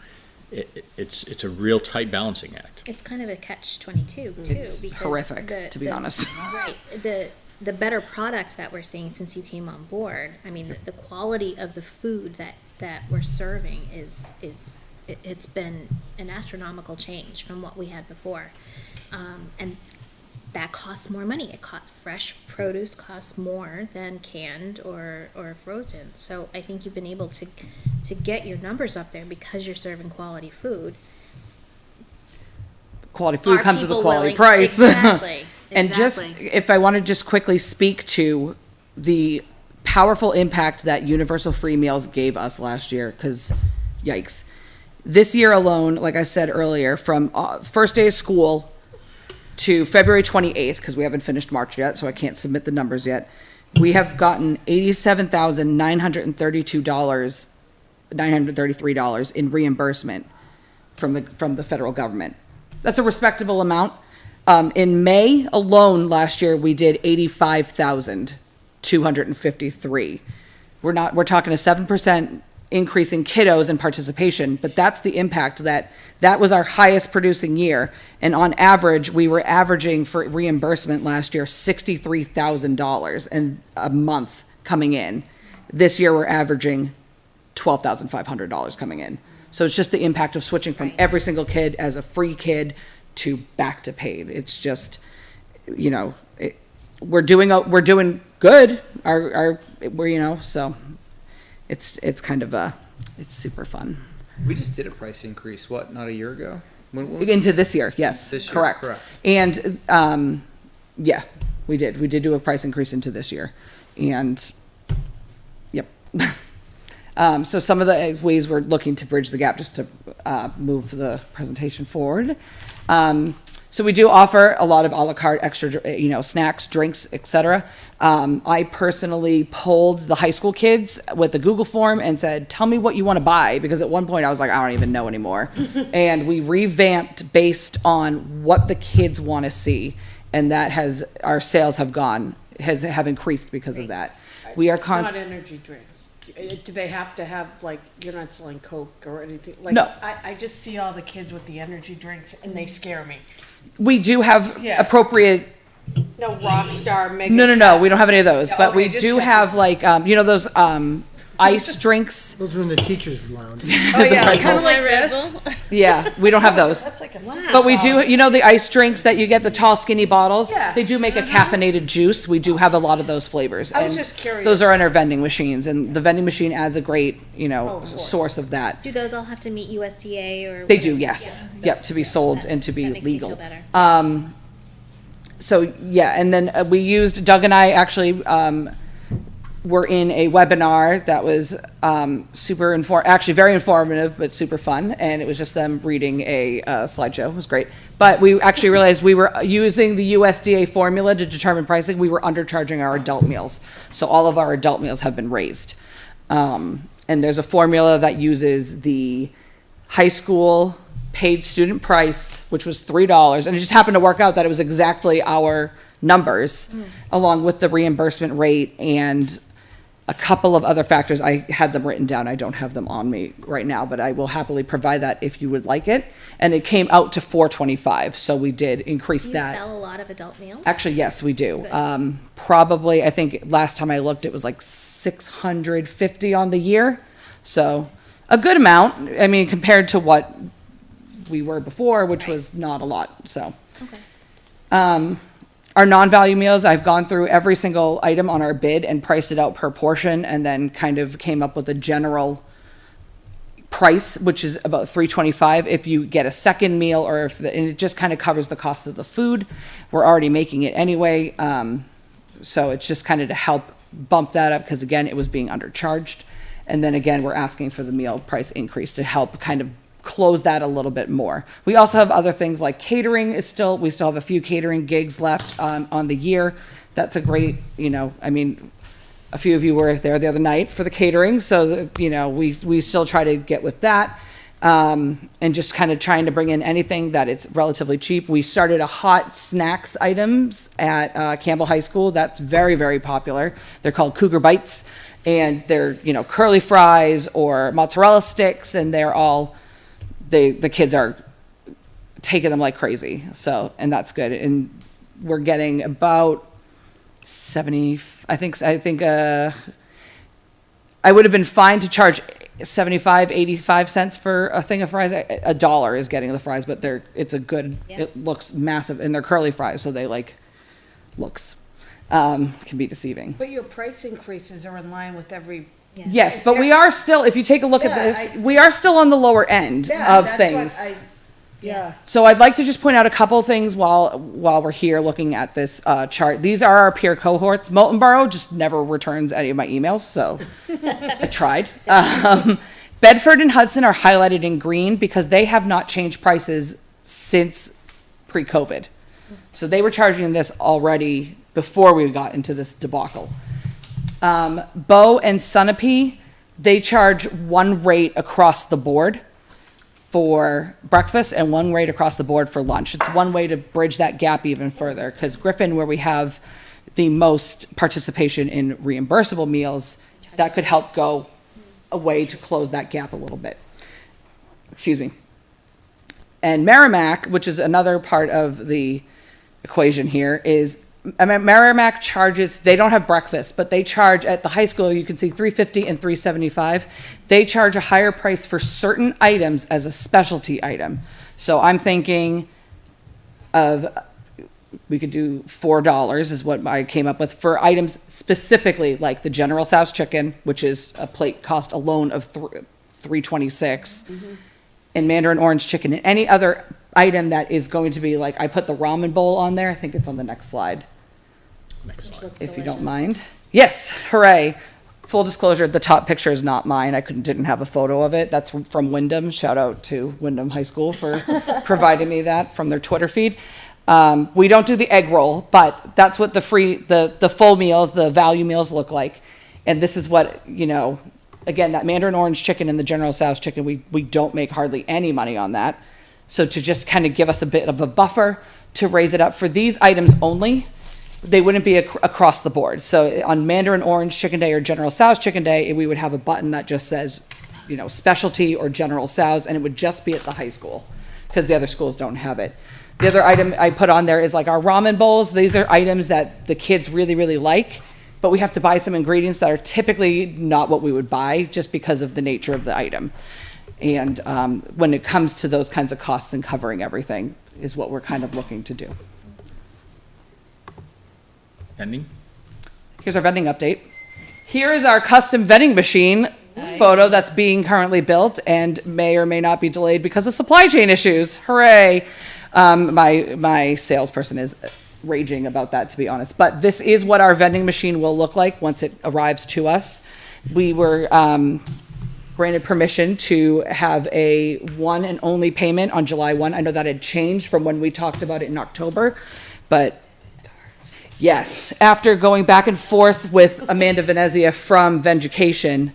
It's a real tight balancing act. It's kind of a catch-22 too, It's because horrific, to be honest. Right, the better product that we're seeing since you came on board. I mean, the quality of the food that we're serving it's been an astronomical change from what we had before, and that costs more money. Fresh produce costs more than canned or frozen. So I think you've been able to get your numbers up there because you're serving quality food. Quality food Are comes with a people quality willing- price. Exactly. And just, if I want to just quickly speak to the powerful impact that universal free meals gave us last year, because yikes. This year alone, like I said earlier, from first day of school to February 28th, because we haven't finished March yet, so I can't submit the numbers yet, we have gotten $87,933 in reimbursement from the federal government. That's a respectable amount. In May alone last year, we did 85,253. We're talking a 7% increase in kiddos and participation, but that's the impact that was our highest producing year. And on average, we were averaging for reimbursement last year $63,000 and a month coming in. This year, we're averaging $12,500 coming in. So it's just the impact of switching from every single kid as a free kid to back to paid. It's just, we're doing good. So it's kind of it's super fun. We just did a price increase, not a year ago? When was Into this year, yes, This year, correct. correct. And, yeah, we did do a price increase into this year, and, yep. So some of the ways we're looking to bridge the gap, just to, move the presentation forward. So we do offer a lot of a la carte extra, snacks, drinks, etc. I personally polled the high school kids with the Google form and said, tell me what you want to buy, because at one point I was like, I don't even know anymore. And we revamped based on what the kids want to see, and that our sales have increased because of that. We are Not energy drinks. Do they have to have, you're not selling Coke or anything? No. I just see all the kids with the energy drinks and they scare me. We do have Yeah. appropriate. No Rockstar, Mega. No, we don't have any of those, but we Okay, just do checking. have those ice drinks. Those are in the teacher's lounge. Oh, yeah, Red kind Bull. of like this. Yeah, we don't have those. That's like a super But we do, sauce. the ice drinks that you get, the tall skinny bottles, Yeah. they do make a caffeinated juice. We do have a lot of those flavors. I was and just curious. Those are in our vending machines, and the vending machine adds a great, of course. source of that. Do those all have to meet USDA or? They do, yes. Yep, to be sold That- and to be that makes me legal. feel better. So, yeah, and then we used, Doug and I actually were in a webinar that was actually very informative, but super fun, and it was just them reading a slideshow. It was great. But we actually realized we were using the USDA formula to determine pricing. We were undercharging our adult meals. So all of our adult meals have been raised. And there's a formula that uses the high school paid student price, which was $3, and it just happened to work out that it was exactly our numbers, along with the reimbursement rate and a couple of other factors. I had them written down. I don't have them on me right now, but I will happily provide that if you would like it. And it came out to $4.25, so we did increase Do you that. sell a lot of adult meals? Actually, yes, we do. Good. Probably, I think last time I looked, it was like 650 on the year. So a good amount. I mean, compared to what we were before, which was not a lot. So, Okay. our non-value meals, I've gone through every single item on our bid and priced it out per portion, and then kind of came up with a general price, which is about $3.25 if you get a second meal, or and it just kind of covers the cost of the food. We're already making it anyway, so it's just kind of to help bump that up, because again, it was being undercharged. And then again, we're asking for the meal price increase to help kind of close that a little bit more. We also have other things like catering we still have a few catering gigs left on the year. That's a great, a few of you were there the other night for the catering, so we still try to get with that, and just kind of trying to bring in anything that it's relatively cheap. We started a hot snacks items at Campbell High School. That's very, very popular. They're called Cougar Bites, and they're curly fries or mozzarella sticks, and they're all the kids are taking them like crazy. So, and that's good. And we're getting about 70, I think I would have been fine to charge 75, 85 cents for a thing of fries. $1 is getting the fries, but it's a good, Yeah. it looks massive, and they're curly fries, so they can be deceiving. But your price increases are in line with every. Yeah. Yes, but we are still, if you take a look at Yeah, this, we are still on the lower end of that's things. what yeah. So I'd like to just point out a couple of things while we're here looking at this chart. These are our peer cohorts. Molten Borough just never returns any of my emails, so I tried. Bedford and Hudson are highlighted in green because they have not changed prices since pre-COVID. So they were charging this already before we got into this debacle. Bo and Sunapee, they charge one rate across the board for breakfast and one rate across the board for lunch. It's one way to bridge that gap even further, because Griffin, where we have the most participation in reimbursable meals, that could help go a way to close that gap a little bit. Excuse me. And Merrimack, which is another part of the equation here, is Merrimack charges, they don't have breakfast, but they charge at the high school, you can see $3.50 and $3.75. They charge a higher price for certain items as a specialty item. So I'm thinking of, we could do $4 is what I came up with for items specifically like the General Tso's chicken, which is a plate cost alone of $3.26, and Mandarin orange chicken, and any other item that is going to be like, I put the ramen bowl on there. I think it's on the next slide, if you don't mind. Yes, hooray. Full disclosure, the top picture is not mine. I didn't have a photo of it. That's from Wyndham. Shout out to Wyndham High School for providing me that from their Twitter feed. We don't do the egg roll, but that's what the full meals, the value meals look like. And this is what, again, that Mandarin orange chicken and the General Tso's chicken, we don't make hardly any money on that. So to just kind of give us a bit of a buffer to raise it up for these items only, they wouldn't be across the board. So on Mandarin orange chicken day or General Tso's chicken day, we would have a button that just says, specialty or General Tso's, and it would just be at the high school because the other schools don't have it. The other item I put on there is like our ramen bowls. These are items that the kids really, really like, but we have to buy some ingredients that are typically not what we would buy just because of the nature of the item. And when it comes to those kinds of costs and covering everything is what we're kind of looking to do. Vending? Here's our vending update. Here is our custom vending machine photo that's being currently built and may or may not be delayed because of supply chain issues. Hooray. My salesperson is raging about that, to be honest. But this is what our vending machine will look like once it arrives to us. We were granted permission to have a one and only payment on July 1. I know that had changed from when we talked about it in October, but yes, after going back and forth with Amanda Venezia from Venducation,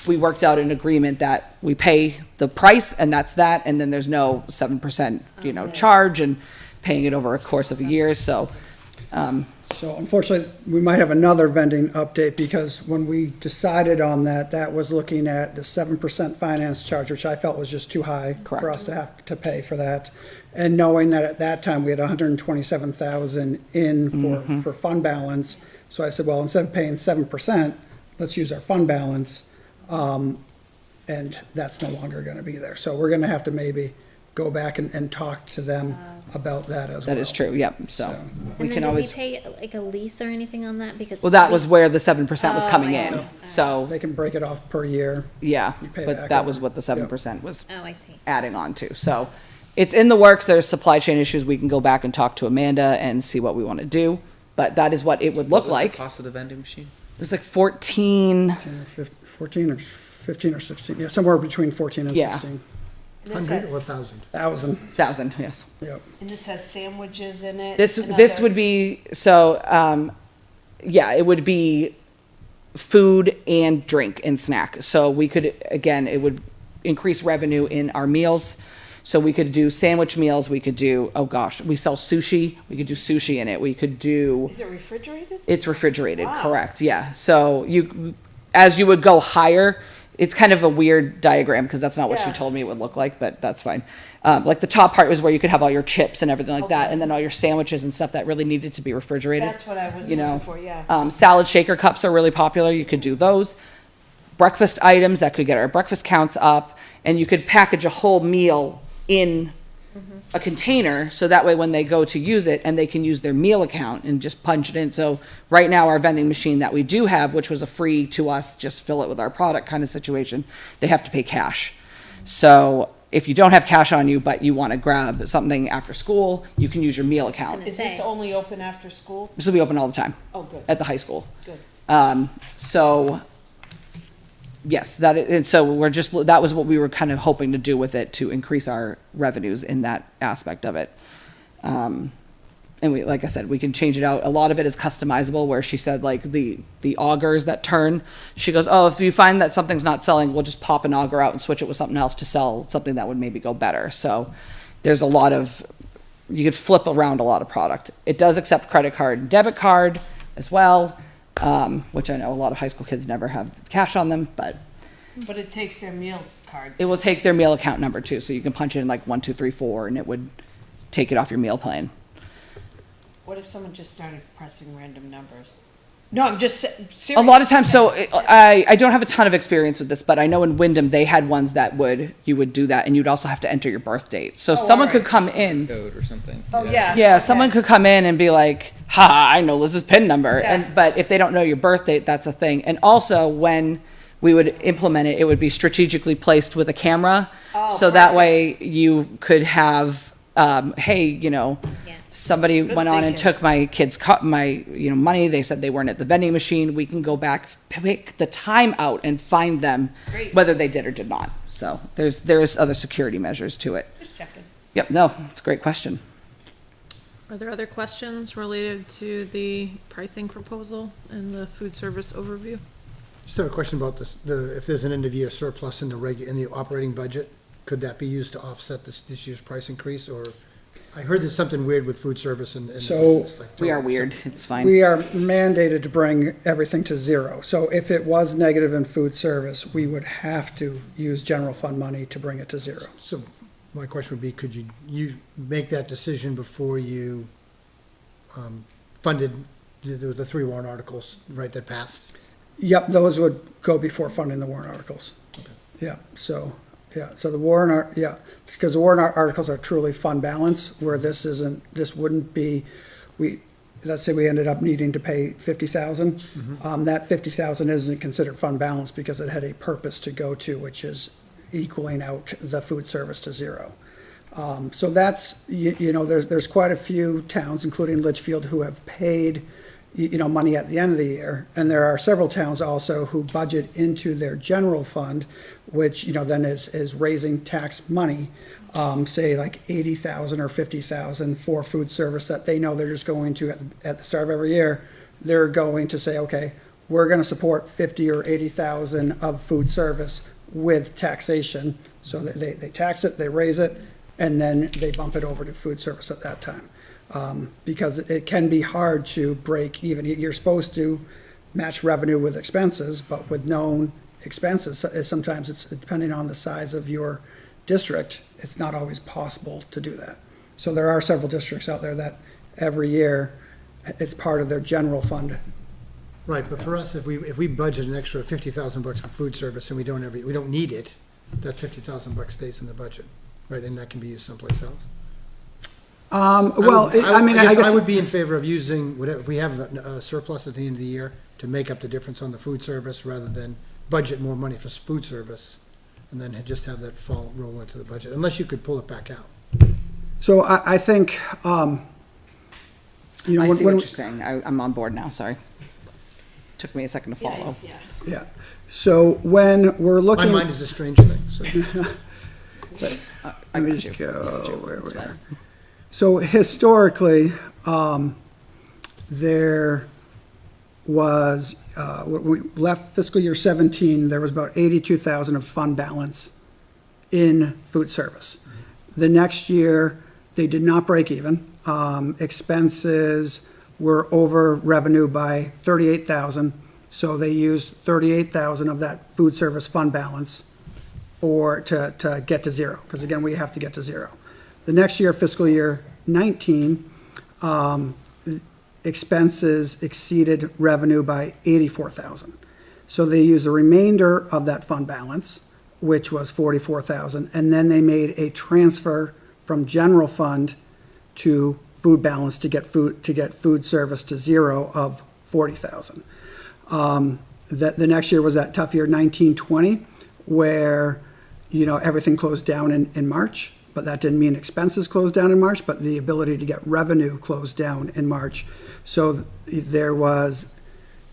we worked out an agreement that we pay the price and that's that, and then there's no 7%, charge and paying it over a course of a year. So unfortunately, we might have another vending update because when we decided on that, that was looking at the 7% finance charge, which I felt was just too high for us to have to pay for that. And knowing that at that time we had 127,000 in for fund balance. So I said, well, instead of paying 7%, let's use our fund balance. And that's no longer going to be there. So we're going to have to maybe go back and talk to them about that as well. that is true, yep. So we And can then always, did we pay like a lease or anything on that? Because well, that was where the 7% was coming I in. see. So, They can break it off per year. yeah, You pay but back that over. was what the 7% was Oh, I see. adding on to. So it's in the works. There's supply chain issues. We can go back and talk to Amanda and see what we want to do. But that is what it would look What was like. the cost of the vending machine? It was like 14. 14 or 15 or 16, yeah, somewhere between 14 and Yeah. 16. And this Hundred or has, 1,000? 1,000, yes. Yep. and this has sandwiches in it. This and this other- would be so yeah, it would be food and drink and snack. So we could again, it would increase revenue in our meals. So we could do sandwich meals. We could do we sell sushi. We could do sushi in it. We could do. Is it refrigerated? It's refrigerated, Wow. correct? Yeah. So as you would go higher, it's kind of a weird diagram because that's not what she Yeah. told me it would look like, but that's fine. Like the top part was where you could have all your chips and everything like that, Okay. and then all your sandwiches and stuff that really needed to be refrigerated. That's what I was you know. looking for, yeah. Salad shaker cups are really popular. You could do those. Breakfast items that could get our breakfast counts up, and you could package a whole meal in a container, so that way when they go to use it, and they can use their meal account and just punch it in. So right now, our vending machine that we do have, which was a free to us, just fill it with our product kind of situation, they have to pay cash. So if you don't have cash on you, but you want to grab something after school, you can use your meal account. gonna Is this say. only open after school? This will be open all the time Oh, good, at the high school. good. So, yes, and so that was what we were kind of hoping to do with it, to increase our revenues in that aspect of it. And we, like I said, we can change it out. A lot of it is customizable, where she said like the augers that turn, she goes, oh, if you find that something's not selling, we'll just pop an auger out and switch it with something else to sell something that would maybe go better. So there's a lot of, you could flip around a lot of product. It does accept credit card and debit card as well, which I know a lot of high school kids never have cash on them, but But it takes their meal card. it will take their meal account number too. So you can punch in like 1, 2, 3, 4, and it would take it off your meal plan. What if someone just started pressing random numbers? No, I'm just serious. A lot of times, so I don't have a ton of experience with this, but I know in Wyndham, they had ones that you would do that, and you'd also have to enter your birth date. So someone could come in. Code or something. Oh, yeah. Yeah, okay. someone could come in and be like, ha, I know Liz's PIN number. Yeah. But if they don't know your birth date, that's a thing. And also, when we would implement it, it would be strategically placed with a camera. Oh, So that perfect. way you could have, hey, Yeah. somebody Good went on and thinking. took my kid's money. They said they weren't at the vending machine. We can go back, pick the time out and find them, Great. whether they did or did not. So there's other security measures to it. Just checking. Yep, no, it's a great question. Are there other questions related to the pricing proposal and the food service overview? Just have a question about this, if there's an end of year surplus in the operating budget, could that be used to offset this year's price increase, or? I heard there's something weird with food service and. So- budgets, like We are total- weird, it's fine. We are mandated to bring everything to zero. So if it was negative in food service, we would have to use general fund money to bring it to zero. So my question would be, could you make that decision before you funded the 3 warrant articles, right, that passed? Yep, those would go before funding the warrant articles. Yeah, so the warrant, because the warrant articles are truly fund balance, where this wouldn't be, let's say we ended up needing to pay 50,000. That 50,000 isn't considered fund balance because it had a purpose to go to, which is equaling out the food service to zero. So that's, there's quite a few towns, including Litchfield, who have paid money at the end of the year. And there are several towns also who budget into their general fund, which, then is raising tax money, say like 80,000 or 50,000 for food service that they know they're just going to, at the start of every year, they're going to say, okay, we're going to support 50 or 80,000 of food service with taxation. So they tax it, they raise it, and then they bump it over to food service at that time. Because it can be hard to break even. You're supposed to match revenue with expenses, but with known expenses, sometimes it's depending on the size of your district, it's not always possible to do that. So there are several districts out there that every year, it's part of their general fund. Right, but for us, if we budget an extra $50,000 for food service and we don't need it, that $50,000 stays in the budget, right, and that can be used someplace else. I guess I would be in favor of using whatever, if we have a surplus at the end of the year, to make up the difference on the food service rather than budget more money for food service and then just have that roll into the budget, unless you could pull it back out. So I think, I see what you're saying. I'm on board now, sorry. Took me a second to follow. yeah. So when we're My looking. mind is a strange thing, so. I Let me got just you. go where It's we fine. are. So historically, there was, when we left fiscal year 17, there was about 82,000 of fund balance in food service. The next year, they did not break even. Expenses were over revenue by 38,000, so they used 38,000 of that food service fund balance to get to zero, because again, we have to get to zero. The next year, fiscal year 19, expenses exceeded revenue by 84,000. So they used the remainder of that fund balance, which was 44,000, and then they made a transfer from general fund to food balance to get food service to zero of 40,000. The next year was that tough year, 1920, where everything closed down in March, but that didn't mean expenses closed down in March, but the ability to get revenue closed down in March. So there was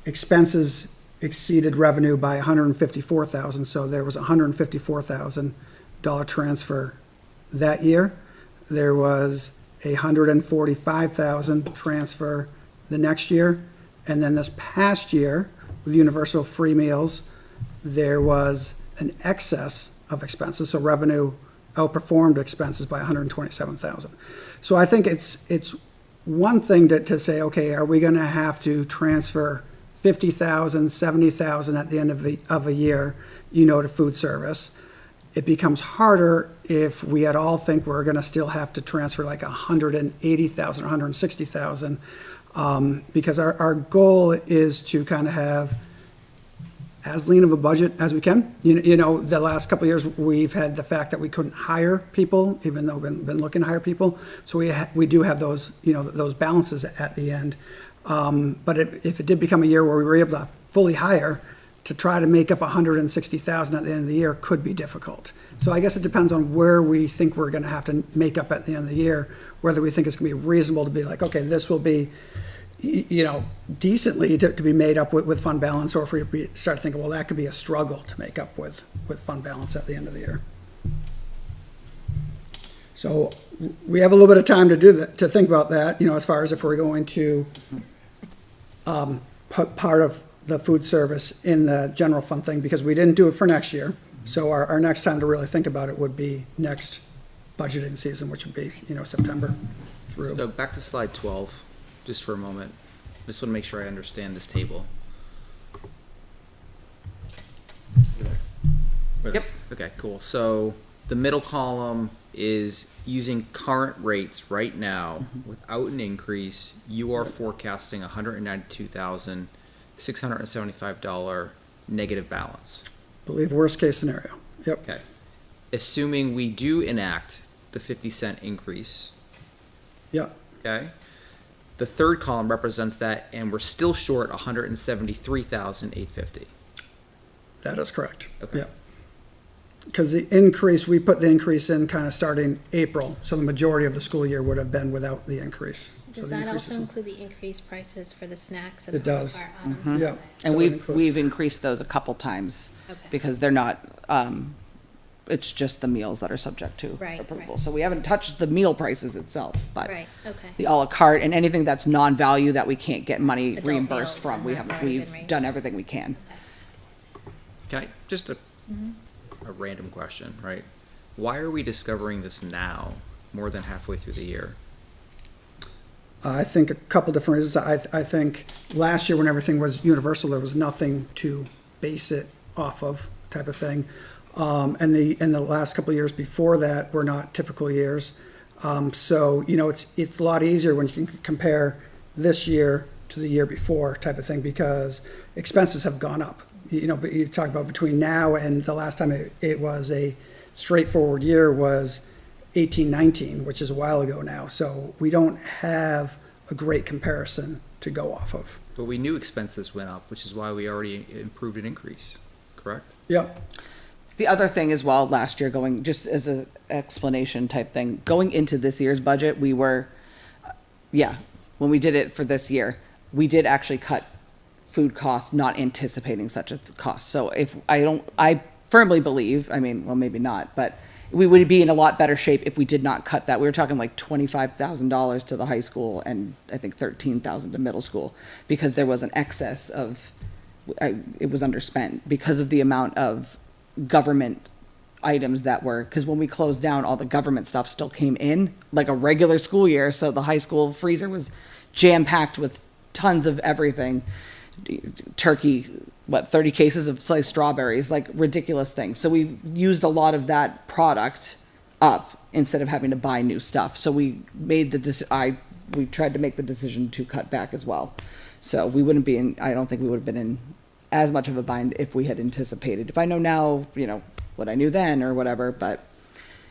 expenses exceeded revenue by 154,000, so there was $154,000 transfer that year. There was $145,000 transfer the next year. And then this past year, with universal free meals, there was an excess of expenses, so revenue outperformed expenses by $127,000. So I think it's one thing to say, okay, are we going to have to transfer $50,000, $70,000 at the end of a year, to food service? It becomes harder if we at all think we're going to still have to transfer like $180,000 or $160,000, because our goal is to kind of have as lean of a budget as we can. The last couple of years, we've had the fact that we couldn't hire people, even though we've been looking to hire people. So we do have those, those balances at the end. But if it did become a year where we were able to fully hire, to try to make up $160,000 at the end of the year could be difficult. So I guess it depends on where we think we're going to have to make up at the end of the year, whether we think it's going to be reasonable to be like, okay, this will be, decently to be made up with fund balance, or if we start thinking, well, that could be a struggle to make up with fund balance at the end of the year. So we have a little bit of time to do that, to think about that, as far as if we're going to put part of the food service in the general fund thing, because we didn't do it for next year. So our next time to really think about it would be next budgeting season, which would be, September through. So back to slide 12, just for a moment. Just want to make sure I understand this table. Yep. Okay, cool. So the middle column is using current rates right now without an increase. You are forecasting $192,675 negative balance. Believe worst case scenario. Yep. Okay. Assuming we do enact the 50-cent increase. Yep. Okay. The third column represents that, and we're still short $173,850. That is correct. Okay. Yep. Because we put the increase in kind of starting April, so the majority of the school year would have been without the increase. Does So the that increase also is- include the increased prices for the snacks and It does. our items? Yeah. And So it we've includes- increased those a couple times Okay. because they're not, it's just the meals that are subject to Right, approval. right. So we haven't touched the meal prices itself, but Right, okay. the à la carte and anything that's non-value that we can't get money Adult reimbursed meals, from, and we that's haven't, already been we've raised. done everything we can. Can I just a random question, right? Why are we discovering this now, more than halfway through the year? I think a couple different reasons. I think last year when everything was universal, there was nothing to base it off of, type of thing. And the last couple of years before that were not typical years. So, it's a lot easier when you can compare this year to the year before, type of thing, because expenses have gone up. But you talk about between now and the last time it was a straightforward year was 18-19, which is a while ago now. So we don't have a great comparison to go off of. But we knew expenses went up, which is why we already improved an increase, correct? Yep. The other thing as well, last year going, just as a explanation type thing, going into this year's budget, we were, when we did it for this year, we did actually cut food costs, not anticipating such a cost. So I firmly believe, well, maybe not, but we would be in a lot better shape if we did not cut that. We were talking like $25,000 to the high school and I think $13,000 to middle school, because there was an excess of, it was underspent because of the amount of government items that were, because when we closed down, all the government stuff still came in like a regular school year. So the high school freezer was jam-packed with tons of everything. Turkey, 30 cases of sliced strawberries, like ridiculous things. So we used a lot of that product up instead of having to buy new stuff. So we made we tried to make the decision to cut back as well. So we wouldn't be in, I don't think we would have been in as much of a bind if we had anticipated. If I know now, what I knew then or whatever, but.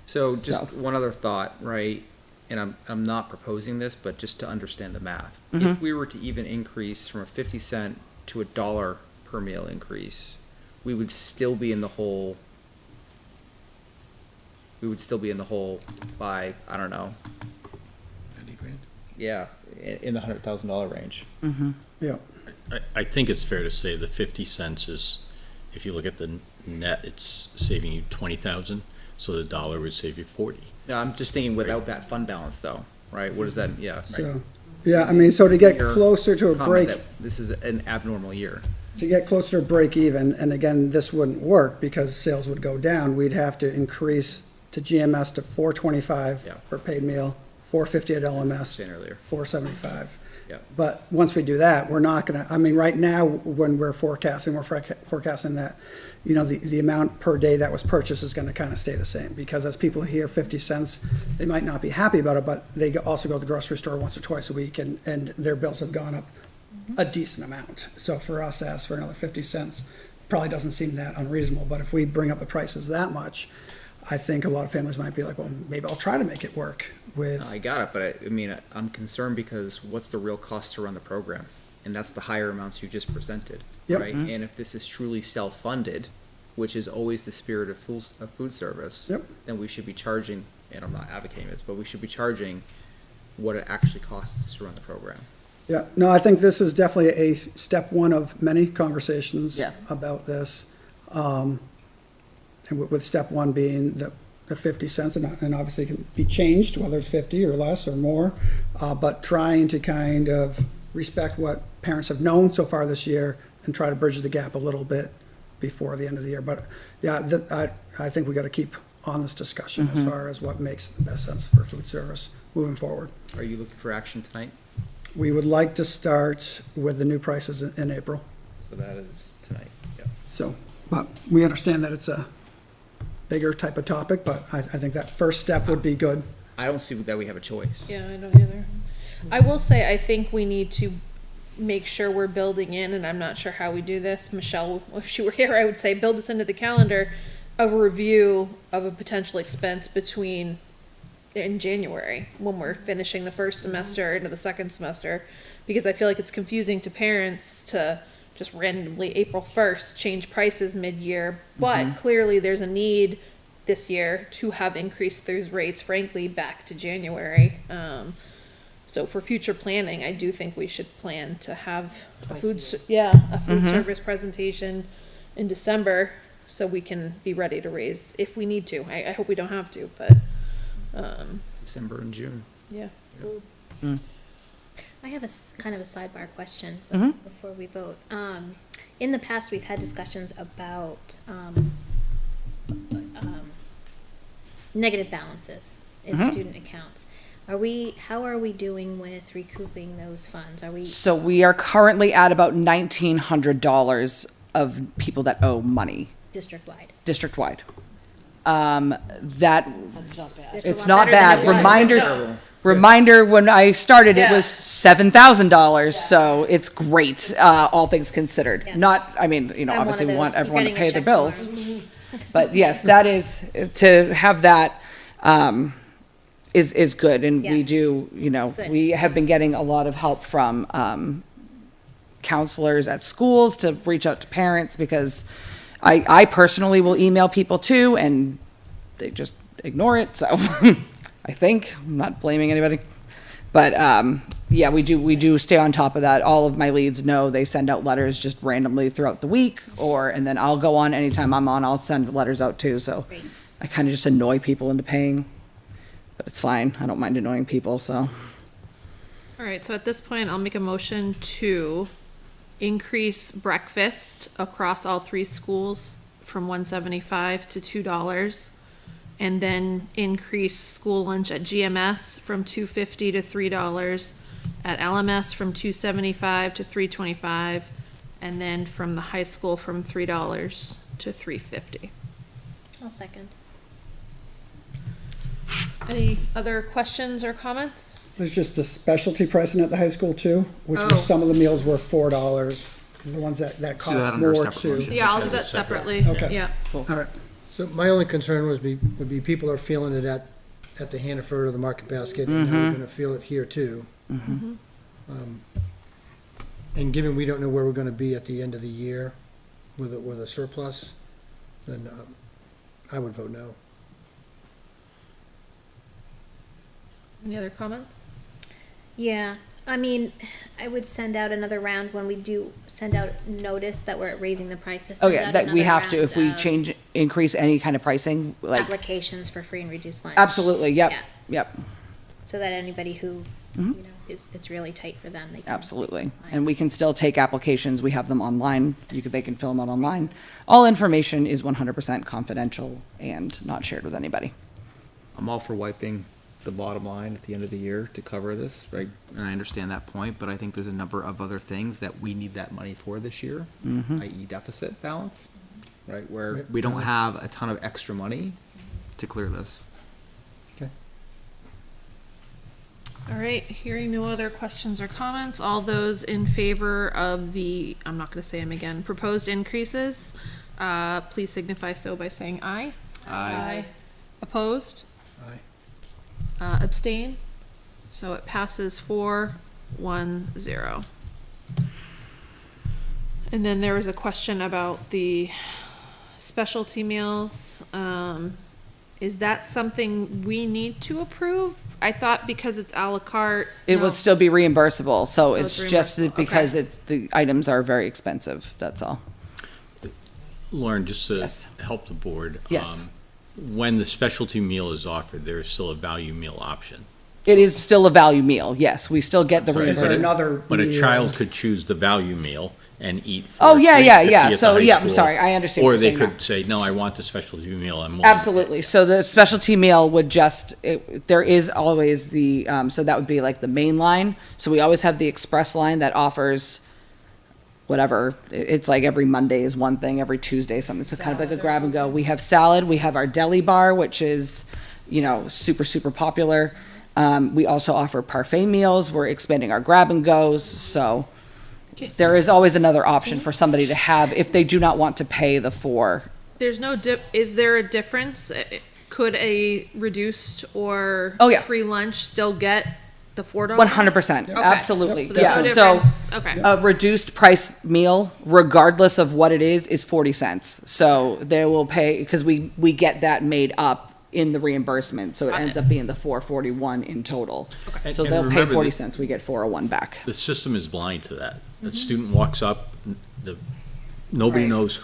So just one other thought, right? And I'm not proposing this, but just to understand the math. If we were to even increase from a 50-cent to $1 per meal increase, we would still be in the hole. We would still be in the hole by, I don't know. 90 grand. Yeah, in the $100,000 range. Yeah. I think it's fair to say the 50 cents is, if you look at the net, it's saving you 20,000, so the dollar would save you 40. No, I'm just thinking without that fund balance, though. right? What does that, yeah, right. So, yeah, I mean, so to get Your closer to a comment break, that This is an abnormal year. to get closer to a break even, and again, this wouldn't work because sales would go down, we'd have to increase to GMS to $4.25 Yeah. for paid meal, $4.50 at LMS, Saying earlier. $4.75. Yeah. But once we do that, we're not gonna, I mean, right now, when we're forecasting that, you know, the amount per day that was purchased is gonna kinda stay the same, because as people hear 50 cents, they might not be happy about it, but they also go to the grocery store once or twice a week, and their bills have gone up a decent amount. So for us to ask for another 50 cents probably doesn't seem that unreasonable, but if we bring up the prices that much, I think a lot of families might be like, well, maybe I'll try to make it work with. I got it, but I mean, I'm concerned because what's the real cost to run the program? And that's the higher amounts you just presented, Yep. right? And if this is truly self-funded, which is always the spirit of food service, Yep. then we should be charging, and I'm not advocating this, but we should be charging what it actually costs to run the program. Yeah, no, I think this is definitely a step one of many conversations Yeah. about this. And with step one being the 50 cents, and obviously it can be changed, whether it's 50 or less or more, but trying to kind of respect what parents have known so far this year and try to bridge the gap a little bit before the end of the year. But yeah, I think we got to keep on this discussion as far as what makes the best sense for food service moving forward. Are you looking for action tonight? We would like to start with the new prices in April. So that is tonight, yeah. So, but we understand that it's a bigger type of topic, but I think that first step would be good. I don't see that we have a choice. Yeah, I don't either. I will say, I think we need to make sure we're building in, and I'm not sure how we do this. Michelle, if she were here, I would say build this into the calendar of a review of a potential expense between in January when we're finishing the first semester into the second semester, because I feel like it's confusing to parents to just randomly April 1st change prices mid-year, but clearly there's a need this year to have increased those rates, frankly, back to January. So for future planning, I do think we should plan to have a food service presentation in December so we can be ready to raise if we need to. I hope we don't have to, but December and June. yeah. I have kind of a sidebar question before we vote. In the past, we've had discussions about negative balances in student accounts. How are we doing with recouping those funds? Are we? So we are currently at about $1,900 of people that owe money District-wide. district-wide. That's not bad. That's a It's lot not better than bad. it was. Reminders. Reminder, when I started, it Yeah. was $7,000, so it's great, all things considered. Yeah. Not, I mean, you know, I'm one obviously of we want those. You're everyone to getting a pay their check bills. tomorrow. But yes, that is, to have that, is good, and we Yeah. do, you know, Good. we have been getting a lot of help from, counselors at schools to reach out to parents, because I personally will email people too, and they just ignore it, so I think, I'm not blaming anybody. But, yeah, we do stay on top of that. All of my leads know they send out letters just randomly throughout the week, and then I'll go on anytime I'm on, I'll send letters out too, so Great. I kind of just annoy people into paying. But it's fine, I don't mind annoying people, so. All right, so at this point, I'll make a motion to increase breakfast across all three schools from $1.75 to $2, and then increase school lunch at GMS from $2.50 to $3, at LMS from $2.75 to $3.25, and then from the high school from $3 to $3.50. I'll second. Any other questions or comments? There's just the specialty pricing at the high school too, which Oh. were, some of the meals were $4, the ones that So that cost under a more separate too. motion. Yeah, I'll do that separately. Okay. Yeah. All right, So my only concern would be people are feeling it at the Hannaford or the Market Basket, and now they're gonna feel it here too. And given we don't know where we're gonna be at the end of the year with a surplus, then I would vote no. Any other comments? Yeah, I mean, I would send out another round when we do send out notice that we're raising the prices. Oh Send yeah, out that we another have to, if round we of change, increase any kind of pricing, like, applications for free and reduced lunch. absolutely, yep, Yeah. yep. so that anybody who, you know, it's really tight for them, they can. Absolutely. And we can still take applications. We have them online. They can fill them out online. All information is 100% confidential and not shared with anybody. I'm all for wiping the bottom line at the end of the year to cover this, right? And I understand that point, but I think there's a number of other things that we need that money for this year, i.e. deficit balance, right? Where we don't have a ton of extra money to clear this. All right, hearing no other questions or comments, all those in favor of the, I'm not gonna say them again, proposed increases, please signify so by saying aye. Aye. Opposed? Aye. Abstain? So it passes 4-1-0. And then there was a question about the specialty meals. Is that something we need to approve? I thought because it's à la carte. It no. will still be reimbursable, so So it's it's just reimbursable, because okay. the items are very expensive, that's all. Lauren, just to Yes. help the board. Yes. When the specialty meal is offered, there is still a value meal option. It is still a value meal, yes, we still get the Sorry, Is there reimbursement. another? But a meal? child could choose the value meal and eat for Oh, yeah, free yeah, 50 yeah. at the So, high yeah, I'm school. sorry, I understand what Or you're they saying now. could say, no, I want the specialty meal, I'm willing to pay." Absolutely. So the specialty meal would there is always the, so that would be like the main line. So we always have the express line that offers whatever. It's like every Monday is one thing, every Tuesday something. It's kind of like a grab and go. We have salad. We have our deli bar, which is, super, super popular. We also offer parfait meals. We're expanding our grab and goes. So there is always another option for somebody to have if they do not want to pay the $4. There's no is there a difference? Could a reduced or Oh, yeah. free lunch still get the $4? 100%, Okay. absolutely. So there's no Yeah, so difference. Okay. a reduced price meal, regardless of what it is 40 cents. So they will pay, because we get that made up in the reimbursement, so it Got ends it. up being the $4.41 in total. And- So and they'll pay remember 40 that- cents, we get 401 back. The system is blind to that. The student walks up, nobody Right. knows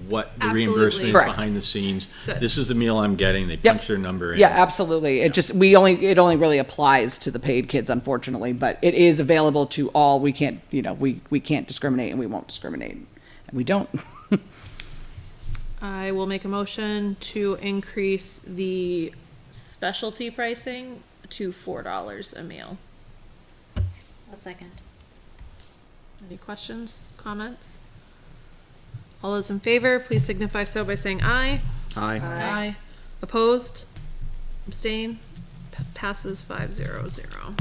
what the Absolutely. reimbursement is Correct. behind the scenes. Good. This is the meal I'm getting, they Yep. punch their number in. Yeah, absolutely. It only really applies to the paid kids, unfortunately, but it is available to all. We can't, we can't discriminate and we won't discriminate. And we don't. I will make a motion to increase the specialty pricing to $4 a meal. A second. Any questions, comments? All those in favor, please signify so by saying aye. Aye. Aye. Opposed? Abstain? Passes 5-0-0.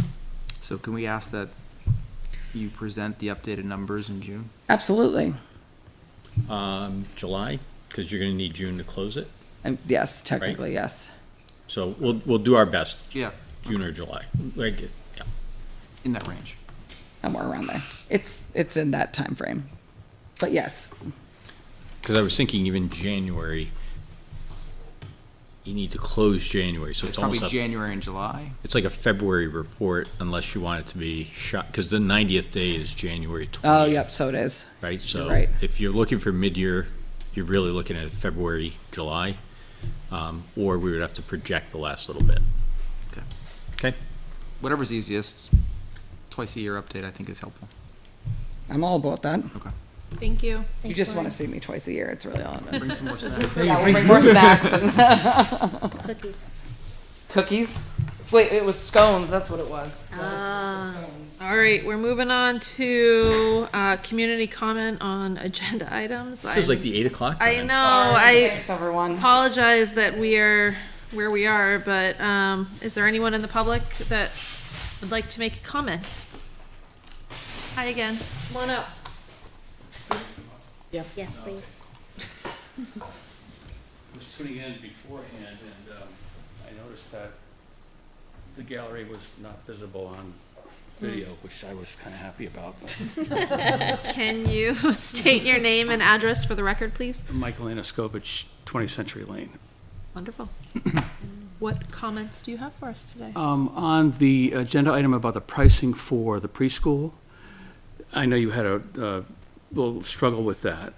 So can we ask that you present the updated numbers in June? Absolutely. July, because you're gonna need June to close it. And yes, technically, yes. So we'll do our best, Yeah. June or July. Like, yeah. In that range. Somewhere around there. It's in that time frame. But yes, Because I was thinking even January, you need to close January, so It's it's probably almost January and July. it's like a February report unless you want it to be shot, because the 90th day is January 20th. oh, yep, so it is. Right, so You're right. if you're looking for mid-year, you're really looking at February, July, or we would have to project the last little bit. Okay. Okay? Whatever's easiest. Twice a year update I think is helpful. I'm all about that. Okay. Thank you. You just want to see me twice a year. It's really all. Bring some more snacks. Yeah, we'll bring more snacks and Cookies. cookies. Wait, it was scones. That's what it was. All right, we're moving on to community comment on agenda items. This is like the 8 o'clock I time. know, I Thanks, everyone. apologize that we are where we are, but is there anyone in the public that would like to make a comment? Hi again. Come on up. Yes, please. I was tuning in beforehand and I noticed that the gallery was not visible on video, which I was kind of happy about. Can you state your name and address for the record, please? Michael Anaskovich, 20th Century Lane. Wonderful. What comments do you have for us today? On the agenda item about the pricing for the preschool, I know you had a little struggle with that,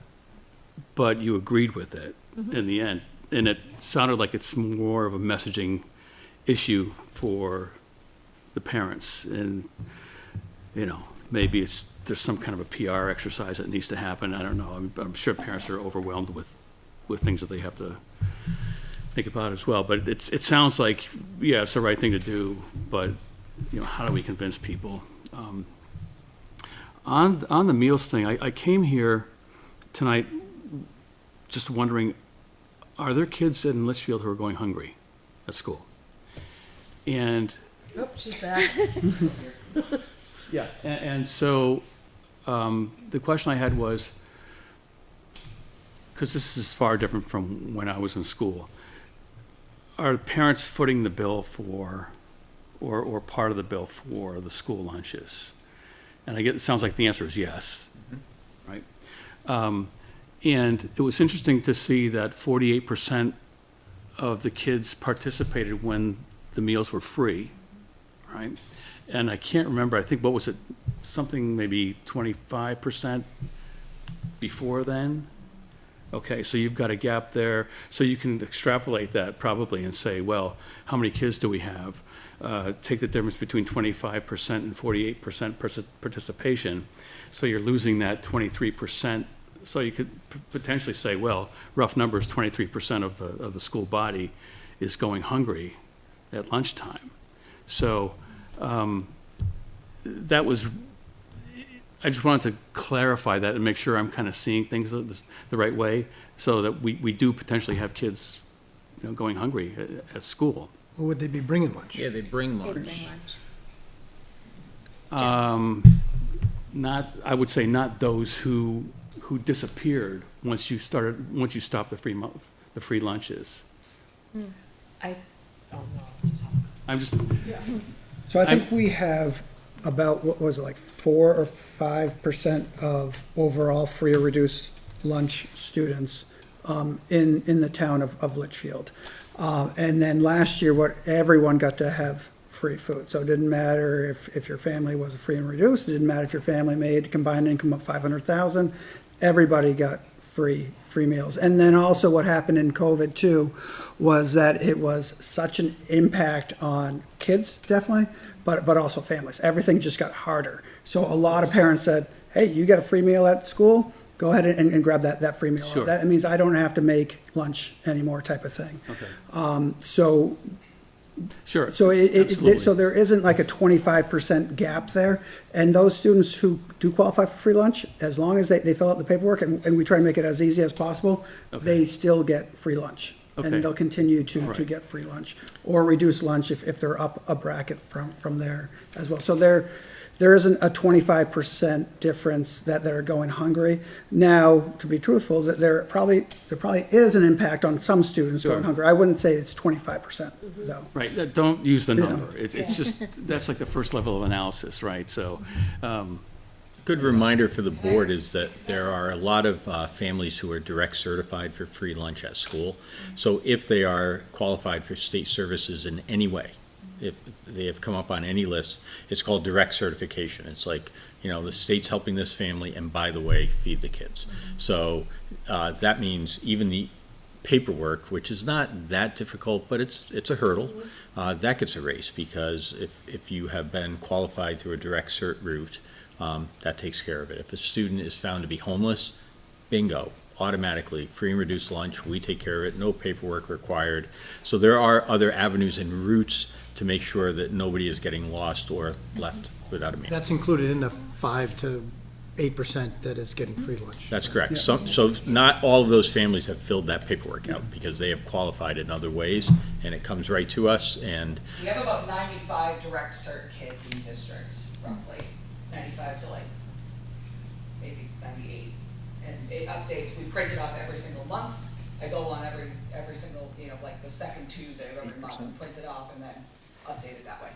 but you agreed with it in the end. And it sounded like it's more of a messaging issue for the parents. And, you know, maybe there's some kind of a PR exercise that needs to happen. I don't know. I'm sure parents are overwhelmed with things that they have to think about as well. But it sounds like, yeah, it's the right thing to do, but, you know, how do we convince people? On the meals thing, I came here tonight just wondering, are there kids in Litchfield who are going hungry at school? And Oh, she's back. yeah, and so the question I had was, because this is far different from when I was in school, are parents footing the bill for, or part of the bill for the school lunches? And it sounds like the answer is yes, right? And it was interesting to see that 48% of the kids participated when the meals were free, right? And I can't remember, I think, what was it, something maybe 25% before then? Okay, so you've got a gap there. So you can extrapolate that probably and say, well, how many kids do we have? Take the difference between 25% and 48% participation. So you're losing that 23%. So you could potentially say, well, rough numbers, 23% of the school body is going hungry at lunchtime. So that was, I just wanted to clarify that and make sure I'm kind of seeing things the right way, so that we do potentially have kids, you know, going hungry at school. Or would they be bringing lunch? Yeah, they bring lunch. Not, I would say not those who disappeared once you stopped the free lunches. I don't know. I'm just, So I think we have about, what was it, like 4 or 5% of overall free or reduced lunch students in the town of Litchfield. And then last year, everyone got to have free food. So it didn't matter if your family was free and reduced, it didn't matter if your family made combined income of 500,000, everybody got free meals. And then also what happened in COVID too was that it was such an impact on kids, definitely, but also families. Everything just got harder. So a lot of parents said, hey, you get a free meal at school, go ahead and grab that free meal. Sure. That means I don't have to make lunch anymore, type of thing. okay. So Sure. so Absolutely. so there isn't like a 25% gap there. And those students who do qualify for free lunch, as long as they fill out the paperwork and we try to make it as easy as possible, Okay. they still get free lunch. Okay. And they'll continue All to right. get free lunch or reduced lunch if they're up a bracket from there as well. So there isn't a 25% difference that they're going hungry. Now, to be truthful, that there probably is an impact on some students Sure. going hungry. I wouldn't say it's 25% though. Right, don't use the Yeah. number. It's just, that's like the first level of analysis, right? So, Good reminder for the board is that there are a lot of families who are direct certified for free lunch at school. So if they are qualified for state services in any way, if they have come up on any list, it's called direct certification. It's like, you know, the state's helping this family, and by the way, feed the kids. So that means even the paperwork, which is not that difficult, but it's a hurdle, that gets erased, because if you have been qualified through a direct cert route, that takes care of it. If a student is found to be homeless, bingo, automatically, free and reduced lunch, we take care of it, no paperwork required. So there are other avenues and routes to make sure that nobody is getting lost or left without a meal. That's included in the 5 to 8% that is getting free lunch. That's correct. So not all of those families have filled that paperwork out because they have qualified in other ways, and it comes right to us, and we have about 95 direct cert kids in district, roughly, 95 to like maybe 98. And it updates, we print it off every single month. I go on every single, you know, like the second Tuesday of every month, and print it off and then update it that way.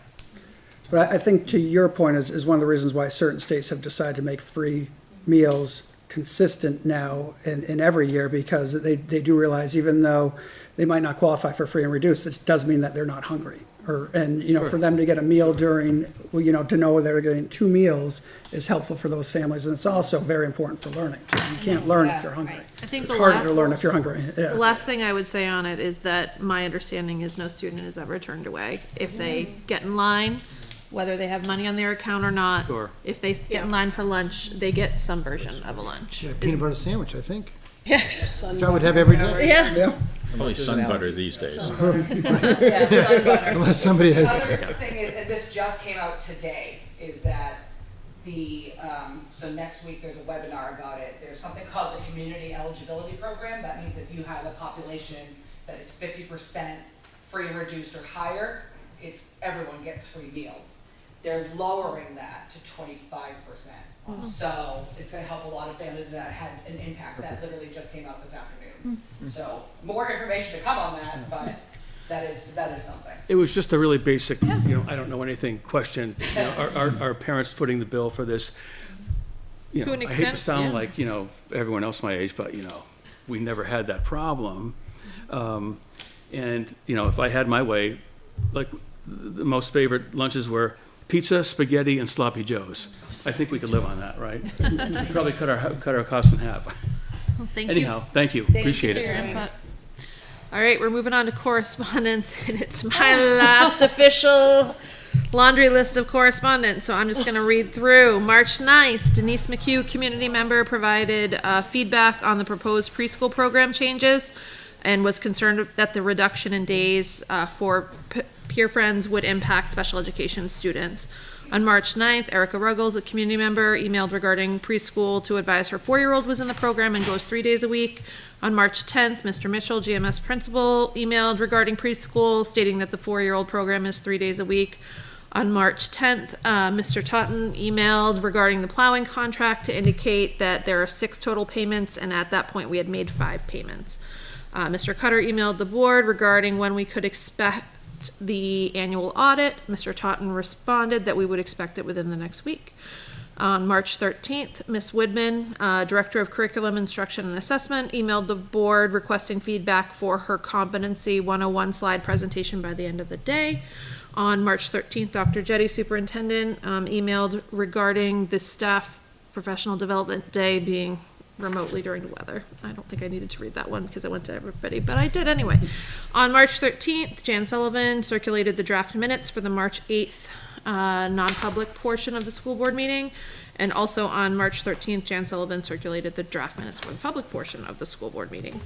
But I think to your point is one of the reasons why certain states have decided to make free meals consistent now in every year, because they do realize even though they might not qualify for free and reduced, it does mean that they're not hungry. And for them to get a meal during, to know they're getting 2 meals is helpful for those families. And it's also very important for learning. You can't learn if you're hungry. I think It's the harder last, to learn if you're hungry. Yeah. the last thing I would say on it is that my understanding is no student is ever turned away. If they get in line whether they have money on their account or not. Sure. If they get in line for lunch, they get some version of a lunch. Get a peanut butter sandwich, I think, Yeah. which I would have every day. Yeah. Probably sun butter these days. Yeah, sun butter. Unless somebody has. The other thing is, and this just came out today, is that so next week there's a webinar about it. There's something called the Community Eligibility Program. That means if you have a population that is 50% free, reduced, or higher, everyone gets free meals. They're lowering that to 25%. So it's gonna help a lot of families that had an impact. That literally just came out this afternoon. So more information to come on that, but that is something. It was just a really basic, I don't know anything question. Are parents footing the bill for this? To an I hate extent, to sound yeah. like, everyone else my age, but, we never had that problem. And, if I had my way, like, the most favorite lunches were pizza, spaghetti, and sloppy joes. I think we could live on that, right? Probably cut our costs in half. Thank you. Anyhow, thank you, appreciate for your it. input. All right, we're moving on to correspondence, and it's my last official laundry list of correspondence, so I'm just going to read through. March 9th, Denise McHugh, community member, provided feedback on the proposed preschool program changes and was concerned that the reduction in days for peer friends would impact special education students. On March 9th, Erica Ruggles, a community member, emailed regarding preschool to advise her 4-year-old was in the program and goes 3 days a week. On March 10th, Mr. Mitchell, GMS principal, emailed regarding preschool, stating that the 4-year-old program is 3 days a week. On March 10th, Mr. Totten emailed regarding the plowing contract to indicate that there are 6 total payments, and at that point, we had made 5 payments. Mr. Cutter emailed the board regarding when we could expect the annual audit. Mr. Totten responded that we would expect it within the next week. On March 13th, Ms. Woodman, Director of Curriculum Instruction and Assessment, emailed the board requesting feedback for her Competency 101 slide presentation by the end of the day. On March 13th, Dr. Jetty, Superintendent, emailed regarding the staff professional development day being remotely during the weather. I don't think I needed to read that one because it went to everybody, but I did anyway. On March 13th, Jan Sullivan circulated the draft minutes for the March 8th non-public portion of the school board meeting. And also on March 13th, Jan Sullivan circulated the draft minutes for the public portion of the school board meeting.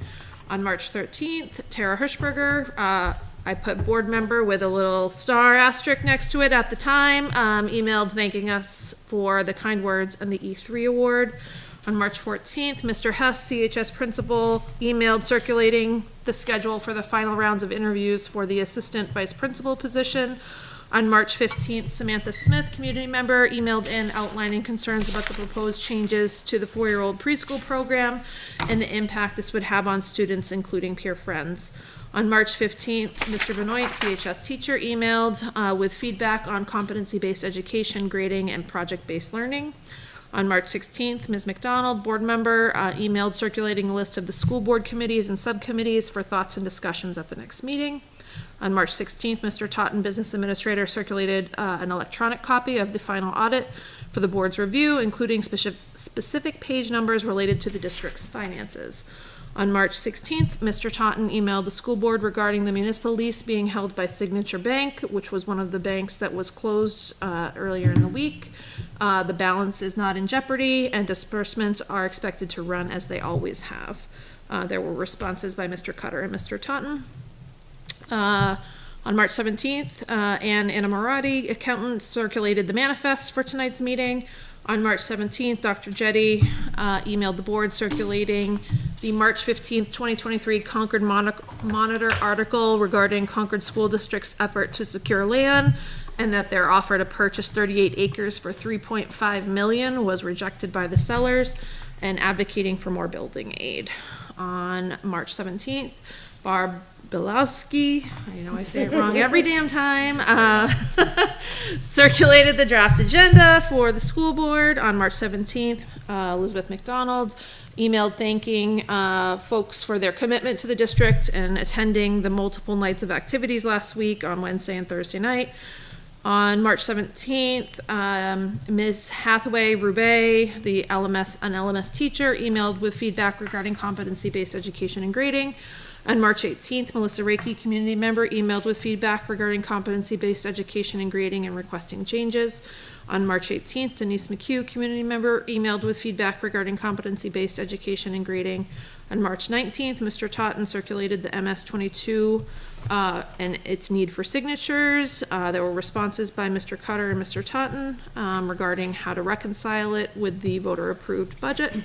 On March 13th, Tara Hirschberger, I put board member with a little star asterisk next to it at the time, emailed thanking us for the kind words and the E3 award. On March 14th, Mr. Hess, CHS principal, emailed circulating the schedule for the final rounds of interviews for the assistant vice principal position. On March 15th, Samantha Smith, community member, emailed in outlining concerns about the proposed changes to the 4-year-old preschool program and the impact this would have on students, including peer friends. On March 15th, Mr. Benoit, CHS teacher, emailed with feedback on competency-based education, grading, and project-based learning. On March 16th, Ms. McDonald, board member, emailed circulating a list of the school board committees and subcommittees for thoughts and discussions at the next meeting. On March 16th, Mr. Totten, business administrator, circulated an electronic copy of the final audit for the board's review, including specific page numbers related to the district's finances. On March 16th, Mr. Totten emailed the school board regarding the municipal lease being held by Signature Bank, which was one of the banks that was closed earlier in the week. The balance is not in jeopardy, and disbursements are expected to run as they always have. There were responses by Mr. Cutter and Mr. Totten. On March 17th, Ann Inamorati, accountant, circulated the manifest for tonight's meeting. On March 17th, Dr. Jetty emailed the board circulating the March 15th, 2023 Concord Monitor article regarding Concord School District's effort to secure land, and that their offer to purchase 38 acres for $3.5 million was rejected by the sellers, and advocating for more building aid. On March 17th, Barb Bilowski, I know I say it wrong every damn time, circulated the draft agenda for the school board. On March 17th, Elizabeth McDonald emailed thanking folks for their commitment to the district and attending the multiple nights of activities last week on Wednesday and Thursday night. On March 17th, Ms. Hathaway Roubaix, an LMS teacher, emailed with feedback regarding competency-based education and grading. On March 18th, Melissa Reiki, community member, emailed with feedback regarding competency-based education and grading and requesting changes. On March 18th, Denise McHugh, community member, emailed with feedback regarding competency-based education and grading. On March 19th, Mr. Totten circulated the MS-22 and its need for signatures. There were responses by Mr. Cutter and Mr. Totten regarding how to reconcile it with the voter-approved budget.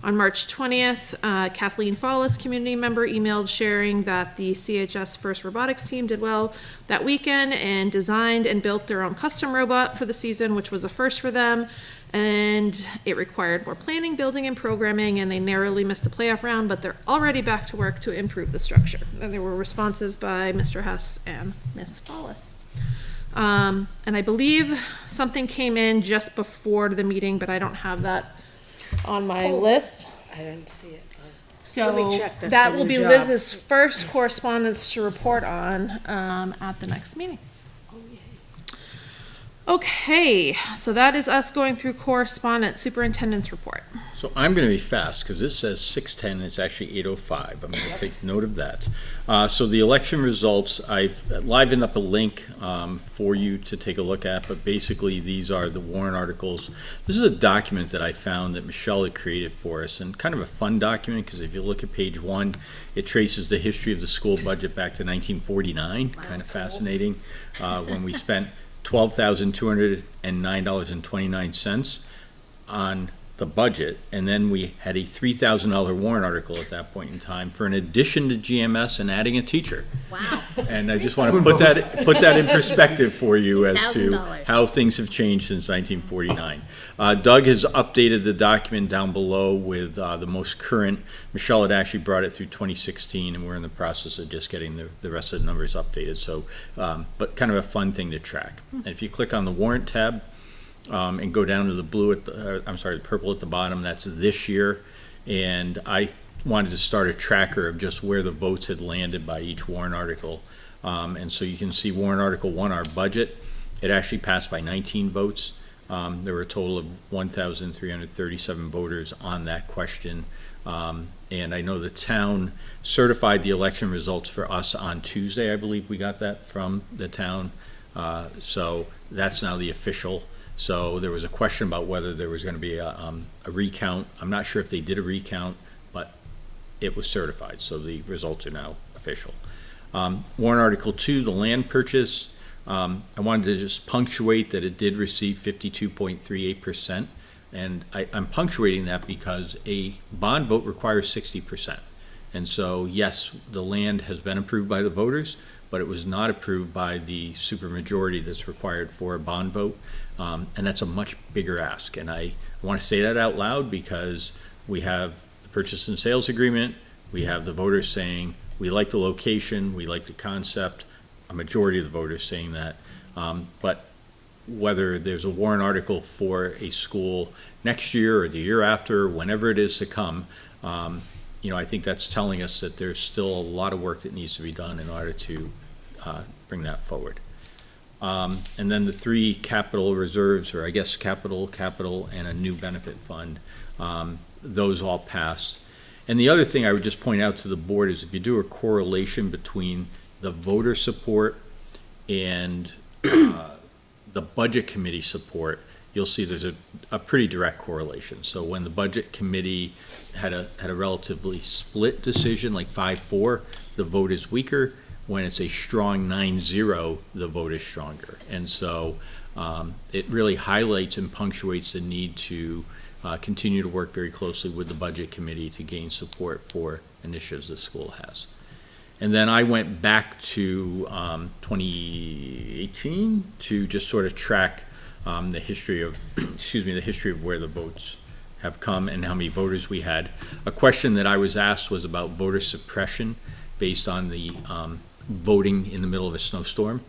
On March 20th, Kathleen Follis, community member, emailed sharing that the CHS First Robotics team did well that weekend and designed and built their own custom robot for the season, which was a first for them. And it required more planning, building, and programming, and they narrowly missed the playoff round, but they're already back to work to improve the structure. And there were responses by Mr. Hess and Ms. Follis. And I believe something came in just before the meeting, but I don't have that on my list. I didn't see it. So Let me check. That's that my will new be job. Liz's first correspondence to report on at the next meeting. Okay, so that is us going through correspondence, superintendent's report. So I'm going to be fast because this says 6:10, it's actually 8:05. I'm going to take note of that. So the election results, I've livened up a link for you to take a look at, but basically these are the warrant articles. This is a document that I found that Michelle had created for us, and kind of a fun document because if you look at page 1, it traces the history of the school budget back to 1949. Kind of fascinating when we spent $12,209.29 on the budget, and then we had a $3,000 warrant article at that point in time for an addition to GMS and adding a teacher. Wow. And I just want to put that in perspective for you as to $1,000. how things have changed since 1949. Doug has updated the document down below with the most current. Michelle had actually brought it through 2016, and we're in the process of just getting the rest of the numbers updated. So, but kind of a fun thing to track. And if you click on the warrant tab, and go down to the blue the purple at the bottom, that's this year. And I wanted to start a tracker of just where the votes had landed by each warrant article. And so you can see warrant article 1, our budget, it actually passed by 19 votes. There were a total of 1,337 voters on that question. And I know the town certified the election results for us on Tuesday. I believe we got that from the town. So that's now the official. So there was a question about whether there was going to be a recount. I'm not sure if they did a recount, but it was certified, so the results are now official. Warrant Article 2, the land purchase. I wanted to just punctuate that it did receive 52.38%, and I'm punctuating that because a bond vote requires 60%. And so, yes, the land has been approved by the voters, but it was not approved by the supermajority that's required for a bond vote. And that's a much bigger ask. And I want to say that out loud because we have the purchase and sales agreement, we have the voters saying, we like the location, we like the concept, a majority of the voters saying that. But whether there's a warrant article for a school next year or the year after, whenever it is to come, I think that's telling us that there's still a lot of work that needs to be done in order to bring that forward. And then the 3 capital reserves, or I guess capital, and a new benefit fund, those all passed. And the other thing I would just point out to the board is if you do a correlation between the voter support and the budget committee support, you'll see there's a pretty direct correlation. So when the budget committee had a relatively split decision, like 5-4, the vote is weaker. When it's a strong 9-0, the vote is stronger. And so it really highlights and punctuates the need to continue to work very closely with the budget committee to gain support for initiatives the school has. And then I went back to 2018 to just sort of track the history of, the history of where the votes have come and how many voters we had. A question that I was asked was about voter suppression based on the voting in the middle of a snowstorm.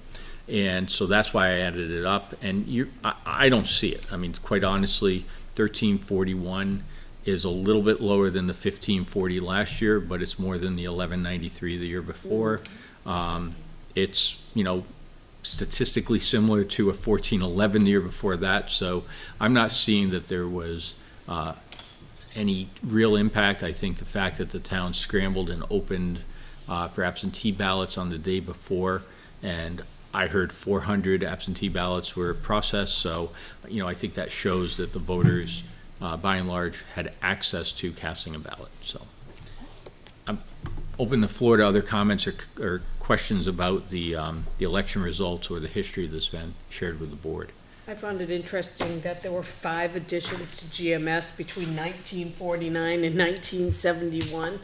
And so that's why I added it up. And I don't see it. I mean, quite honestly, 1341 is a little bit lower than the 1540 last year, but it's more than the 1193 the year before. It's, statistically similar to a 1411 the year before that. So I'm not seeing that there was any real impact. I think the fact that the town scrambled and opened for absentee ballots on the day before, and I heard 400 absentee ballots were processed, so, I think that shows that the voters, by and large, had access to casting a ballot, so. I'm open the floor to other comments or questions about the election results or the history that's been shared with the board. I found it interesting that there were 5 additions to GMS between 1949 and 1971.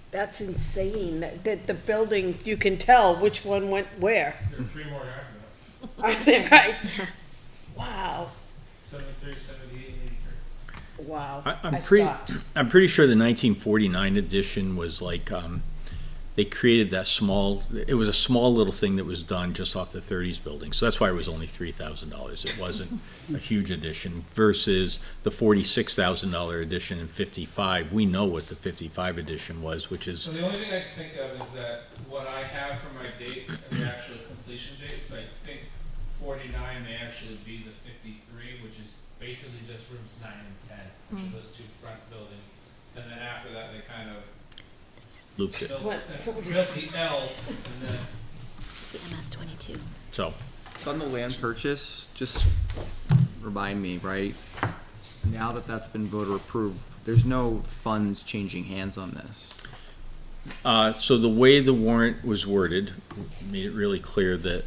That's insane, that the building, you can tell which one went where. There are 3 more after that. Are they right? Wow, 73, 78, 83. wow. I'm I pretty, stopped. I'm pretty sure the 1949 edition was like, they created that it was a small little thing that was done just off the 30s building. So that's why it was only $3,000. It wasn't a huge addition versus the $46,000 edition in 55. We know what the 55 edition was, which is, So the only thing I can think of is that what I have for my dates and the actual completion dates, I think 49 may actually be the 53, which is basically just rooms 9 and 10, which are those 2 front buildings. And then after that, they kind of looped it. built What? the L, and then It's the MS-22. So, So on the land purchase, just remind me, right? Now that that's been voter approved, there's no funds changing hands on this. so the way the warrant was worded made it really clear that,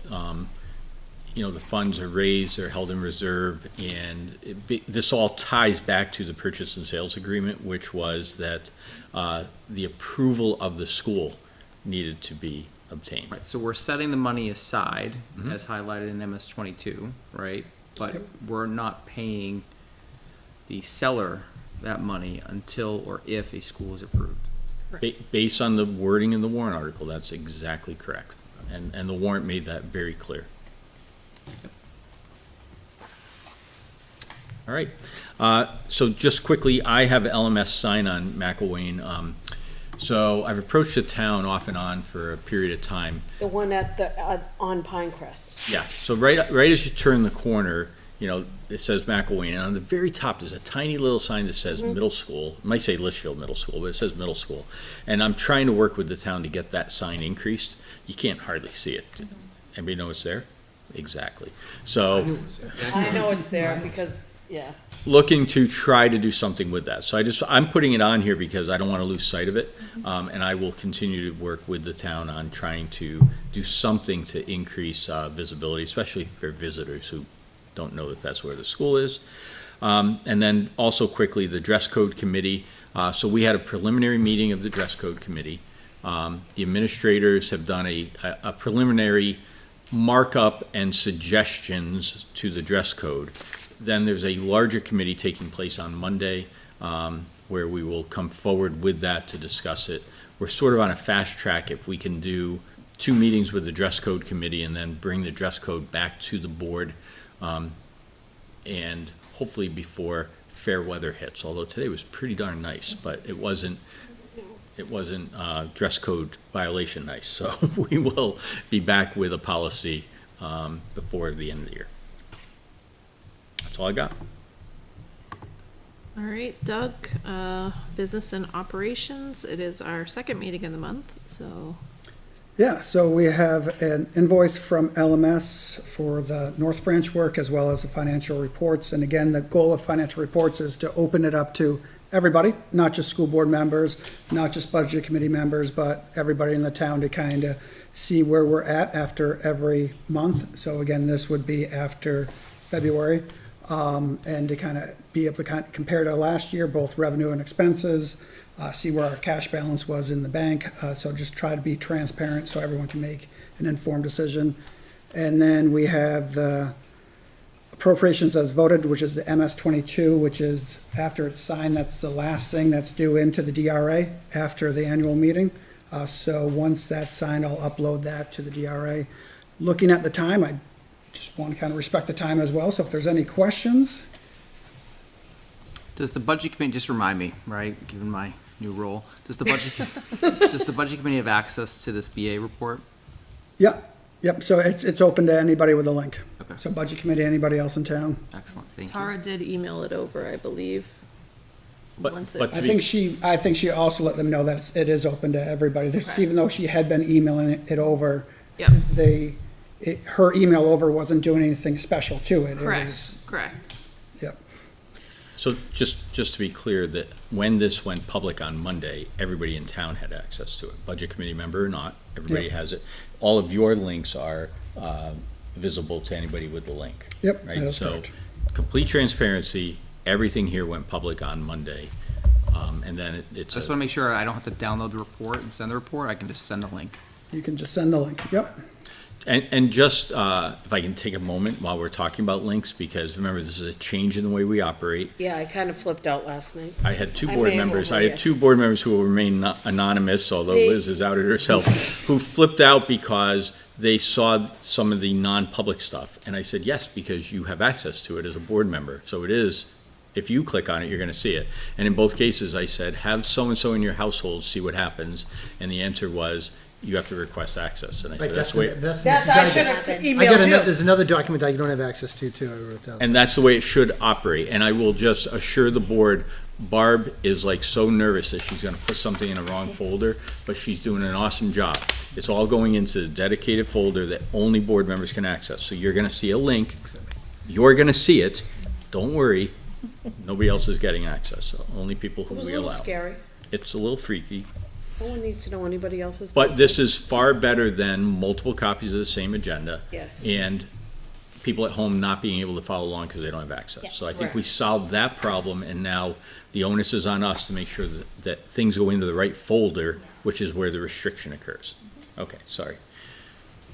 the funds are raised, they're held in reserve, and this all ties back to the purchase and sales agreement, which was that the approval of the school needed to be obtained. Right, so we're setting the money aside, Mhm. as highlighted in MS-22, right? But we're not paying the seller that money until or if a school is approved. Based on the wording in the warrant article, that's exactly correct. And the warrant made that very clear. All right. So just quickly, I have LMS sign on McElwain. So I've approached the town off and on for a period of time. The one at on Pinecrest. Yeah, so right as you turn the corner, it says McElwain, and on the very top, there's a tiny little sign that says middle school. It might say Litchfield Middle School, but it says middle school. And I'm trying to work with the town to get that sign increased. You can't hardly see it. Anybody know it's there? Exactly. So I know it's there because, yeah. looking to try to do something with that. So I'm putting it on here because I don't want to lose sight of it. And I will continue to work with the town on trying to do something to increase visibility, especially for visitors who don't know that that's where the school is. And then also quickly, the dress code committee. So we had a preliminary meeting of the dress code committee. The administrators have done a preliminary markup and suggestions to the dress code. Then there's a larger committee taking place on Monday, where we will come forward with that to discuss it. We're sort of on a fast track if we can do 2 meetings with the dress code committee and then bring the dress code back to the board, and hopefully before fair weather hits, although today was pretty darn nice, but it wasn't dress code violation nice. So we will be back with a policy before the end of the year. That's all I got. All right, Doug, business and operations. It is our second meeting of the month, so. Yeah, so we have an invoice from LMS for the North Branch work as well as the financial reports. And again, the goal of financial reports is to open it up to everybody, not just school board members, not just budget committee members, but everybody in the town to kind of see where we're at after every month. So again, this would be after February, and to kind of be able to compare to last year, both revenue and expenses, see where our cash balance was in the bank. So just try to be transparent so everyone can make an informed decision. And then we have the appropriations as voted, which is the MS-22, which is after it's signed, that's the last thing that's due into the DRA after the annual meeting. So once that's signed, I'll upload that to the DRA. Looking at the time, I just want to kind of respect the time as well. So if there's any questions. Does the budget committee, just remind me, right, given my new role, does the budget committee have access to this BA report? Yep, so it's open to anybody with a link. Okay. So budget committee, anybody else in town. Excellent, thank you. Tara did email it over, I believe. once it. but- I think she also let them know that it is open to everybody. Okay. Even though she had been emailing it over, Yep, her email over wasn't doing anything special to it. It was- correct. Yep. So just to be clear, that when this went public on Monday, everybody in town had access to it. Budget committee member or not, everybody Yep. has it. All of your links are visible to anybody with the link. Yep, Right, that is so correct. complete transparency, everything here went public on Monday. And then it's, I just want to make sure I don't have to download the report and send the report. I can just send the link. You can just send the link. Yep. and just, if I can take a moment while we're talking about links, because remember, this is a change in the way we operate. Yeah, I kind of flipped out last night. I had two I board may have members, I overreacted. had two board members who will remain anonymous, although Me. Liz has outed herself, who flipped out because they saw some of the non-public stuff. And I said, yes, because you have access to it as a board member. So it is, if you click on it, you're gonna see it. And in both cases, I said, have so-and-so in your household, see what happens. And the answer was, you have to request access. And I said, that's the way, That's, I should have I got emailed you. there's another document that you don't have access to, too, I wrote down. and that's the way it should operate. And I will just assure the board, Barb is like so nervous that she's gonna put something in a wrong folder, but she's doing an awesome job. It's all going into the dedicated folder that only board members can access. So you're gonna see a link, you're gonna see it, don't worry, nobody else is getting access, so only people who It was we a little allow. scary. It's a little freaky, No one needs to know anybody else's. but this business. is far better than multiple copies of the same agenda. Yes. And people at home not being able to follow along because they don't have access. Yeah. So I think we Correct. solved that problem, and now the onus is on us to make sure that things go into the right folder, which is where the restriction occurs. Okay, sorry.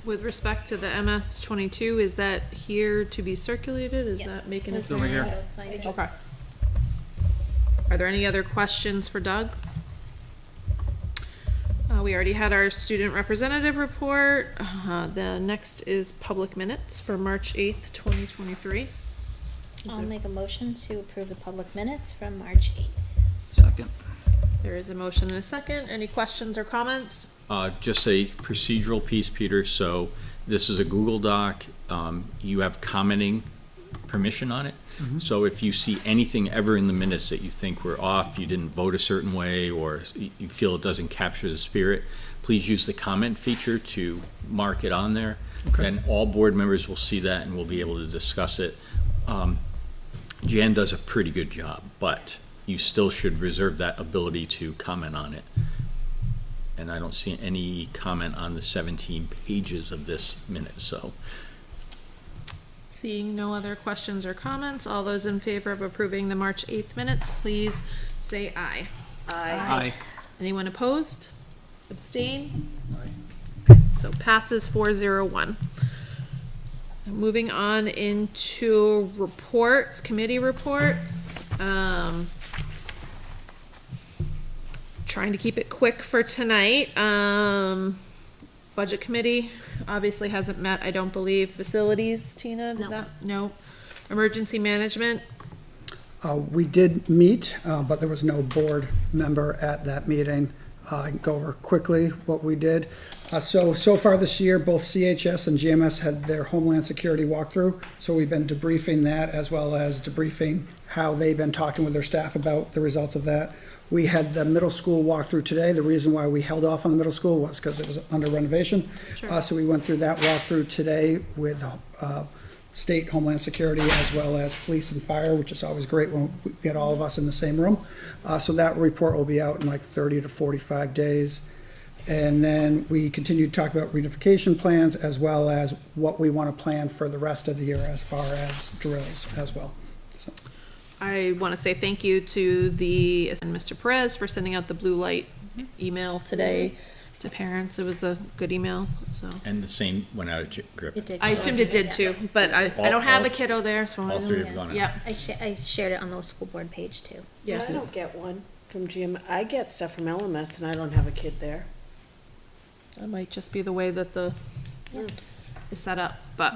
With respect to the MS 22, is that here to be circulated? Is Yeah. that making It's it? over here. outside. Okay. Are there any other questions for Doug? We already had our student representative report. The next is public minutes for March 8th, 2023. I'll make a motion to approve the public minutes from March 8th. Second. There is a motion and a second. Any questions or comments? Just a procedural piece, Peter. So this is a Google Doc. You have commenting permission on it. So if you see anything ever in the minutes that you think were off, you didn't vote a certain way, or you feel it doesn't capture the spirit, please use the comment feature to mark it on there. And all board members will see that and will be able to discuss it. Jan does a pretty good job, but you still should reserve that ability to comment on it. And I don't see any comment on the 17 pages of this minute, so. Seeing no other questions or comments, all those in favor of approving the March 8th minutes, please say aye. Aye. Anyone opposed? Abstain? Okay, so passes 401. Moving on into reports, committee reports. Trying to keep it quick for tonight. Budget committee obviously hasn't met, I don't believe. Facilities, Tina, did No. that? No. Emergency management, We did meet, but there was no board member at that meeting. I can go over quickly what we did. So far this year, both CHS and GMS had their Homeland Security walkthrough. So we've been debriefing that, as well as debriefing how they've been talking with their staff about the results of that. We had the middle school walkthrough today. The reason why we held off on the middle school was because it was under renovation. Sure. So we went through that walkthrough today with State Homeland Security, as well as police and fire, which is always great when we get all of us in the same room. So that report will be out in like 30 to 45 days. And then we continue to talk about reunification plans, as well as what we want to plan for the rest of the year as far as drills as well. So, I want to say thank you to and Mr. Perez for sending out the blue light email today to parents. It was a good email, so. And the same went out at Griffin. It did. I assumed it did too, but I don't have a kiddo there, so. I All three don't- have gone out. Yep, I shared it on the school board page too. yeah. I don't get one from I get stuff from LMS and I don't have a kid there. That might just be the way that the is set up, but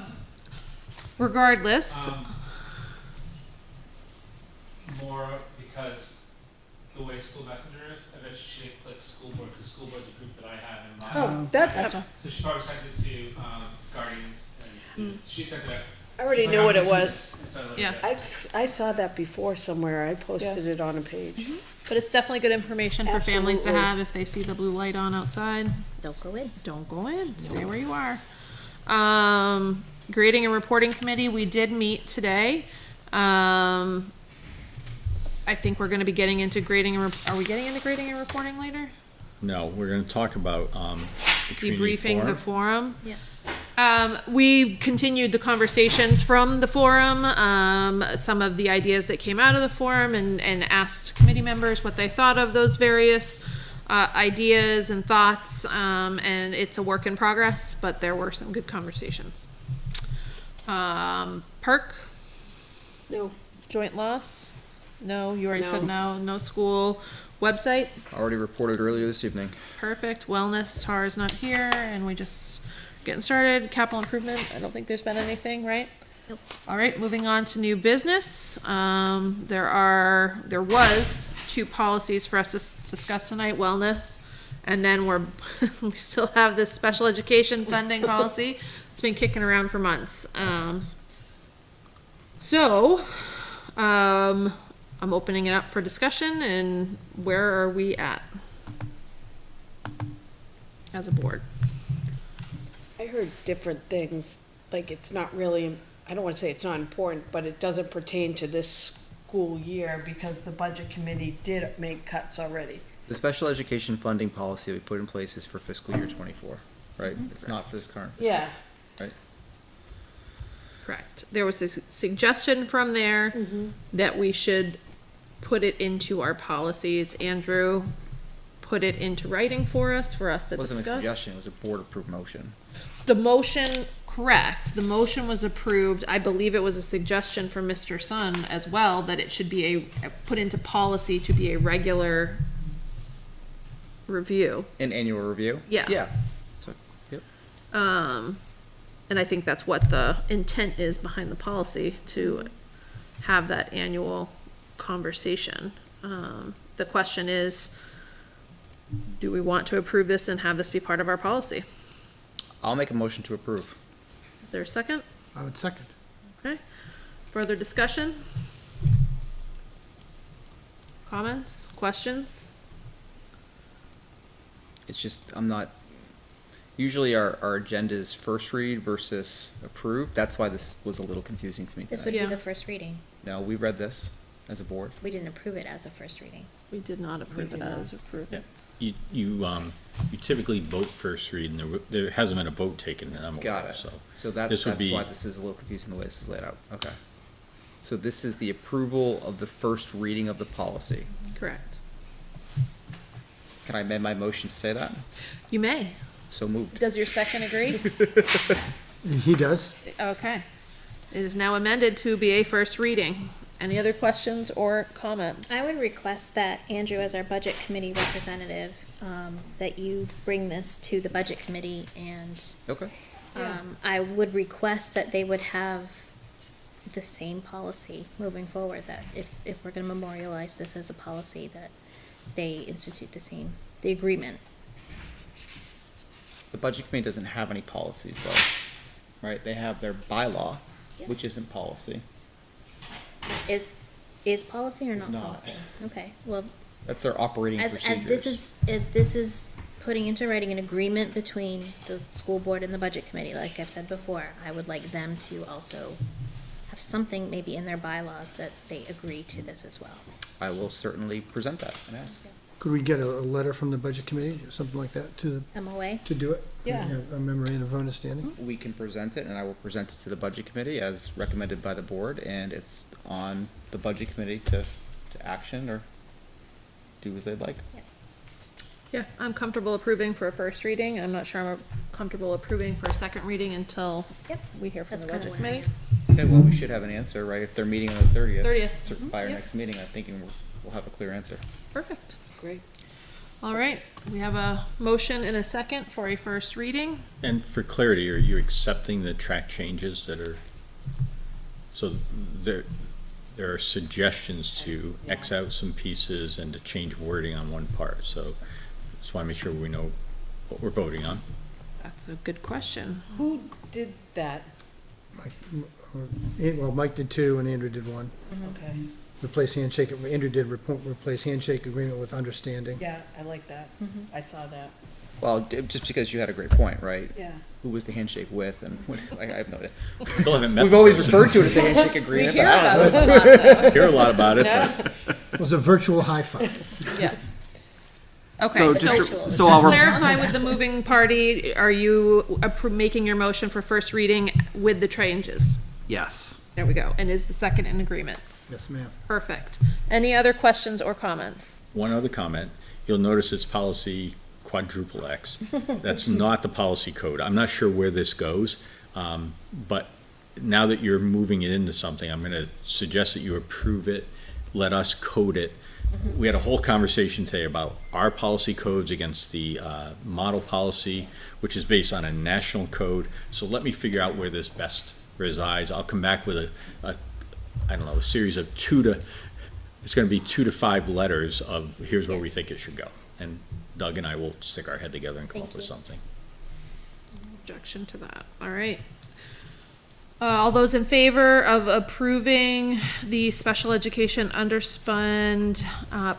regardless, More because the way school messenger is, I bet she didn't click school board, because school board's a group that I have in mind. Oh, that, gotcha. So she probably sent it to, guardians and students. She sent it I already knew what it was. Yeah, I saw that before somewhere. I posted it on a page. but it's definitely good information for families to Absolutely. have if they see the blue light on outside. Don't go in. Don't go in, stay where you are. Grading and reporting committee, we did meet today. I think we're gonna be getting into grading and, are we getting into grading and reporting later? No, we're gonna talk about, the community Debriefing the forum. forum. We continued the conversations from the forum, some of the ideas that came out of the forum and asked committee members what they thought of those various ideas and thoughts, and it's a work in progress, but there were some good conversations. Perk, No. joint loss? No, you already said No. no. No school. Website? Already reported earlier this evening. Perfect. Wellness, Tara's not here, and we just getting started. Capital improvement, I don't think there's been anything, right? Nope. All right, moving on to new business. There was 2 policies for us to discuss tonight, wellness, and then we still have this special education funding policy. It's been kicking around for months. I'm opening it up for discussion, and where are we at as a board? I heard different things, like it's not really, I don't wanna say it's not important, but it doesn't pertain to this school year because the budget committee did make cuts already. The special education funding policy we put in place is for fiscal year '24, right? It's not for this current fiscal. Yeah. Right? Correct. There was a suggestion from there that we should put it into our policies. Andrew put it into writing for us to It wasn't a discuss. suggestion, it was a board-approved motion. The motion, correct, the motion was approved. I believe it was a suggestion from Mr. Sun as well, that it should be put into policy to be a regular review. An annual review? Yeah. Yeah. That's what, yep. And I think that's what the intent is behind the policy, to have that annual conversation. The question is, do we want to approve this and have this be part of our policy? I'll make a motion to approve. Is there a second? I would second. Okay. Further discussion? Comments, questions? It's just, I'm not, usually our agenda is first read versus approve. That's why this was a little confusing to me This tonight. would Yeah. be the first reading. No, we read this as a board. We didn't approve it as a first reading. We did not approve it as approved. Yeah. You typically vote first read, and there hasn't been a vote taken in them. Got it. So So this would that's be- why this is a little confusing the way this is laid out. Okay. So this is the approval of the first reading of the policy. Correct. Can I amend my motion to say that? You may. So moved. Does your second agree? He does. Okay. It is now amended to be a first reading. Any other questions or comments? I would request that Andrew, as our budget committee representative, that you bring this to the budget committee, and Okay. I would request that they would have the same policy moving forward, that if we're gonna memorialize this as a policy, that they institute the agreement. The budget committee doesn't have any policies though, right? They have their bylaw, Yeah. which isn't policy. Is policy or It's not not. policy? Okay, well, That's their operating as procedures. this is putting into writing an agreement between the school board and the budget committee, like I've said before, I would like them to also have something maybe in their bylaws that they agree to this as well. I will certainly present that and ask. Could we get a letter from the budget committee or something like that to MOA? do it? Yeah. A memorandum of understanding? We can present it and I will present it to the budget committee as recommended by the board, and it's on the budget committee to action or do as they'd like. Yeah, I'm comfortable approving for a first reading. I'm not sure I'm comfortable approving for a second reading until Yep, we hear from that's the kinda budget where I committee. Okay, well, we should have an answer, right? If they're meeting on the 30th. 30th. By our Yep. next meeting, I'm thinking we'll have a clear answer. Perfect. Great. All right, we have a motion and a second for a first reading. And for clarity, are you accepting the track changes that are, so there are suggestions to X out some pieces and to change wording on one part, so just want to make sure we know what we're voting on. That's a good question. Who did that? Mike did two and Andrew did one. Okay. Replace handshake, Andrew did replace handshake agreement with understanding. Yeah, I like that. I saw that. Well, just because you had a great point, right? Yeah. Who was the handshake with, and what, I have no idea. Still haven't met We've the always person. referred to it as a handshake We agreement, hear but I don't know. about it a lot, though. Hear a lot about it, but It was a virtual high five. Yeah. Okay, So so just to so I'll clarify with the moving party, are you making your motion for first reading with the changes? Yes. There we go. And is the second in agreement? Yes, ma'am. Perfect. Any other questions or comments? one other comment, you'll notice it's policy quadruple X. That's not the policy code. I'm not sure where this goes, but now that you're moving it into something, I'm gonna suggest that you approve it, let us code it. We had a whole conversation today about our policy codes against the model policy, which is based on a national code. So let me figure out where this best resides. I'll come back with I don't know, a series of it's gonna be 2 to 5 letters of here's where we think it should go. And Doug and I will stick our head together and come up with something. Objection to that. All right. All those in favor of approving the special education underspend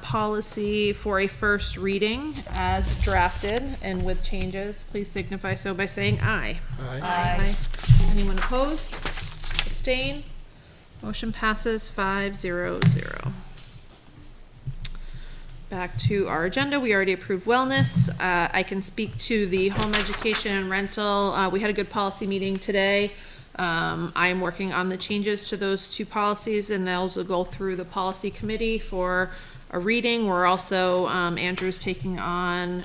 policy for a first reading as drafted and with changes, please signify so by saying aye. Aye. Anyone opposed? Abstain? Motion passes 5-0-0. Back to our agenda, we already approved wellness. I can speak to the home education and rental. We had a good policy meeting today. I am working on the changes to those two policies, and those will go through the policy committee for a reading. We're also, Andrew's taking on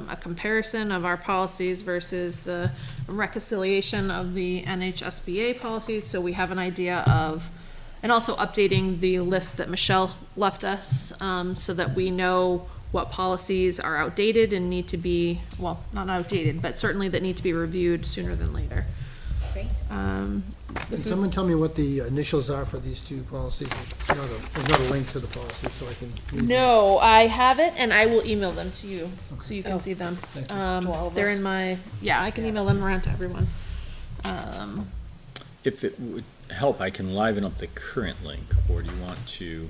a comparison of our policies versus the reconciliation of the NHSBA policies, so we have an idea of, and also updating the list that Michelle left us, so that we know what policies are outdated and need to be, well, not outdated, but certainly that need to be reviewed sooner than later. Great. Can someone tell me what the initials are for these two policies? There's not a link to the policy, so I can. read them. No, I have it, and I will email them to you, so you can see them. Thank you. To all of They're us? in my, yeah, I can email them around to everyone. If it would help, I can liven up the current link, or do you want to?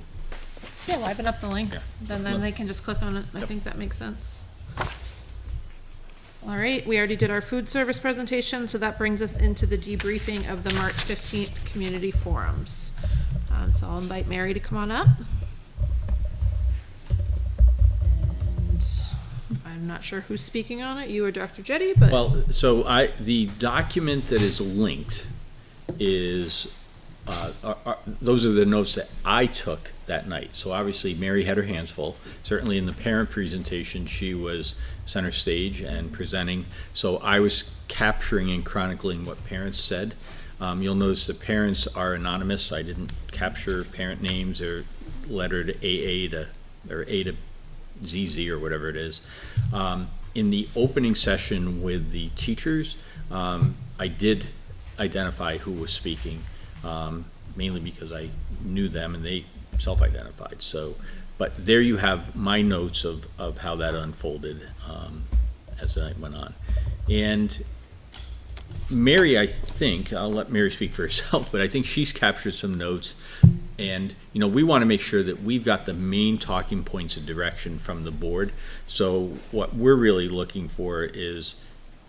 Yeah, liven up the links, Yeah. then they can just click on it. I think that makes sense. All right, we already did our food service presentation, so that brings us into the debriefing of the March 15th community forums. So I'll invite Mary to come on up. And I'm not sure who's speaking on it, you or Dr. Jetty, but. Well, so the document that is linked is, those are the notes that I took that night. So obviously Mary had her hands full. Certainly in the parent presentation, she was center stage and presenting. So I was capturing and chronicling what parents said. You'll notice the parents are anonymous. I didn't capture parent names or lettered AA to, or A to ZZ or whatever it is. In the opening session with the teachers, I did identify who was speaking, mainly because I knew them and they self-identified. So, but there you have my notes of how that unfolded as the night went on. And Mary, I think, I'll let Mary speak for herself, but I think she's captured some notes. And, you know, we want to make sure that we've got the main talking points of direction from the board. So what we're really looking for is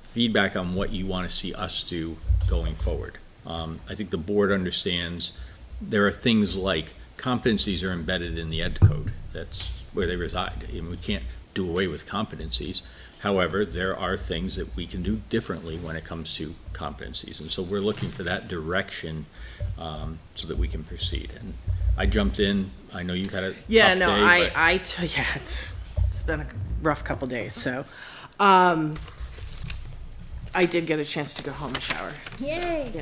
feedback on what you want to see us do going forward. I think the board understands there are things like competencies are embedded in the ed code. That's where they reside, and we can't do away with competencies. However, there are things that we can do differently when it comes to competencies, and so we're looking for that direction so that we can proceed. And I jumped in. I know you've had a tough day, but yeah, it's been a rough couple days, so I did get a chance to go home and shower. Yay.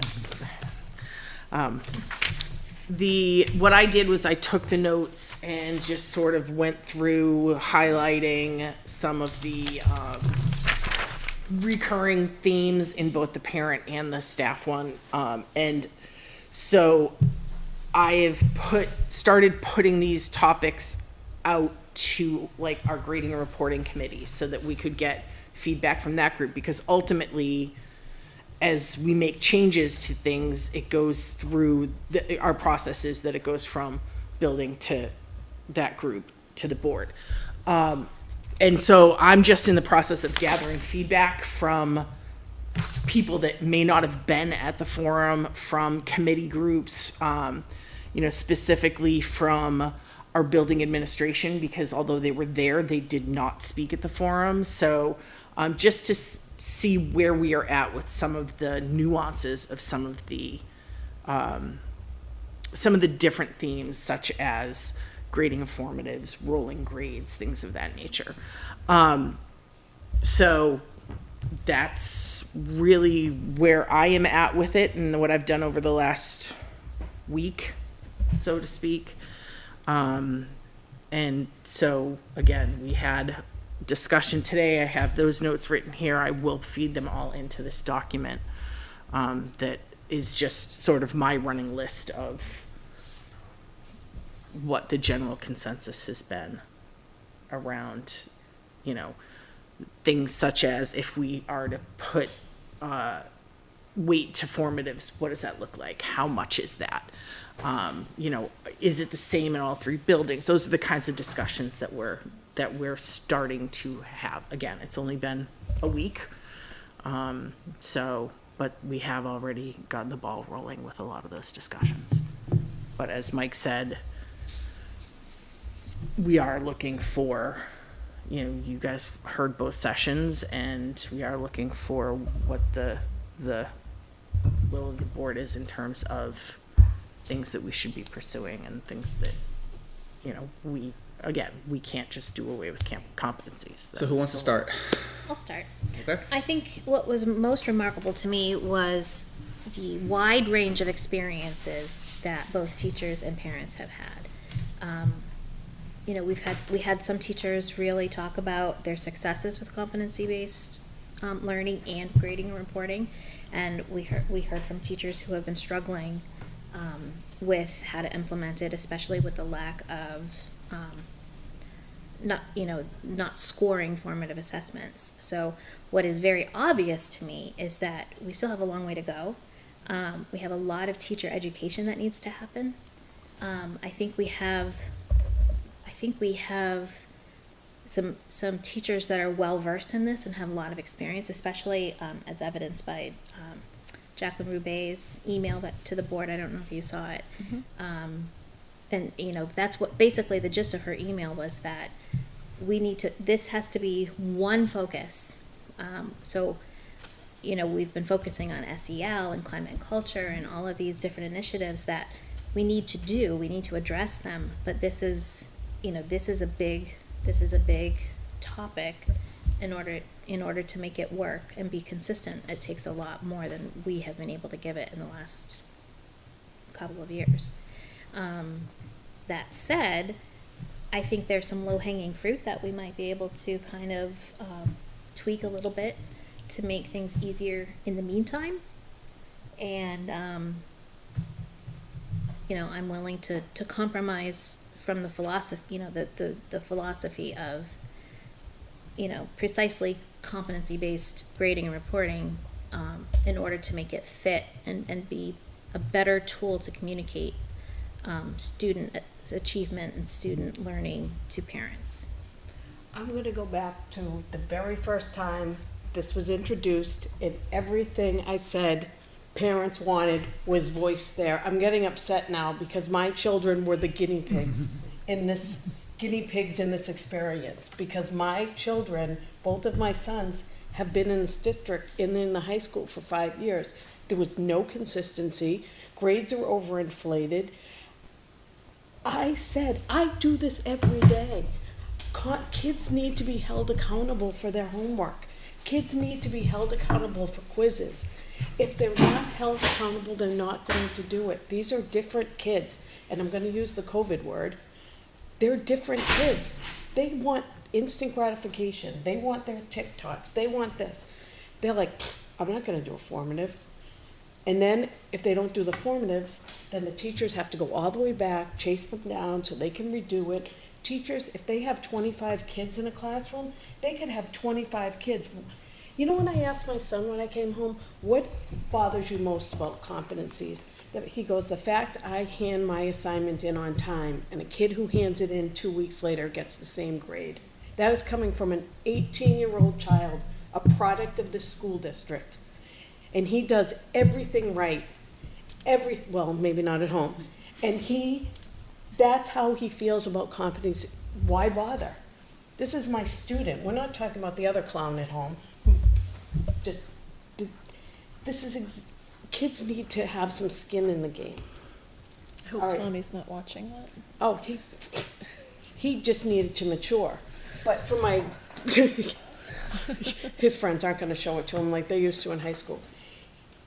What I did was I took the notes and just sort of went through highlighting some of the recurring themes in both the parent and the staff one. And so I have started putting these topics out to like our grading and reporting committee so that we could get feedback from that group, because ultimately as we make changes to things, it goes through our process is that it goes from building to that group to the board. And so I'm just in the process of gathering feedback from people that may not have been at the forum, from committee groups, specifically from our building administration, because although they were there, they did not speak at the forum. So just to see where we are at with some of the nuances of some of the different themes, such as grading of formatives, rolling grades, things of that nature. So that's really where I am at with it and what I've done over the last week, so to speak. And so again, we had discussion today. I have those notes written here. I will feed them all into this document that is just sort of my running list of what the general consensus has been around, things such as if we are to put weight to formatives, what does that look like? How much is that? Is it the same in all three buildings? Those are the kinds of discussions that we're starting to have. Again, it's only been a week. But we have already gotten the ball rolling with a lot of those discussions. But as Mike said, we are looking for, you guys heard both sessions, and we are looking for what the will of the board is in terms of things that we should be pursuing and things that, we can't just do away with competencies. So who wants to start? I'll start. Okay. I think what was most remarkable to me was the wide range of experiences that both teachers and parents have had. We had some teachers really talk about their successes with competency-based learning and grading and reporting, and we heard from teachers who have been struggling with how to implement it, especially with the lack of not scoring formative assessments. So what is very obvious to me is that we still have a long way to go. We have a lot of teacher education that needs to happen. I think we have some teachers that are well versed in this and have a lot of experience, especially as evidenced by Jacqueline Roubaix's email to the board. I don't know if you saw it. And that's what basically the gist of her email was, that this has to be one focus. We've been focusing on SEL and climate and culture and all of these different initiatives that we need to address them, but this is a big topic. In order to make it work and be consistent, it takes a lot more than we have been able to give it in the last couple of years. That said, I think there's some low-hanging fruit that we might be able to kind of tweak a little bit to make things easier in the meantime. And I'm willing to compromise from the philosophy, the philosophy of, precisely competency-based grading and reporting in order to make it fit and be a better tool to communicate student achievement and student learning to parents. I'm going to go back to the very first time this was introduced, and everything I said parents wanted was voiced there. I'm getting upset now because my children were the guinea pigs in this experience, because my children, both of my sons, have been in this district and in the high school for 5 years. There was no consistency. Grades are overinflated. I said, I do this every day. Kids need to be held accountable for their homework. Kids need to be held accountable for quizzes. If they're not held accountable, they're not going to do it. These are different kids, and I'm going to use the COVID word. They're different kids. They want instant gratification. They want their TikToks. They want this. They're like, I'm not going to do a formative. And then if they don't do the formatives, then the teachers have to go all the way back, chase them down so they can redo it. Teachers, if they have 25 kids in a classroom, they could have 25 kids. You know, when I asked my son when I came home, what bothers you most about competencies? He goes, the fact I hand my assignment in on time and a kid who hands it in 2 weeks later gets the same grade. That is coming from an 18-year-old child, a product of the school district. And he does everything right. Well, maybe not at home. And that's how he feels about competency. Why bother? This is my student. We're not talking about the other clown at home who just, kids need to have some skin in the game. I hope All right. Tommy's not watching that. Oh, he just needed to mature. But for his friends aren't gonna show it to him like they used to in high school.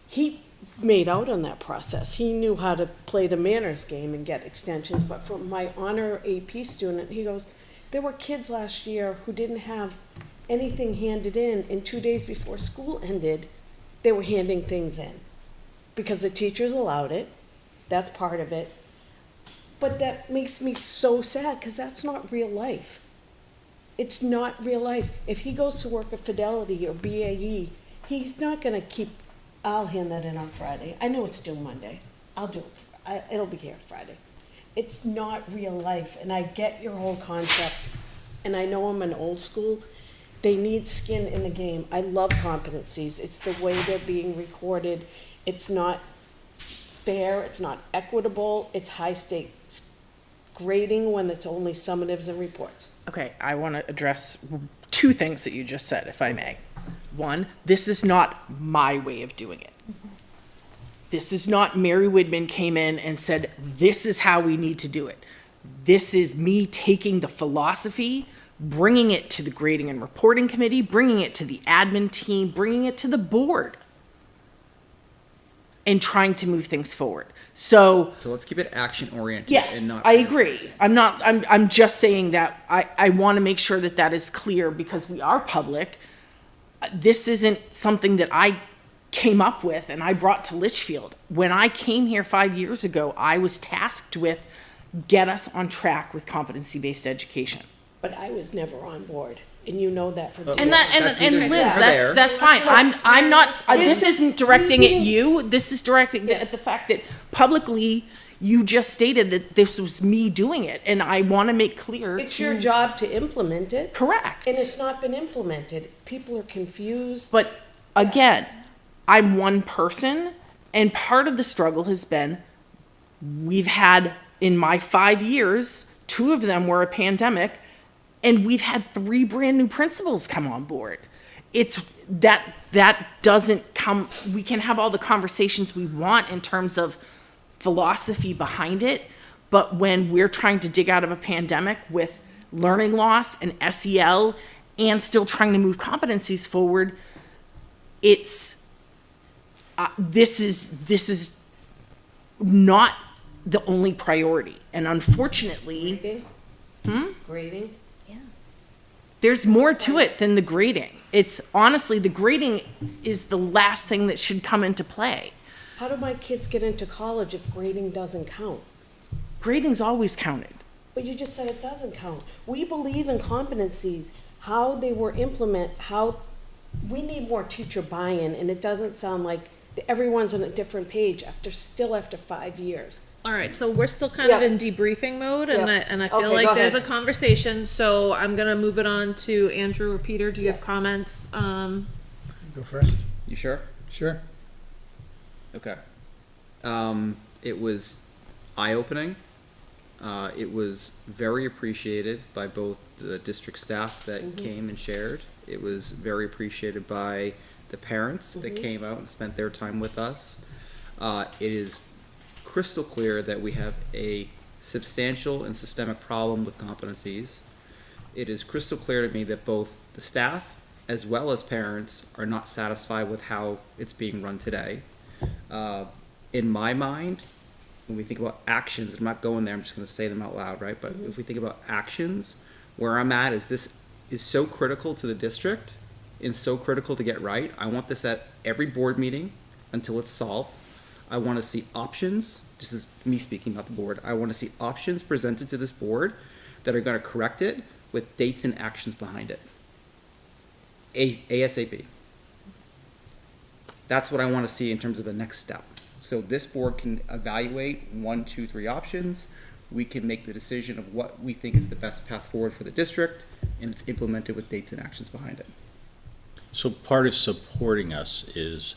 He made out on that process. He knew how to play the manners game and get extensions, but for my honor AP student, he goes, there were kids last year who didn't have anything handed in, and 2 days before school ended, they were handing things in. Because the teachers allowed it, that's part of it. But that makes me so sad, because that's not real life. It's not real life. If he goes to work at Fidelity or BAE, he's not gonna keep, I'll hand that in on Friday. I know it's due Monday. I'll do it. It'll be here Friday. It's not real life, and I get your whole concept, and I know I'm an old school. They need skin in the game. I love competencies. It's the way they're being recorded. It's not fair, it's not equitable, it's high stakes grading when it's only summatives and reports. Okay, I want to address two things that you just said, if I may. One, this is not my way of doing it. This is not Mary Widman came in and said, this is how we need to do it. This is me taking the philosophy, bringing it to the grading and reporting committee, bringing it to the admin team, bringing it to the board, and trying to move things forward. So let's keep it action oriented. yes, and not. I agree. I'm just saying that I want to make sure that that is clear because we are public. This isn't something that I came up with and I brought to Litchfield. When I came here 5 years ago, I was tasked with get us on track with competency-based education. But I was never on board, and you know that from day And one. and Liz, that's fine. I'm not. This isn't directing at you. This is directing at the fact that publicly you just stated that this was me doing it, and I want to make clear. It's your job to implement it. Correct. And it's not been implemented. People are confused. But again, I'm one person, and part of the struggle has been we've had in my 5 years, 2 of them were a pandemic. And we've had 3 brand new principals come on board. It's that doesn't come, we can have all the conversations we want in terms of philosophy behind it, but when we're trying to dig out of a pandemic with learning loss and SEL and still trying to move competencies forward, it's, this is not the only priority. And unfortunately, Grading? there's more to it than the grading. It's honestly, the grading is the last thing that should come into play. How do my kids get into college if grading doesn't count? Grading's always counted. But you just said it doesn't count. We believe in competencies, how they were we need more teacher buy-in, and it doesn't sound like everyone's on a different page after 5 years. All right, so we're still kind of Yeah. in debriefing mode, and Yeah. I feel Okay, like go there's a ahead. conversation, so I'm gonna move it on to Andrew or Peter. Do you have comments? Go first. You sure? Sure. Okay. It was eye-opening. It was very appreciated by both the district staff that came and shared. It was very appreciated by the parents that came out and spent their time with us. It is crystal clear that we have a substantial and systemic problem with competencies. It is crystal clear to me that both the staff as well as parents are not satisfied with how it's being run today. In my mind, when we think about actions, I'm not going there, I'm just going to say them out loud, right? But if we think about actions, where I'm at is this is so critical to the district and so critical to get right. I want this at every board meeting until it's solved. I want to see options, this is me speaking, not the board. I want to see options presented to this board that are going to correct it with dates and actions behind it. ASAP. That's what I want to see in terms of the next step. So this board can evaluate 1, 2, 3 options. We can make the decision of what we think is the best path forward for the district, and it's implemented with dates and actions behind it. So part of supporting us is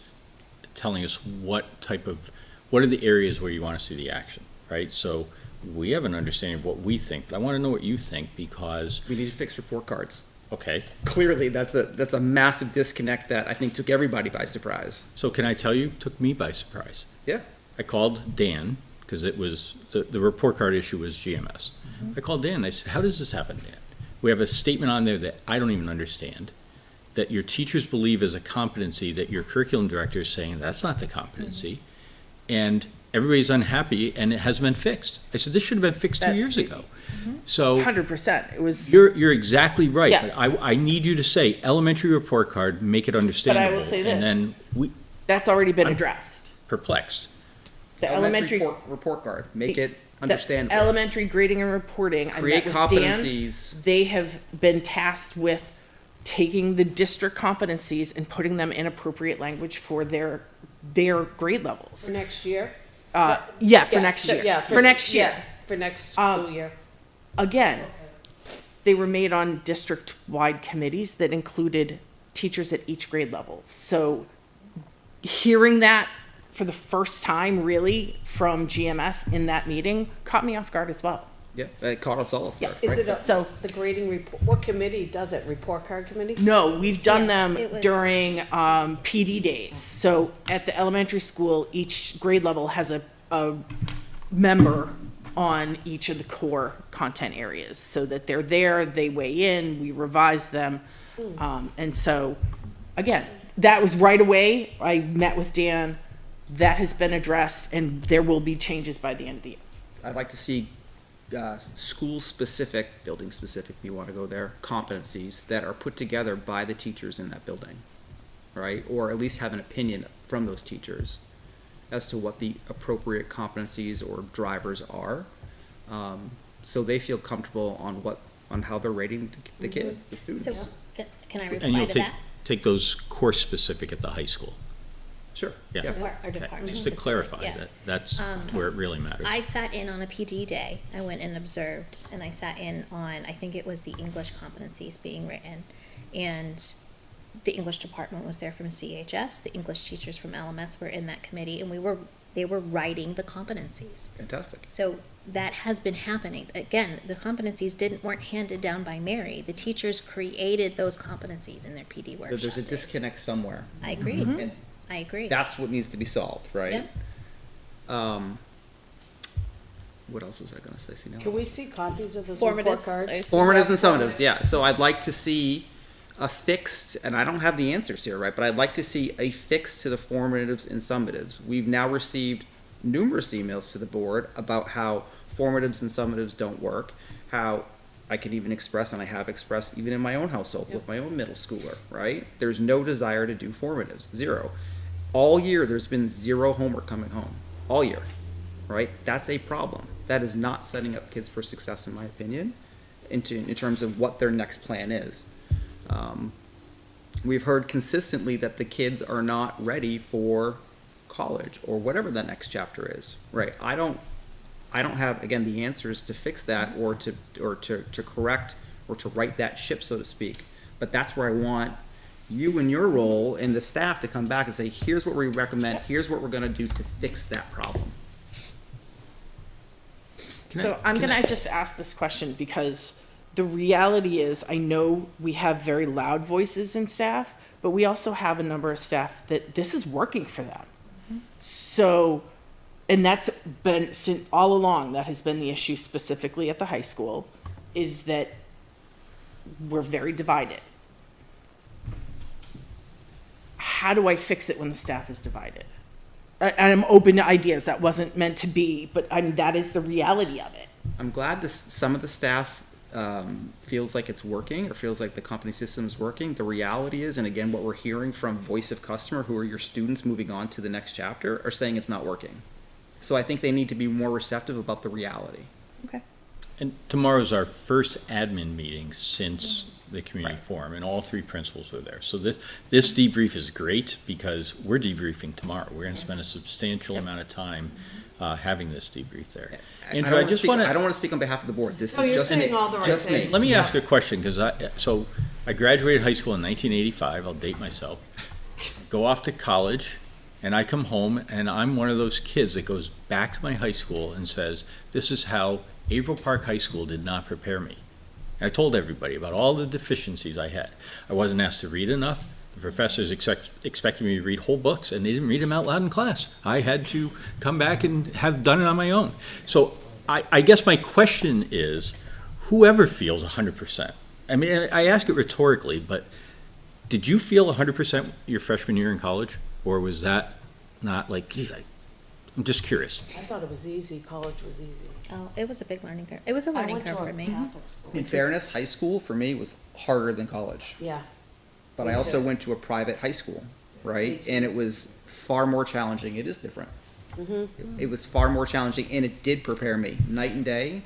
telling us what are the areas where you want to see the action, right? So we have an understanding of what we think, but I want to know what you think, because, We need to fix report cards. okay, Clearly, that's a massive disconnect that I think took everybody by surprise. so can I tell you, took me by surprise. Yeah. I called Dan, because it was, the report card issue was GMS. I called Dan and I said, how does this happen, Dan? We have a statement on there that I don't even understand, that your teachers believe is a competency, that your curriculum director is saying that's not the competency, and everybody's unhappy and it hasn't been fixed. I said, this should have been fixed 2 years ago. So 100%. It was. you're exactly right, Yeah. but I need you to say elementary report card, make it understandable. say And this. then we, That's already been addressed. perplexed. The elementary report card, make it the understandable. elementary grading and reporting. I Create met with Dan. competencies. They have been tasked with taking the district competencies and putting them in appropriate language for their grade levels. For next year? Yeah, for next year. Yeah, For next year. yeah, for next school year. Again, they were made on district-wide committees that included teachers at each grade level. So hearing that for the first time, really, from GMS in that meeting, caught me off guard as well. Yeah, it caught us all off guard. Is right? it So- the grading report, what committee does it? Report card committee? No, we've done Yes, them it was- during PD days. So at the elementary school, each grade level has a member on each of the core content areas, so that they're there, they weigh in, we revise them. And so, again, that was right away. I met with Dan. That has been addressed, and there will be changes by the end of the year. I'd like to see school-specific, building-specific, if you want to go there, competencies that are put together by the teachers in that building, right? Or at least have an opinion from those teachers as to what the appropriate competencies or drivers are, so they feel comfortable on how they're rating the kids, the students. So, can I And reply you'll to take, that? take those course specific at the high school. Sure. Yeah. Our Okay, department just to specific, clarify yeah. that, that's where it really matters. I sat in on a PD day. I went and observed, and I sat in on, I think it was the English competencies being written. And the English department was there from CHS, the English teachers from LMS were in that committee, and they were writing the competencies. Fantastic. So that has been happening. Again, the competencies weren't handed down by Mary. The teachers created those competencies in their PD workshop There's a days. disconnect somewhere. I agree. And I agree. that's what needs to be solved, right? Yep. What else was I gonna say? See now? Can we see copies of those report Formatives, cards? I assume. Formatives and summatives, yeah. So I'd like to see a fixed, and I don't have the answers here, right? But I'd like to see a fix to the formatives and summatives. We've now received numerous emails to the board about how formatives and summatives don't work, how I could even express, and I have expressed even in my own household with my own middle schooler, right? There's no desire to do formatives, zero. All year, there's been zero homework coming home, all year, right? That's a problem. That is not setting up kids for success, in my opinion, in terms of what their next plan is. We've heard consistently that the kids are not ready for college or whatever the next chapter is, right? I don't have, again, the answers to fix that or to correct or to right that ship, so to speak. But that's where I want you and your role and the staff to come back and say, here's what we recommend, here's what we're gonna do to fix that problem. So I'm gonna just ask this question because the reality is, I know we have very loud voices in staff, but we also have a number of staff that this is working for them. So, and that's been all along, that has been the issue specifically at the high school, is that we're very divided. How do I fix it when the staff is divided? And I'm open to ideas. That wasn't meant to be, but that is the reality of it. I'm glad some of the staff feels like it's working or feels like the company system is working. The reality is, and again, what we're hearing from voice of customer, who are your students moving on to the next chapter, are saying it's not working. So I think they need to be more receptive about the reality. Okay. And tomorrow's our first admin meeting since the community forum, and all three principals were there. So this debrief is great because we're debriefing tomorrow. We're gonna spend a substantial amount of time having this debrief there. Andrew, I just wanna. I don't want to speak on behalf of the board. This Oh, is you're just saying all the right just me. things. Let me ask a question, because I graduated high school in 1985, I'll date myself, go off to college, and I come home, and I'm one of those kids that goes back to my high school and says, this is how Averill Park High School did not prepare me. And I told everybody about all the deficiencies I had. I wasn't asked to read enough. The professors expected me to read whole books, and they didn't read them out loud in class. I had to come back and have done it on my own. So I guess my question is, whoever feels 100%, I mean, I ask it rhetorically, but did you feel 100% your freshman year in college? Or was that not like, geez, I'm just curious. I thought it was easy. College was easy. Oh, it was a big learning curve. It was a learning curve for me. In fairness, high school for me was harder than college. Yeah. But Me I also too. went to a private high school, right? And it was far more challenging. It is different. It was far more challenging, and it did prepare me night and day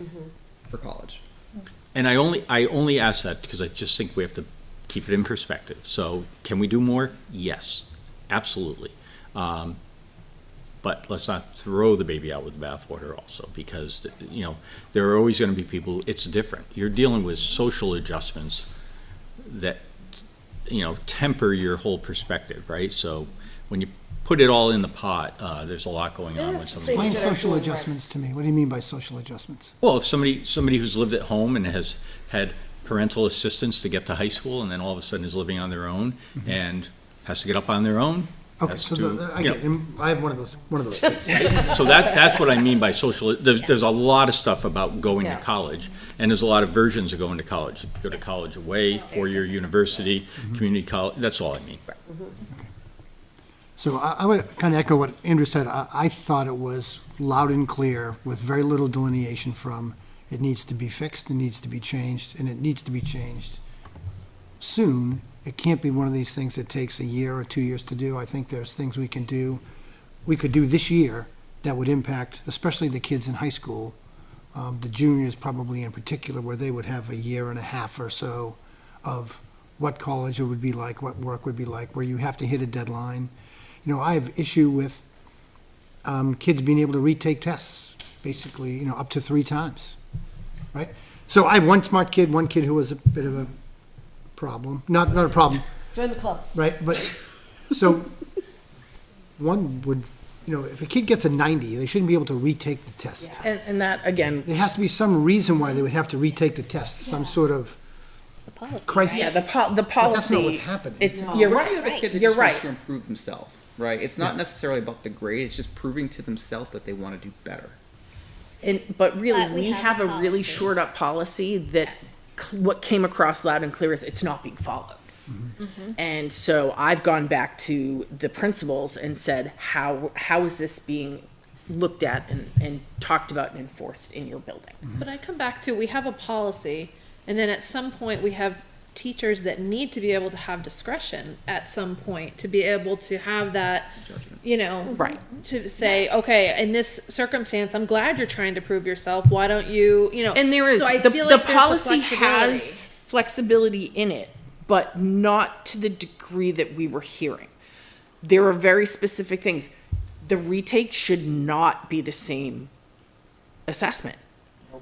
for college. And I only ask that because I just think we have to keep it in perspective. So can we do more? Yes, absolutely. But let's not throw the baby out with the bathwater also, because, there are always going to be people, it's different. You're dealing with social adjustments that, temper your whole perspective, right? So when you put it all in the pot, there's a lot going on with somebody. Explain social adjustments to me. What do you mean by social adjustments? Well, if somebody who's lived at home and has had parental assistance to get to high school, and then all of a sudden is living on their own and has to get up on their own. Okay, has so to, I have one of those kids. So that's what I mean by social. There's a lot of stuff about going to college, and there's a lot of versions of going to college. You go to college away, 4-year university, community college. That's all I mean. So I would kind of echo what Andrew said. I thought it was loud and clear with very little delineation from it needs to be fixed, it needs to be changed, and it needs to be changed soon. It can't be one of these things that takes a year or 2 years to do. I think there's things we could do this year that would impact, especially the kids in high school, the juniors probably in particular, where they would have a year and a half or so of what college it would be like, what work would be like, where you have to hit a deadline. I have issue with kids being able to retake tests, basically, up to 3 times, right? So I have one smart kid, one kid who was a bit of a problem, not a problem, Join the club. right? But, so, one would, if a kid gets a 90, they shouldn't be able to retake the test. And that, again, There has to be some reason why they would have to retake the test, some sort of It's the policy. crisis. yeah, the policy. But that's not what's happening. It's, No. you're What right. if you have a kid that You're just wants right. to improve themselves, right? It's not necessarily about the grade, it's just proving to themselves that they want to do better. But really, But we we have have a a really policy. shored up policy that Yes. what came across loud and clear is it's not being followed. And so I've gone back to the principals and said, how is this being looked at and talked about and enforced in your building? But I come back to, we have a policy, and then at some point, we have teachers that need to be able to have discretion at some point, to be able to have that, Right. to say, okay, in this circumstance, I'm glad you're trying to prove yourself, why don't you, And there is, so I the feel like there's policy flexibility. has flexibility in it, but not to the degree that we were hearing. There are very specific things. The retake should not be the same assessment.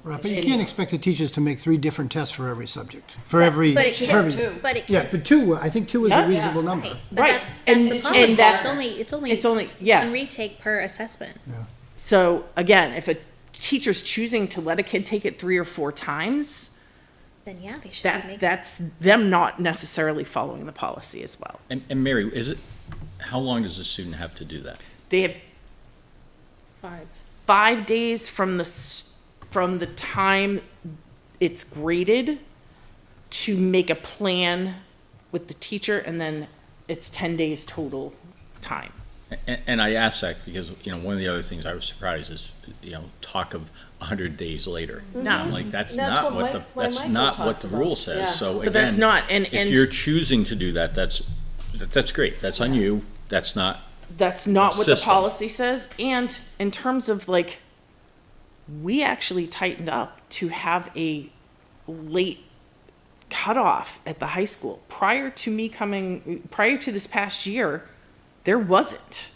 Right, but you can't expect the teachers to make 3 different tests for every subject, for every. But it for can, every- but it Yeah, can. but 2, I think 2 is a reasonable number. Right, but Right. that's And- the and policy. that's- It's only yeah. one retake per assessment. So again, if a teacher's choosing to let a kid take it 3 or 4 times, Then yeah, they should be making. that's them not necessarily following the policy as well. And Mary, how long does a student have to do that? They have 5. 5 days from the time it's graded to make a plan with the teacher, and then it's 10 days total time. And I ask that because, one of the other things I was surprised is, talk of 100 days later. No. I'm like, that's That's not what what Mike- that's Michael not what talked the about. rule says. Yeah. So But that's again, not, if you're choosing to do that, that's great. That's on you. That's not. That's not what the System. policy says. And in terms of we actually tightened up to have a late cutoff at the high school. Prior to this past year, there wasn't.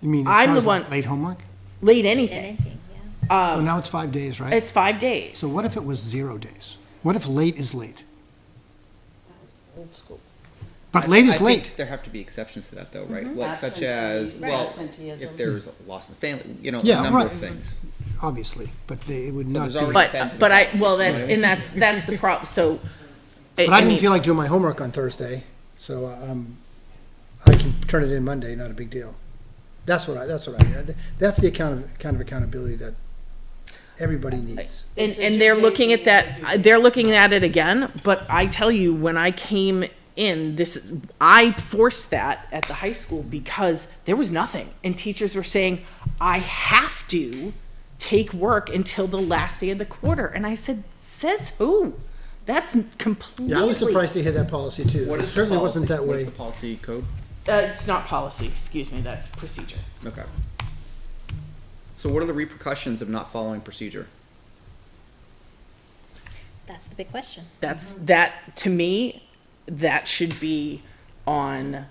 You mean I'm as the far as one- late homework? Late anything. Anything, yeah. So now it's 5 days, right? It's 5 days. So what if it was 0 days? What if late is late? Old school. But late is I think late. there have to be exceptions to that though, right? Mm-hmm. Like such as, well, Absenteeism. if there's a loss in the family, you know, Yeah, a number right. of things. Obviously, but it would So not there's be. already- But that's the problem. So, But I didn't feel like doing my homework on Thursday, so I can turn it in Monday, not a big deal. That's what I that's the kind of accountability that everybody needs. and they're looking at that. They're looking at it again. But I tell you, when I came in, I forced that at the high school because there was nothing, and teachers were saying, "I have to take work until the last day of the quarter," and I said, "Says who? That's completely." Yeah, I was surprised to hear that policy too. What It is the certainly wasn't policy? that What way. is the policy code? It's not policy. Excuse me. That's procedure. Okay. So what are the repercussions of not following procedure? That's the big question. That to me, that should be in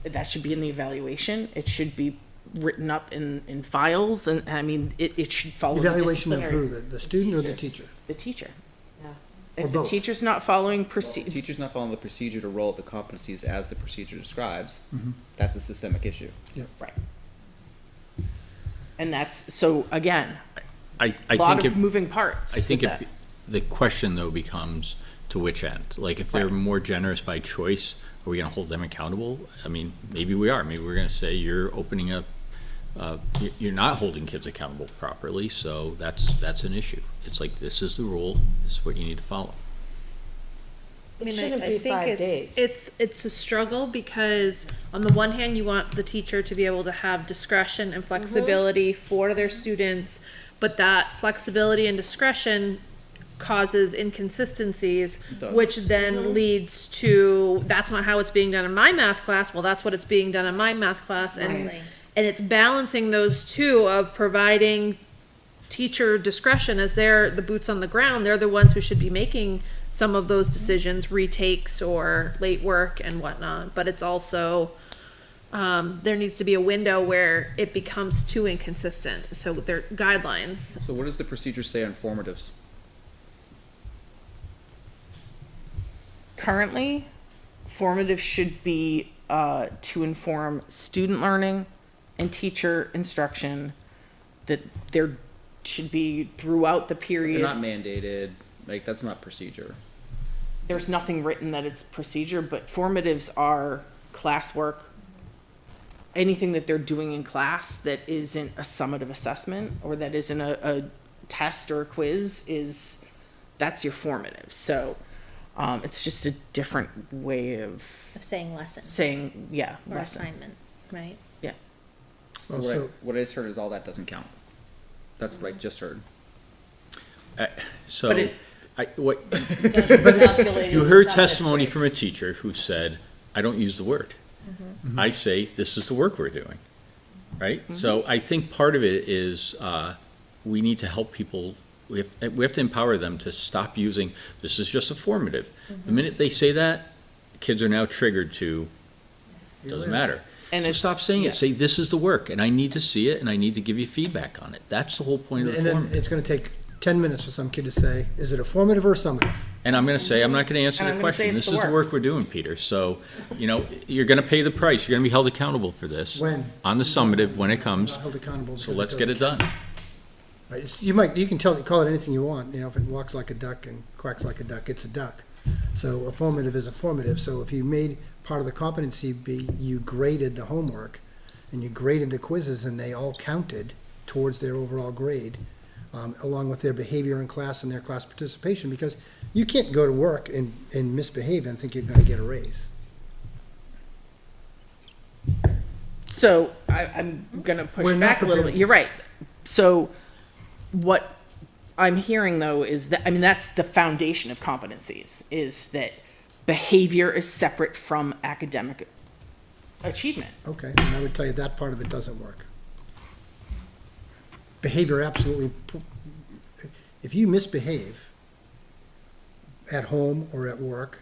the evaluation. It should be written up in files, and I mean, it should follow Evaluation the of disciplinary. who, the student or the teacher? The teacher. Yeah. If Or the both. teacher's not following Well, procedure, teachers not following the procedure to roll out the competencies as the procedure describes, Mm-hmm. that's a systemic issue. right? And that's, so again, I lot think of it, moving parts. I think with it, that. the question though becomes to which end? Like if they're Right. more generous by choice, are we gonna hold them accountable? I mean, maybe we are. Maybe we're gonna say you're opening up, you're not holding kids accountable properly, so that's an issue. It's like, this is the rule, this is what you need to follow. It shouldn't be 5 days. It's a struggle because on the one hand, you want the teacher to be able to have discretion and flexibility for their students, but that flexibility and discretion causes inconsistencies, does. which then leads to, that's not how it's being done in my math class, well, that's what it's being done in my math class, and Exactly. and it's balancing those two of providing teacher discretion as they're the boots on the ground. They're the ones who should be making some of those decisions, retakes or late work and whatnot. But it's also, there needs to be a window where it becomes too inconsistent. So there are guidelines. So what does the procedure say on formatives? Currently, formative should be to inform student learning and teacher instruction, that there should be throughout the They're period. not mandated, like, that's not procedure. There's nothing written that it's procedure, but formatives are classwork. Anything that they're doing in class that isn't a summative assessment or that isn't a test or a quiz that's your formative. So it's just a different way of saying lesson saying, yeah, or lesson. assignment, right? Yeah. So what I just heard is all that doesn't count. That's what I just heard. So, But it- what, Calculating you heard the testimony summit from a teacher who said, I don't use the word. I say, this is the work we're doing, right? So I think part of it is, we need to help people, we have to empower them to stop using, this is just a formative. The minute they say that, kids are now triggered to, doesn't matter. And So it's- stop saying yeah. it, say, this is the work, and I need to see it, and I need to give you feedback on it. That's the whole point of the And then formative. it's gonna take 10 minutes for some kid to say, is it a formative or a summative? And I'm gonna say, I'm not gonna answer And the I'm gonna say question. it's This the is the work. work we're doing, Peter. So, you know, you're gonna pay the price. You're gonna be held accountable for this. When? On the summative, when it comes. Not held accountable So because let's get it done. Right, you can call it anything you want, you know, if it walks like a duck and quacks like a duck, it's a duck. So a formative is a formative, so if you made part of the competency be, you graded the homework, and you graded the quizzes, and they all counted towards their overall grade, along with their behavior in class and their class participation, because you can't go to work and misbehave and think you're gonna get a raise. So I'm gonna We're push not back a little prepared. bit. You're right. So what I'm hearing though is that, I mean, that's the foundation of competencies, is that behavior is separate from academic achievement. Okay, and I would tell you that part of it doesn't work. Behavior absolutely, if you misbehave, at home or at work,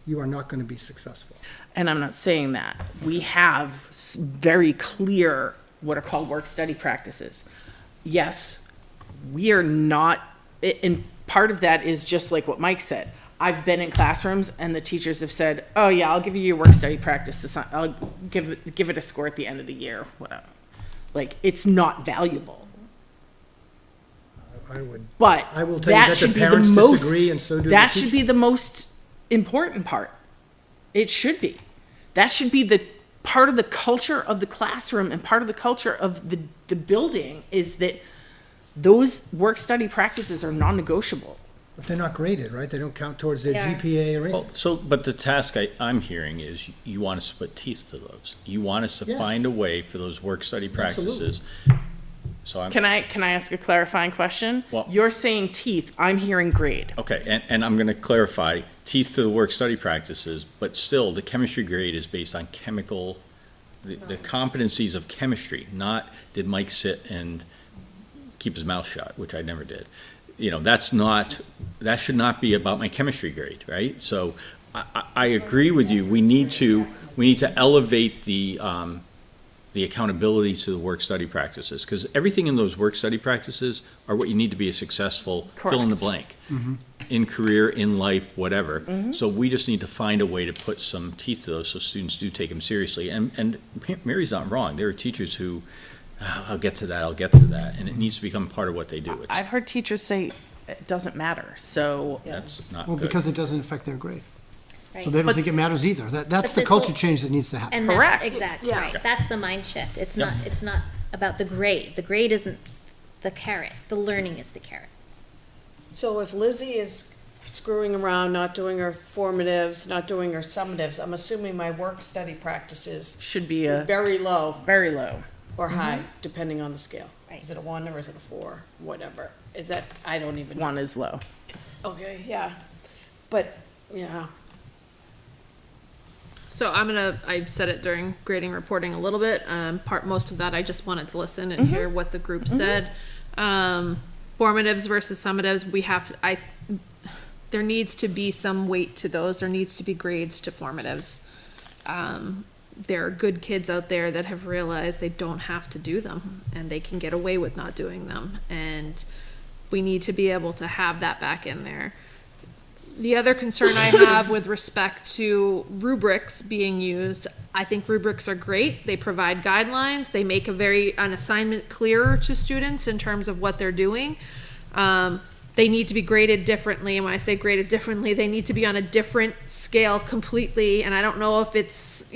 you are not going to be successful. And I'm not saying that. We have very clear what are called work-study practices. Yes, we are not, and part of that is just like what Mike said. I've been in classrooms and the teachers have said, oh yeah, I'll give you your work-study practice. I'll give it a score at the end of the year, whatever. Like, it's not valuable. I would. But I will tell you that that the should be the parents most, disagree, and so do the that should teachers. be the most important part. It should be. That should be the part of the culture of the classroom and part of the culture of the building, is that those work-study practices are non-negotiable. But they're not graded, right? They don't count towards their Yeah. GPA or anything. Well, so, but the task I'm hearing is you want us to put teeth to those. You want us to Yes. find a way for those work-study practices. So I'm, Can I ask a clarifying question? Well- You're saying teeth, I'm hearing grade. okay, and I'm gonna clarify, teeth to the work-study practices, but still, the chemistry grade is based on chemical, the competencies of chemistry, not did Mike sit and keep his mouth shut, which I never did. You know, that should not be about my chemistry grade, right? So I agree with you. We need to elevate the accountability to the work-study practices, because everything in those work-study practices are what you need to be a successful fill in the blank. In career, in life, whatever. So we just need to find a way to put some teeth to those so students do take them seriously. And Mary's not wrong. There are teachers who, I'll get to that, and it needs to become part of what they do. It's- I've heard teachers say it doesn't matter, so. That's not Well, good. because it doesn't affect their grade. Right. So they don't think it matters either. That's But the this culture whole- change that needs to happen. And Correct. that's exactly Yeah. right. That's the mind shift. It's not about the grade. The grade isn't the carrot. The learning is the carrot. So if Lizzie is screwing around, not doing her formatives, not doing her summatives, I'm assuming my work-study practices Should be a very low very low. or high, depending on the scale. Right. Is it a 1 or is it a 4? Whatever. Is that, I don't even know. One is low. Okay, yeah. But, yeah. So I said it during grading reporting a little bit, most of that I just wanted to listen and hear what the group said. Formatives versus summatives, there needs to be some weight to those, there needs to be grades to formatives. There are good kids out there that have realized they don't have to do them, and they can get away with not doing them, and we need to be able to have that back in there. The other concern I have with respect to rubrics being used, I think rubrics are great. They provide guidelines. They make an assignment clearer to students in terms of what they're doing. They need to be graded differently. And when I say graded differently, they need to be on a different scale completely. And I don't know if it's,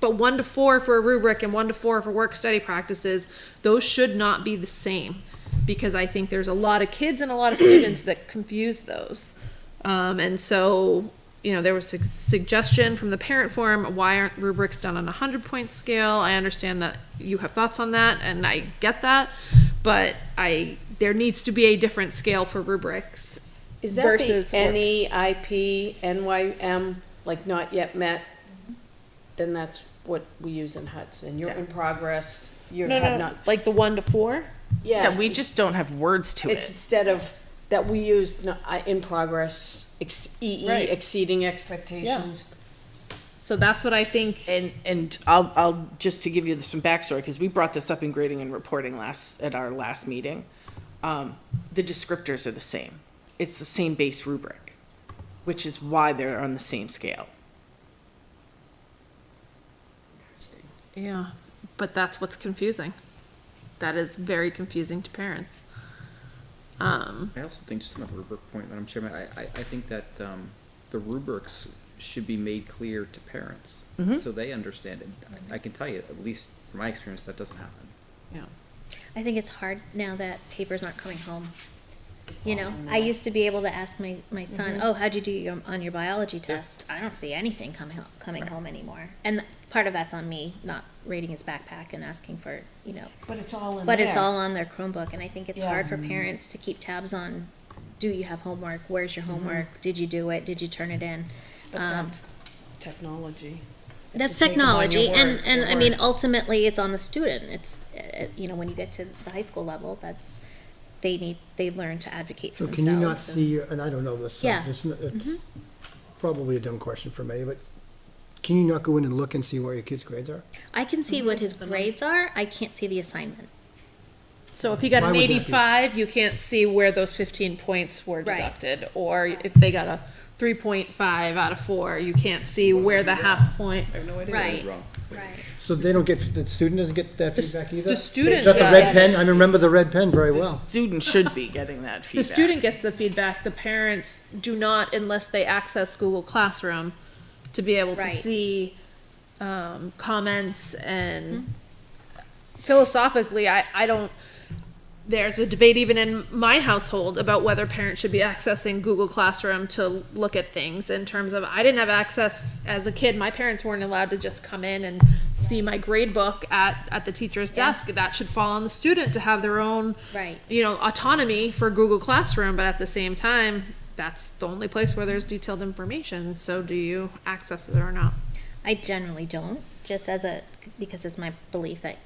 but 1 to 4 for a rubric and 1 to 4 for work study practices, those should not be the same. Because I think there's a lot of kids and a lot of students that confuse those. And so, there was a suggestion from the parent forum, why aren't rubrics done on a 100-point scale? I understand that you have thoughts on that, and I get that, but there needs to be a different scale for rubrics. Is that the versus work. NEIP, NYM, like not yet met? Then that's what we use in Hudson. You're in progress, you have not. Like the 1 to 4? Yeah, we just don't have words to It's it. instead of, that we use in progress, EE, Right. exceeding expectations. So that's what I think. And I'll just to give you some backstory, because we brought this up in grading and reporting at our last meeting. The descriptors are the same. It's the same base rubric, which is why they're on the same scale. Yeah, but that's what's confusing. That is very confusing to parents. I also think, just on the rubric point, Madam Chairman, I think that the rubrics should be made clear to parents, so they understand it. I can tell you, at least from my experience, that doesn't happen. Yeah. I think it's hard now that papers aren't coming home. I used to be able to ask my son, oh, how'd you do on your biology test? I don't see anything coming home anymore. And part of that's on me, not rating his backpack and asking for, But it's all in but there. it's all on their Chromebook. And I think it's Yeah. hard for parents to keep tabs on, do you have homework? Where's your homework? Did you do it? Did you turn it in? But that's technology. That's to take them on your technology, word, and your I mean, word. ultimately, it's on the student. It's, when you get to the high school level, that's, they learn to advocate for So themselves. can you not and- see, and I don't know this, so Yeah. it's probably a dumb question for me, but can you not go in and look and see where your kids' grades are? I can see what his grades are, I can't see the assignment. So if he got Why an would that be? 85, you can't see where those 15 points were Right. deducted. Or if they got a 3.5 out of 4, you can't see where the half point. I have no idea Right. what is wrong. Right. So they don't get, the student doesn't get that The feedback either? the student Got the red does. pen, I remember the red pen very well. Student should be getting that The feedback. student gets the feedback, the parents do not unless they access Google Classroom to be able to Right. see comments and philosophically, I don't, there's a debate even in my household about whether parents should be accessing Google Classroom to look at things in terms of, I didn't have access as a kid, my parents weren't allowed to just come in and see my grade book at the teacher's Yeah. desk. That should fall on the student to have their own Right. autonomy for Google Classroom, but at the same time, that's the only place where there's detailed information. So do you access it or not? I generally don't, just because it's my belief that,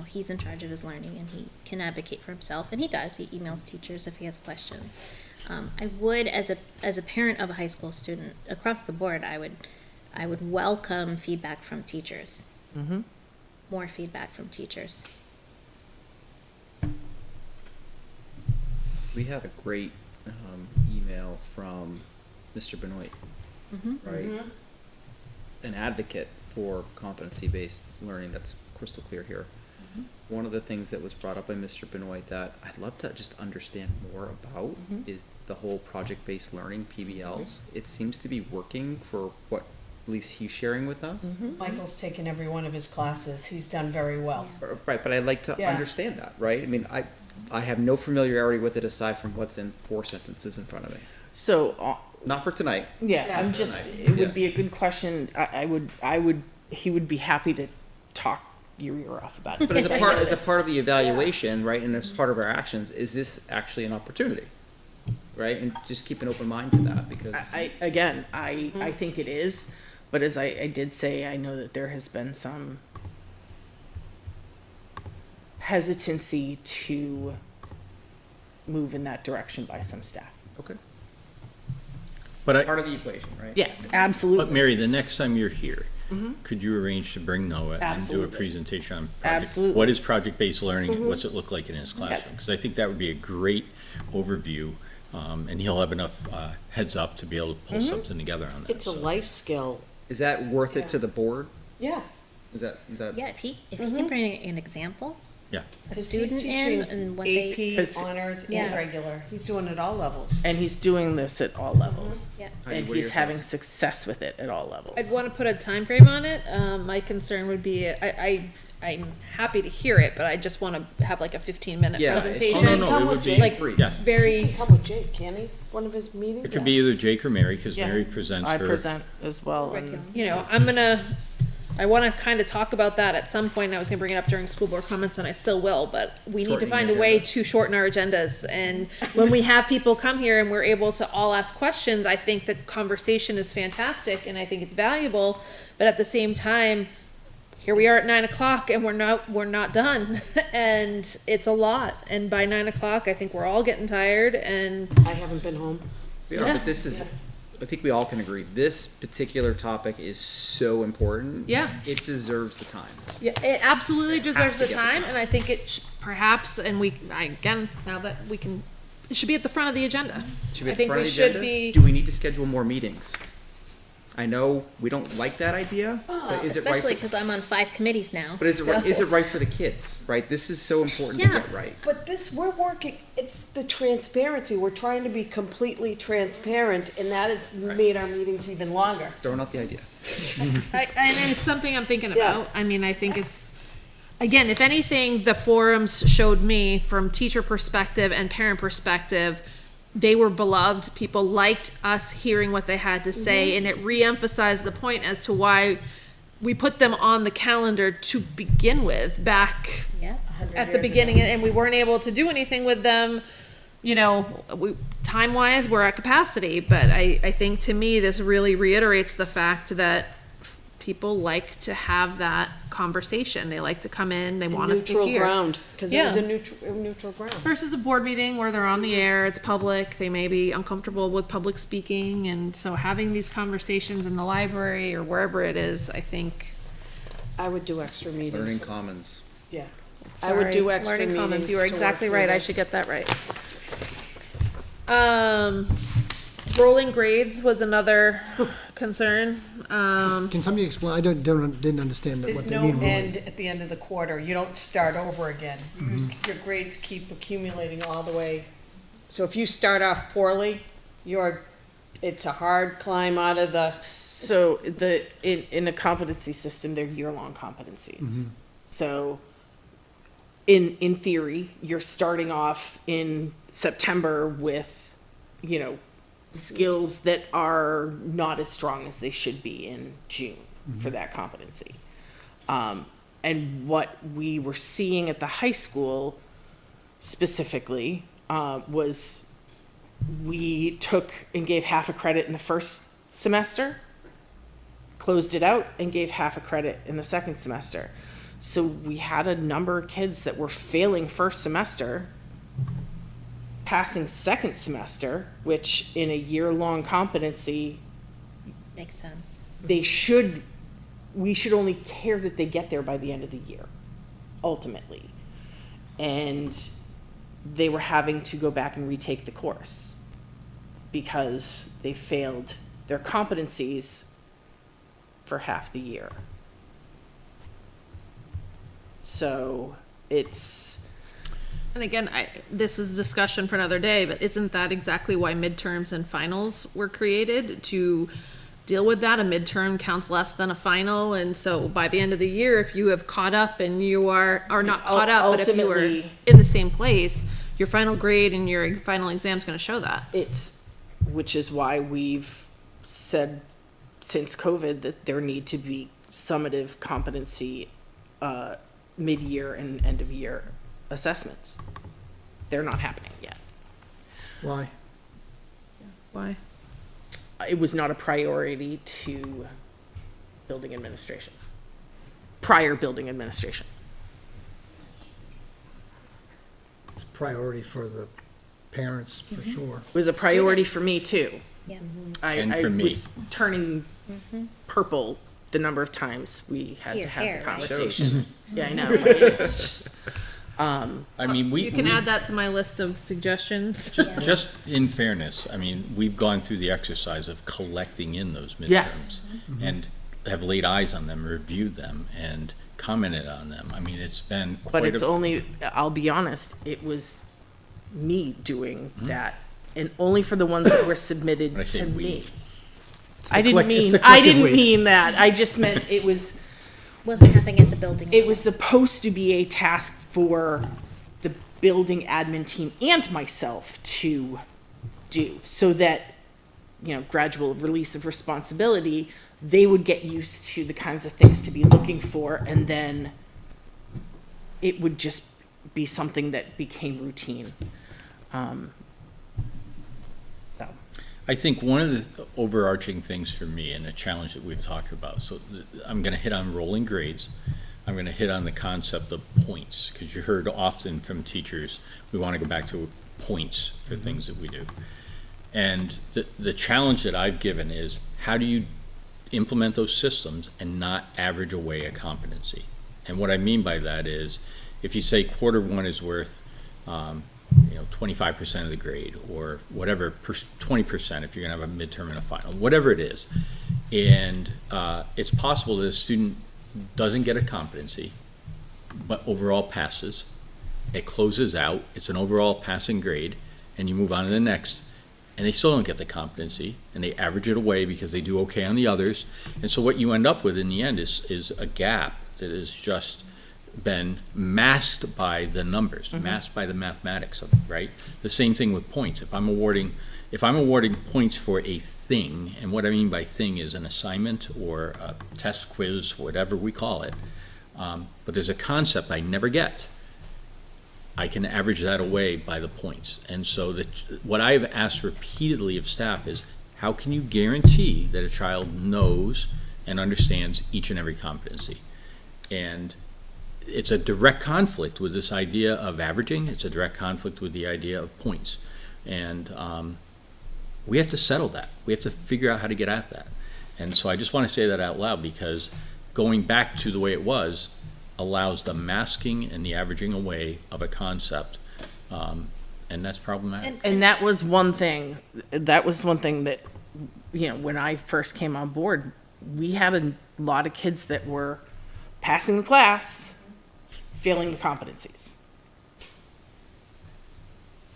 he's in charge of his learning and he can advocate for himself, and he does. He emails teachers if he has questions. I would, as a parent of a high school student, across the board, I would welcome feedback from teachers. Mhm. More feedback from teachers. We had a great email from Mr. Benoit, right? An advocate for competency-based learning, that's crystal clear here. One of the things that was brought up by Mr. Benoit that I'd love to just understand more about is the whole project-based learning, PBLs. It seems to be working for what, at least he's sharing with us. Michael's taken every one of his classes. He's done very well. Right, but I'd like to Yeah. understand that, right? I mean, I have no familiarity with it aside from what's in 4 sentences in front of me. So, Not for tonight. yeah, I'm just, it would be a good question. He would be happy to talk your ear off about it. But as a part of the evaluation, right, and as part of our actions, is this actually an opportunity? Right, and just keep an open mind to that, because I think it is, but as I did say, I know that there has been some hesitancy to move in that direction by some staff. okay, But part of the equation, right? Yes, absolutely. But Mary, the next time you're here, could you arrange to bring Noah and do a Absolutely. presentation on project? Absolutely. What is project-based learning? What's it look like in his classroom? Because I think that would be a great overview, and he'll have enough heads up to be able to pull something together on that. It's a so. life skill. Is that worth it to the board? Yeah. Is that? Yeah, if he can bring an example, Yeah. a He's student teaching in, and what they. AP, honors, and Yeah. regular. He's doing it all levels. And he's doing this at all levels. Yeah. Heidi, And what are he's your having thoughts? success with it at all levels. I'd want to put a time frame on it. My concern would be, I'm happy to hear it, but I just want to have like a 15-minute Yeah, it's- presentation. Oh, no, it would be, Like, yeah. He very, can come with Jake, can he? One of his meetings? It could be either Jake or Mary, because Yeah. Mary presents I her. present as well. And I want to kind of talk about that at some point. I was going to bring it up during school board comments, and I still will, but we need to Shortening find the a way agenda. to shorten our agendas. And when we have people come here and we're able to all ask questions, I think the conversation is fantastic and I think it's valuable. But at the same time, here we are at 9 o'clock and we're not done. And it's a lot. And by 9 o'clock, I think we're all getting tired and I haven't been home. We are, but this is, I think we all can agree, this particular topic is so important. Yeah. It deserves the time. yeah, it absolutely deserves to the get the time, time. and I think it perhaps, and again, now that we can, it should be at the front of the agenda. Should be I at the think front we of the should agenda? be- Do we need to schedule more meetings? I know we don't like that idea, but is it right? Especially for- because I'm on 5 committees now. But is it so- right for the kids, right? This is so important to Yeah. get right. But we're working, it's the transparency. We're trying to be completely transparent, and that has made our meetings even longer. Throwing out the idea. And it's something I'm thinking Yeah. about. I mean, I think it's, again, if anything, the forums showed me from teacher perspective and parent perspective, they were beloved. People liked us hearing what they had to say, and it reemphasized the point as to why we put them on the calendar to begin with back Yeah. at the beginning, and we weren't able to do anything with them. Time-wise, we're at capacity, but I think to me, this really reiterates the fact that people like to have that conversation. They like to come in, they want us to Neutral hear. ground, because it Yeah. was a neutral ground. Versus a board meeting where they're on the air, it's public, they may be uncomfortable with public speaking, and so having these conversations in the library or wherever it is, I think. I would do extra meetings. Learning Commons. Yeah. I would do Sorry, extra Learning meetings. Commons, you are to work exactly through right, I this. should get that right. Rolling grades was another concern. Can somebody explain, I didn't understand what There's they no mean. rolling. end at the end of the quarter. You don't start over again. Mm-hmm. Your grades keep accumulating all the way. So if you start off poorly, it's a hard climb out of the, So in a competency system, they're year-long competencies. So in theory, you're starting off in September with, skills that are not as strong as they should be in June for that competency. And what we were seeing at the high school specifically was we took and gave half a credit in the first semester, closed it out, and gave half a credit in the second semester. So we had a number of kids that were failing first semester, passing second semester, which in a year-long competency, Makes sense. we should only care that they get there by the end of the year, ultimately. And they were having to go back and retake the course because they failed their competencies for half the year. So it's, And again, this is discussion for another day, but isn't that exactly why midterms and finals were created? To deal with that, a midterm counts less than a final, and so by the end of the year, if you have caught up and you are not caught up, but if you were ultimately- in the same place, your final grade and your final exam is gonna show that. which is why we've said since COVID that there need to be summative competency mid-year and end-of-year assessments. They're not happening yet. Why? Why? It was not a priority to building administration, prior building administration. It's a priority for the parents, for sure. It was a priority for Students. me too. Yeah. And I for me. was turning purple the number of times we had See to your have hair, the right? conversation. Yeah, I know. Right? It's just, I mean, You can add that to my list of suggestions. just in fairness, I mean, we've gone through the exercise of collecting in those midterms. Yes. And have laid eyes on them, reviewed them, and commented on them. I mean, it's been but quite it's a, only, I'll be honest, it was me doing that, and only for the ones that were submitted When I say to we. me. It's the I didn't it's the I collective didn't we. mean that. I just meant it was. Wasn't happening at the building. It was supposed to be a task for the building admin team and myself to do, so that, gradual release of responsibility, they would get used to the kinds of things to be looking for, and then it would just be something that became routine. So. I think one of the overarching things for me and a challenge that we've talked about, so I'm gonna hit on rolling grades. I'm gonna hit on the concept of points, because you heard often from teachers, we wanna go back to points for things that we do. And the challenge that I've given is, how do you implement those systems and not average away a competency? And what I mean by that is, if you say quarter one is worth, 25% of the grade, or whatever, 20% if you're gonna have a midterm and a final, whatever it is. And it's possible that a student doesn't get a competency, but overall passes. It closes out, it's an overall passing grade, and you move on to the next, and they still don't get the competency, and they average it away because they do okay on the others. And so what you end up with in the end is a gap that has just been masked by the numbers, masked by the mathematics of it, right? The same thing with points. If I'm awarding points for a thing, and what I mean by thing is an assignment or a test, quiz, whatever we call it, but there's a concept I never get, I can average that away by the points. And so what I've asked repeatedly of staff is, how can you guarantee that a child knows and understands each and every competency. And it's a direct conflict with this idea of averaging. It's a direct conflict with the idea of points. And we have to settle that. We have to figure out how to get at that. And so I just want to say that out loud, because going back to the way it was allows the masking and the averaging away of a concept. And that's problematic. And that was one thing that, you know, when I first came on board, we had a lot of kids that were passing the class, failing the competencies.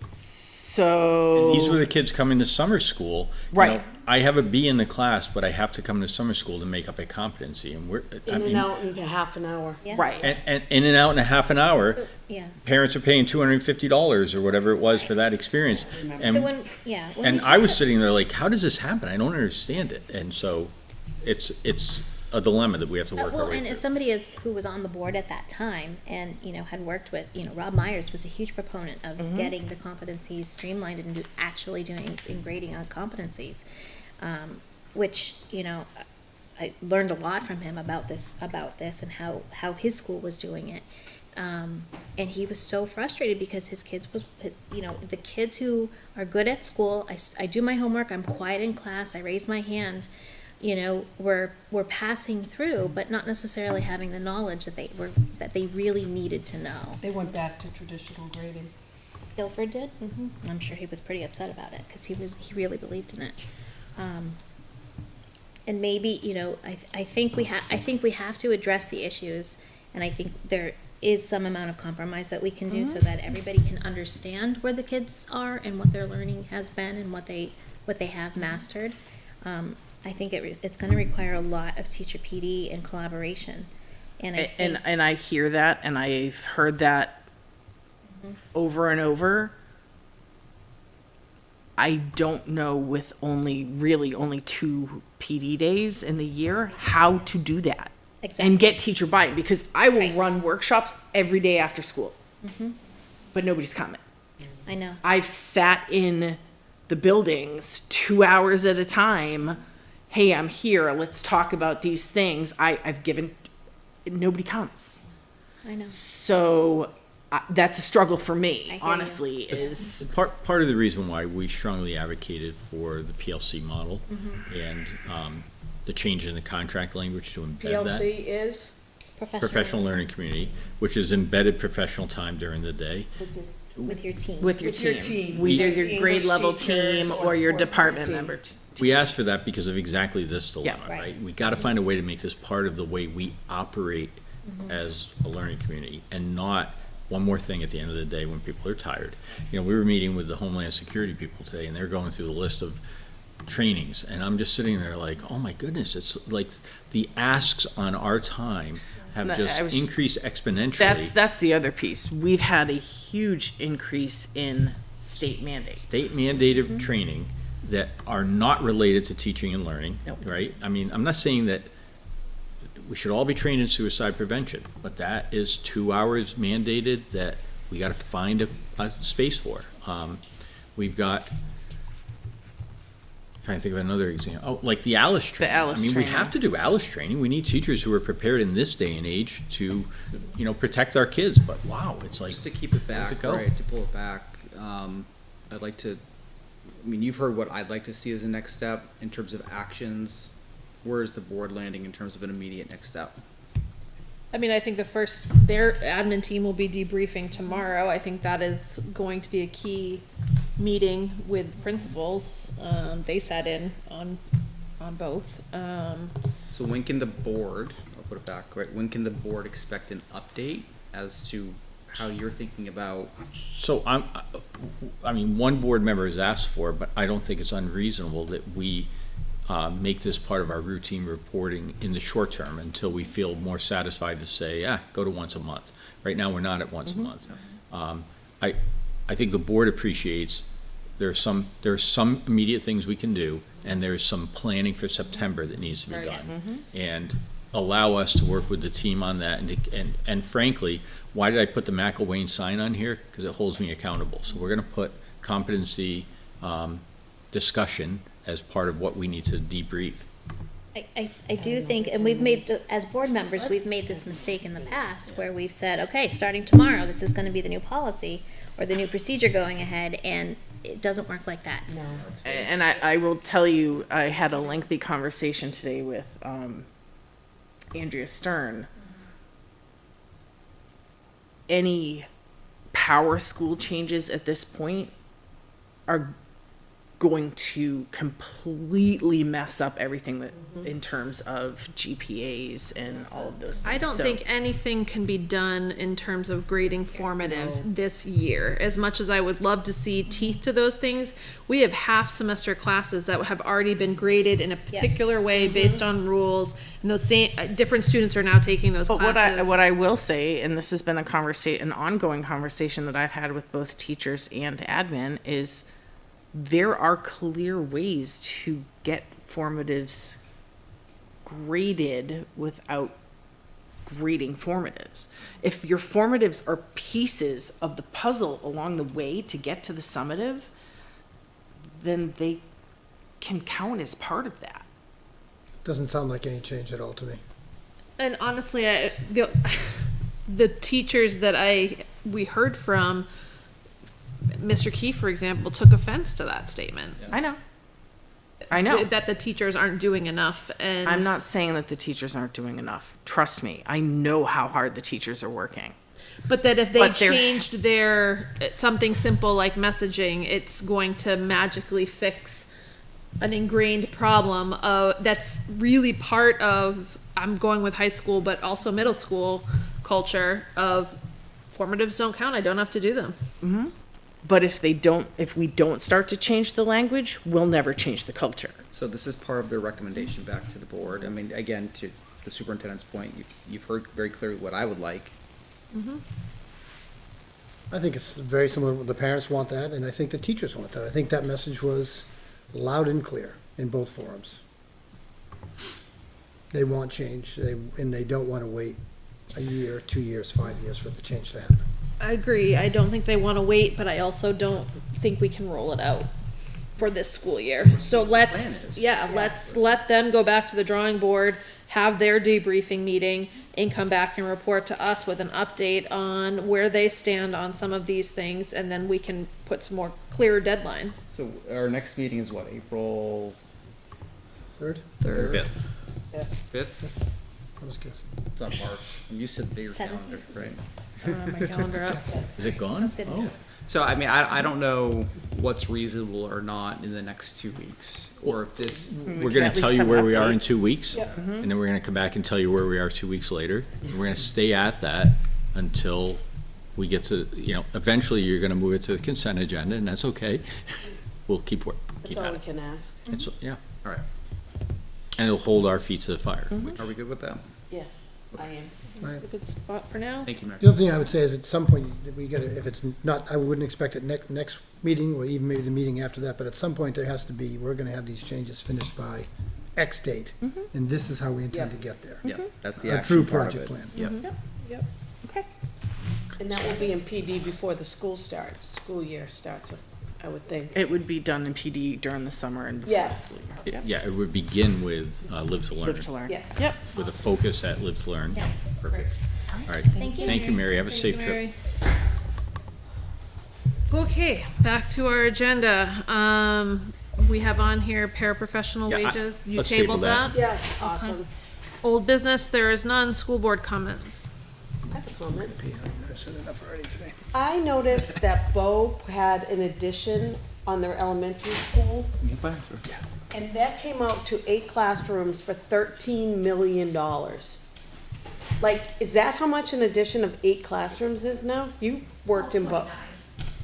So And these were the kids coming to summer school. You Right. know, I have a B in the class, but I have to come to summer school to make up a competency. And we're, I In mean, and out into half an hour. Yeah. right. and in and out in a half an hour. So, yeah. Parents are paying $250 or whatever it was for that experience. So And, when, yeah. when and we I talk was sitting there like, how does this happen? I don't understand it. And so it's a dilemma that we have to work our well, way and through. as somebody who was on the board at that time and, you know, had worked with, you know, Rob Myers was a huge proponent of getting the competencies streamlined and actually doing and grading on competencies, which, you know, I learned a lot from him about this and how his school was doing it. And he was so frustrated because his kids you know, the kids who are good at school, I do my homework, I'm quiet in class, I raise my hand, you know, were passing through, but not necessarily having the knowledge that they really needed to know. They went back to traditional grading. Guilford did. I'm sure he was pretty upset about it because he really believed in it. And maybe, you know, I think we have to address the issues, and I think there is some amount of compromise that we can do so that everybody can understand where the kids are and what their learning has been and what they have mastered. I think it's going to require a lot of teacher PD and collaboration. And I think, And I hear that, and I've heard that over and over. I don't know, with only 2 PD days in the year, how to do that. Exactly. And get teacher buy-in, because I will Right. run workshops every day after school. But nobody's coming. I know. I've sat in the buildings 2 hours at a time. Hey, I'm here. Let's talk about these things. I've given, nobody comes. I know. So that's a struggle for I me, hear you. honestly, is Part of the reason why we strongly advocated for the PLC model and the change in the contract language to embed that. PLC is? Professional learning community, which is embedded professional time during the day. With your team. with your With your team. team. With either Like your the grade English level teachers team or or the your fourth department team. member. We asked for that because of exactly this dilemma, Yeah. right? We gotta find a way to make this part of the way we operate as a learning community, and not one more thing at the end of the day when people are tired. You know, we were meeting with the Homeland Security people today, and they're going through the list of trainings, and I'm just sitting there like, oh my goodness, it's like the asks on our time have No, just I was- increased exponentially. That's the other piece. We've had a huge increase in state mandates. State mandated training that are not related to teaching and learning, Nope. right? I mean, I'm not saying that we should all be trained in suicide prevention, but that is 2 hours mandated that we gotta find a space for. We've got, trying to think of another example, like the ALICE training. ALICE I mean, we training. have to do ALICE training. We need teachers who are prepared in this day and age to, you know, protect our kids, but wow, it's like. Just to keep it where's back, it go? right, to pull it back, I'd like to, I mean, you've heard what I'd like to see as a next step in terms of actions. Where is the board landing in terms of an immediate next step? I mean, I think their admin team will be debriefing tomorrow. I think that is going to be a key meeting with principals. They sat in on both. So when can the board, I'll put it back, right, when can the board expect an update as to how you're thinking about? So I mean, one board member has asked for, but I don't think it's unreasonable that we make this part of our routine reporting in the short term until we feel more satisfied to say, go to once a month. Right now, we're not at once a month. I think the board appreciates there's some immediate things we can do, and there's some planning for September that needs to be done. And allow us to work with the team on that. And frankly, why did I put the McElwain sign on here? Because it holds me accountable. So we're gonna put competency discussion as part of what we need to debrief. I do think, and we've made, as board members, we've made this mistake in the past where we've said, okay, starting tomorrow, this is gonna be the new policy or the new procedure going ahead, and it doesn't work like that. No. And I will tell you, I had a lengthy conversation today with Andrea Stern. Any power school changes at this point are going to completely mess up everything that in terms of GPAs and all of those things. I don't So- think anything can be done in terms of grading formatives this year. As much as I would love to see teeth to those things, we have half semester classes that have already been graded in a particular way based on rules, and those same different students are now taking those But classes. what I will say, and this has been an ongoing conversation that I've had with both teachers and admin, is there are clear ways to get formatives graded without grading formatives. If your formatives are pieces of the puzzle along the way to get to the summative, then they can count as part of that. Doesn't sound like any change at all to me. And honestly, the teachers that we heard from, Mr. Key, for example, took offense to that statement. I know. That the teachers aren't doing enough, and I'm not saying that the teachers aren't doing enough. Trust me, I know how hard the teachers are working. But that if they But they're- changed their something simple like messaging, it's going to magically fix an ingrained problem that's really part of, I'm going with high school, but also middle school culture of formatives don't count. I don't have to do them. Mm-hmm. But if we don't start to change the language, we'll never change the culture. So this is part of their recommendation back to the board. I mean, again, to the superintendent's point, you've heard very clearly what I would like. I think it's very similar, the parents want that, and I think the teachers want that. I think that message was loud and clear in both forums. They want change, and they don't want to wait a year, 2 years, 5 years for the change to happen. I agree. I don't think they want to wait, but I also don't think we can roll it out for this school year. So let's let them go back to the drawing board, have their debriefing meeting, and come back and report to us with an update on where they stand on some of these things, and then we can put some more clearer deadlines. So our next meeting is what, April Third? Fifth. fifth? I was guessing. It's not March. You said bigger Seventh. calendar, right? My calendar up. Is it gone? Sounds good. Oh. So, I mean, I don't know what's reasonable or not in the next 2 weeks, or if this, We're gonna tell you where we are in 2 weeks, and then we're gonna come back and tell you where we are 2 weeks later. And we're gonna stay at that until we get to, eventually you're gonna move it to the consent agenda, and that's okay. We'll keep That's at all we it. can ask. Yeah, all right, and it'll hold our feet to the fire. are we good with that? Yes, I am. It's a good spot for now. Thank you, Mary. The other thing I would say is at some point, we gotta, if it's not, I wouldn't expect it next meeting, or even maybe the meeting after that, but at some point there has to be, we're gonna have these changes finished by X date. And this is how we intend to get there. Yeah, that's the A action true part of project it. plan. Yep. Okay. And that will be in PD before the school year starts, I would think. It would be done in PD during the summer and before Yeah. the school year. Yeah, it would begin with Live to Learn, Live to learn. Yeah. Yep. with a focus at Live to Learn. Perfect. All right. Thank you. Thank you, Mary. Have a safe trip. Mary. Okay, back to our agenda. We have on here paraprofessional Yeah, wages. You let's table tabled that. that? Yeah, awesome. Old business, there is none. School board comments. I have a comment. I've said enough already today. I noticed that Bo had an addition on their elementary school, and that came out to 8 classrooms for $13 million. Like, is that how much an addition of 8 classrooms is now? You worked in Bo.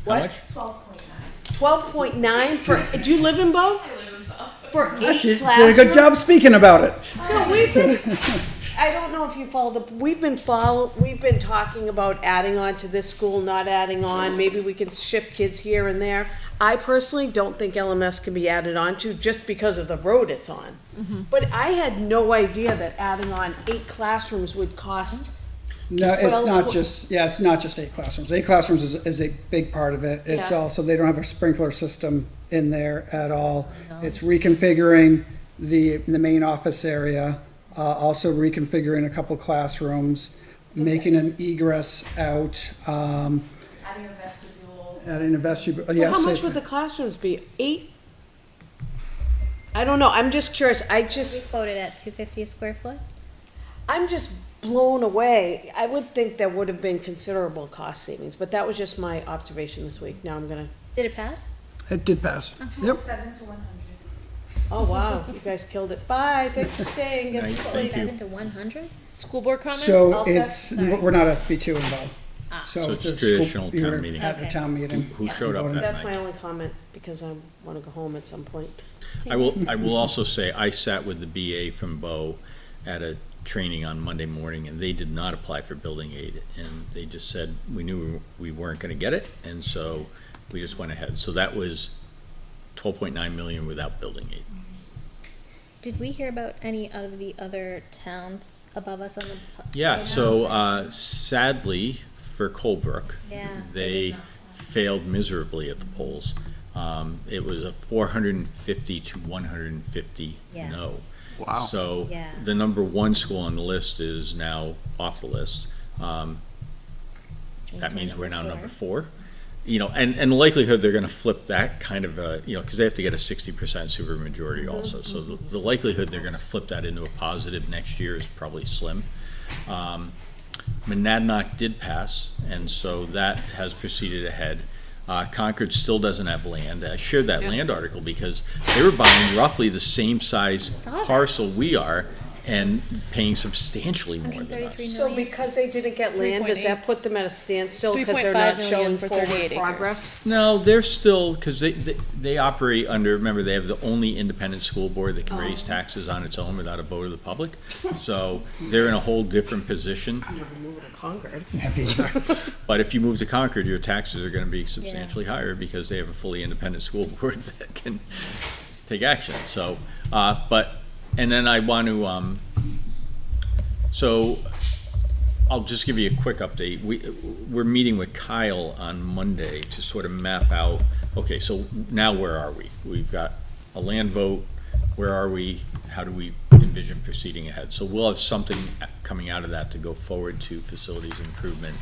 What? much? 12.9 for, do you live in Bo? I live in Bo. For 8 She did a classrooms? good job speaking about it. No, we've been, I don't know if you followed up, we've been talking about adding on to this school, not adding on, maybe we can shift kids here and there. I personally don't think LMS can be added on to just because of the road it's on. But I had no idea that adding on 8 classrooms would cost. No, it's Well, not just, it's not just 8 classrooms. 8 classrooms is a big part of it. It's Yeah. also, they don't have a sprinkler system in there at all. It's reconfiguring the main office area, also reconfiguring a couple classrooms, making an egress out, Adding a vestibule. adding a vestibule, Well, yes. how much would the classrooms be? 8? I don't know, I'm just curious, We quoted at 250 a square foot. I'm just blown away. I would think there would have been considerable cost savings, but that was just my observation this week. Now I'm gonna, Did it pass? It did pass. Yep. 7 to 100. oh wow, you guys killed it. Bye, thanks for staying. Get some Thank sleep. you. 7 to 100? School board comments? So Also- it's, Sorry. we're not SB2 involved. So it's it's a school- traditional town you're meeting. At the Okay. town meeting. Who showed up that That's night? my only comment, because I wanna go home at some point. I will also say, I sat with the BA from Bow at a training on Monday morning, and they did not apply for building aid, and they just said, we knew we weren't gonna get it, and so we just went ahead. So that was 12.9 million without building aid. Did we hear about any of the other towns above us on the? Yeah, so sadly for Colebrook, Yeah, they failed miserably at the polls. It was a 450 to 150 Yeah. no. Wow. So Yeah. the number one school on the list is now off the list. That means we're now number 4. You know, and the likelihood they're gonna flip that kind of, you know, because they have to get a 60% supermajority also. So the likelihood they're gonna flip that into a positive next year is probably slim. Monadnock did pass, and so that has proceeded ahead. Concord still doesn't have land. I shared that land article because they were buying roughly the same size saw that. parcel we are and paying substantially more than us. 133 So million? because they didn't get land, does 3.8. that put them at a standstill because they're 3.5 not million showing for forward 38 acres. progress? No, they're still, because they operate under, remember, they have the only independent school board that can raise taxes on its own without a vote of the public. So they're in a whole different position. Never move to Concord. But if you move to Concord, your taxes are gonna be substantially higher because they have a fully independent school board that can take action, so, and then I want to, so, I'll just give you a quick update. We're meeting with Kyle on Monday to sort of map out, okay, so now where are we? We've got a land vote, where are we? How do we envision proceeding ahead? So we'll have something coming out of that to go forward to facilities improvement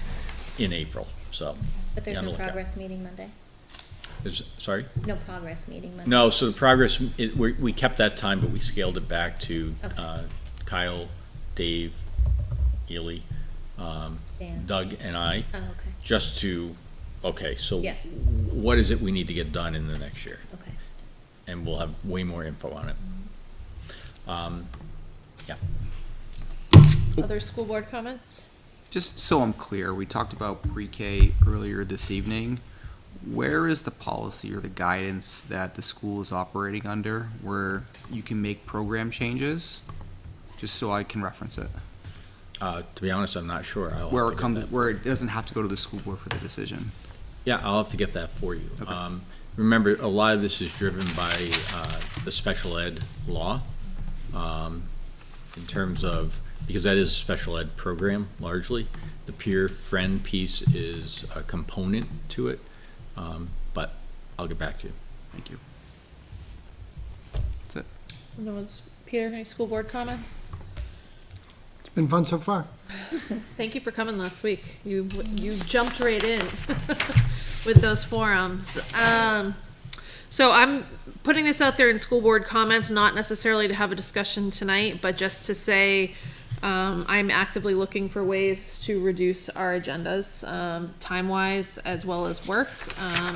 in April, so. But there's be on no the lookout. progress meeting Monday? Sorry? No progress meeting Monday? No, so the progress, we kept that time, but we scaled it back to Okay. Kyle, Dave, Ely, Dan. Doug, and I, Oh, okay, just to, okay, so Yeah. what is it we need to get done in the next year? okay. And we'll have way more info on it. Yeah. Other school board comments? Just so I'm clear, we talked about pre-K earlier this evening. Where is the policy or the guidance that the school is operating under where you can make program changes? Just so I can reference it. To be honest, I'm not sure. I'll Where have it to get comes, that. where it doesn't have to go to the school board for the decision. Yeah, I'll have to get that for you. Okay. Remember, a lot of this is driven by the special ed law, in terms of, because that is a special ed program largely. The peer friend piece is a component to it, but I'll get back to you. Thank you. That's it. No, Peter, any school board comments? It's been fun so far. Thank you for coming last week. You jumped right in with those forums. So I'm putting this out there in school board comments, not necessarily to have a discussion tonight, but just to say, I'm actively looking for ways to reduce our agendas, time-wise as well as work.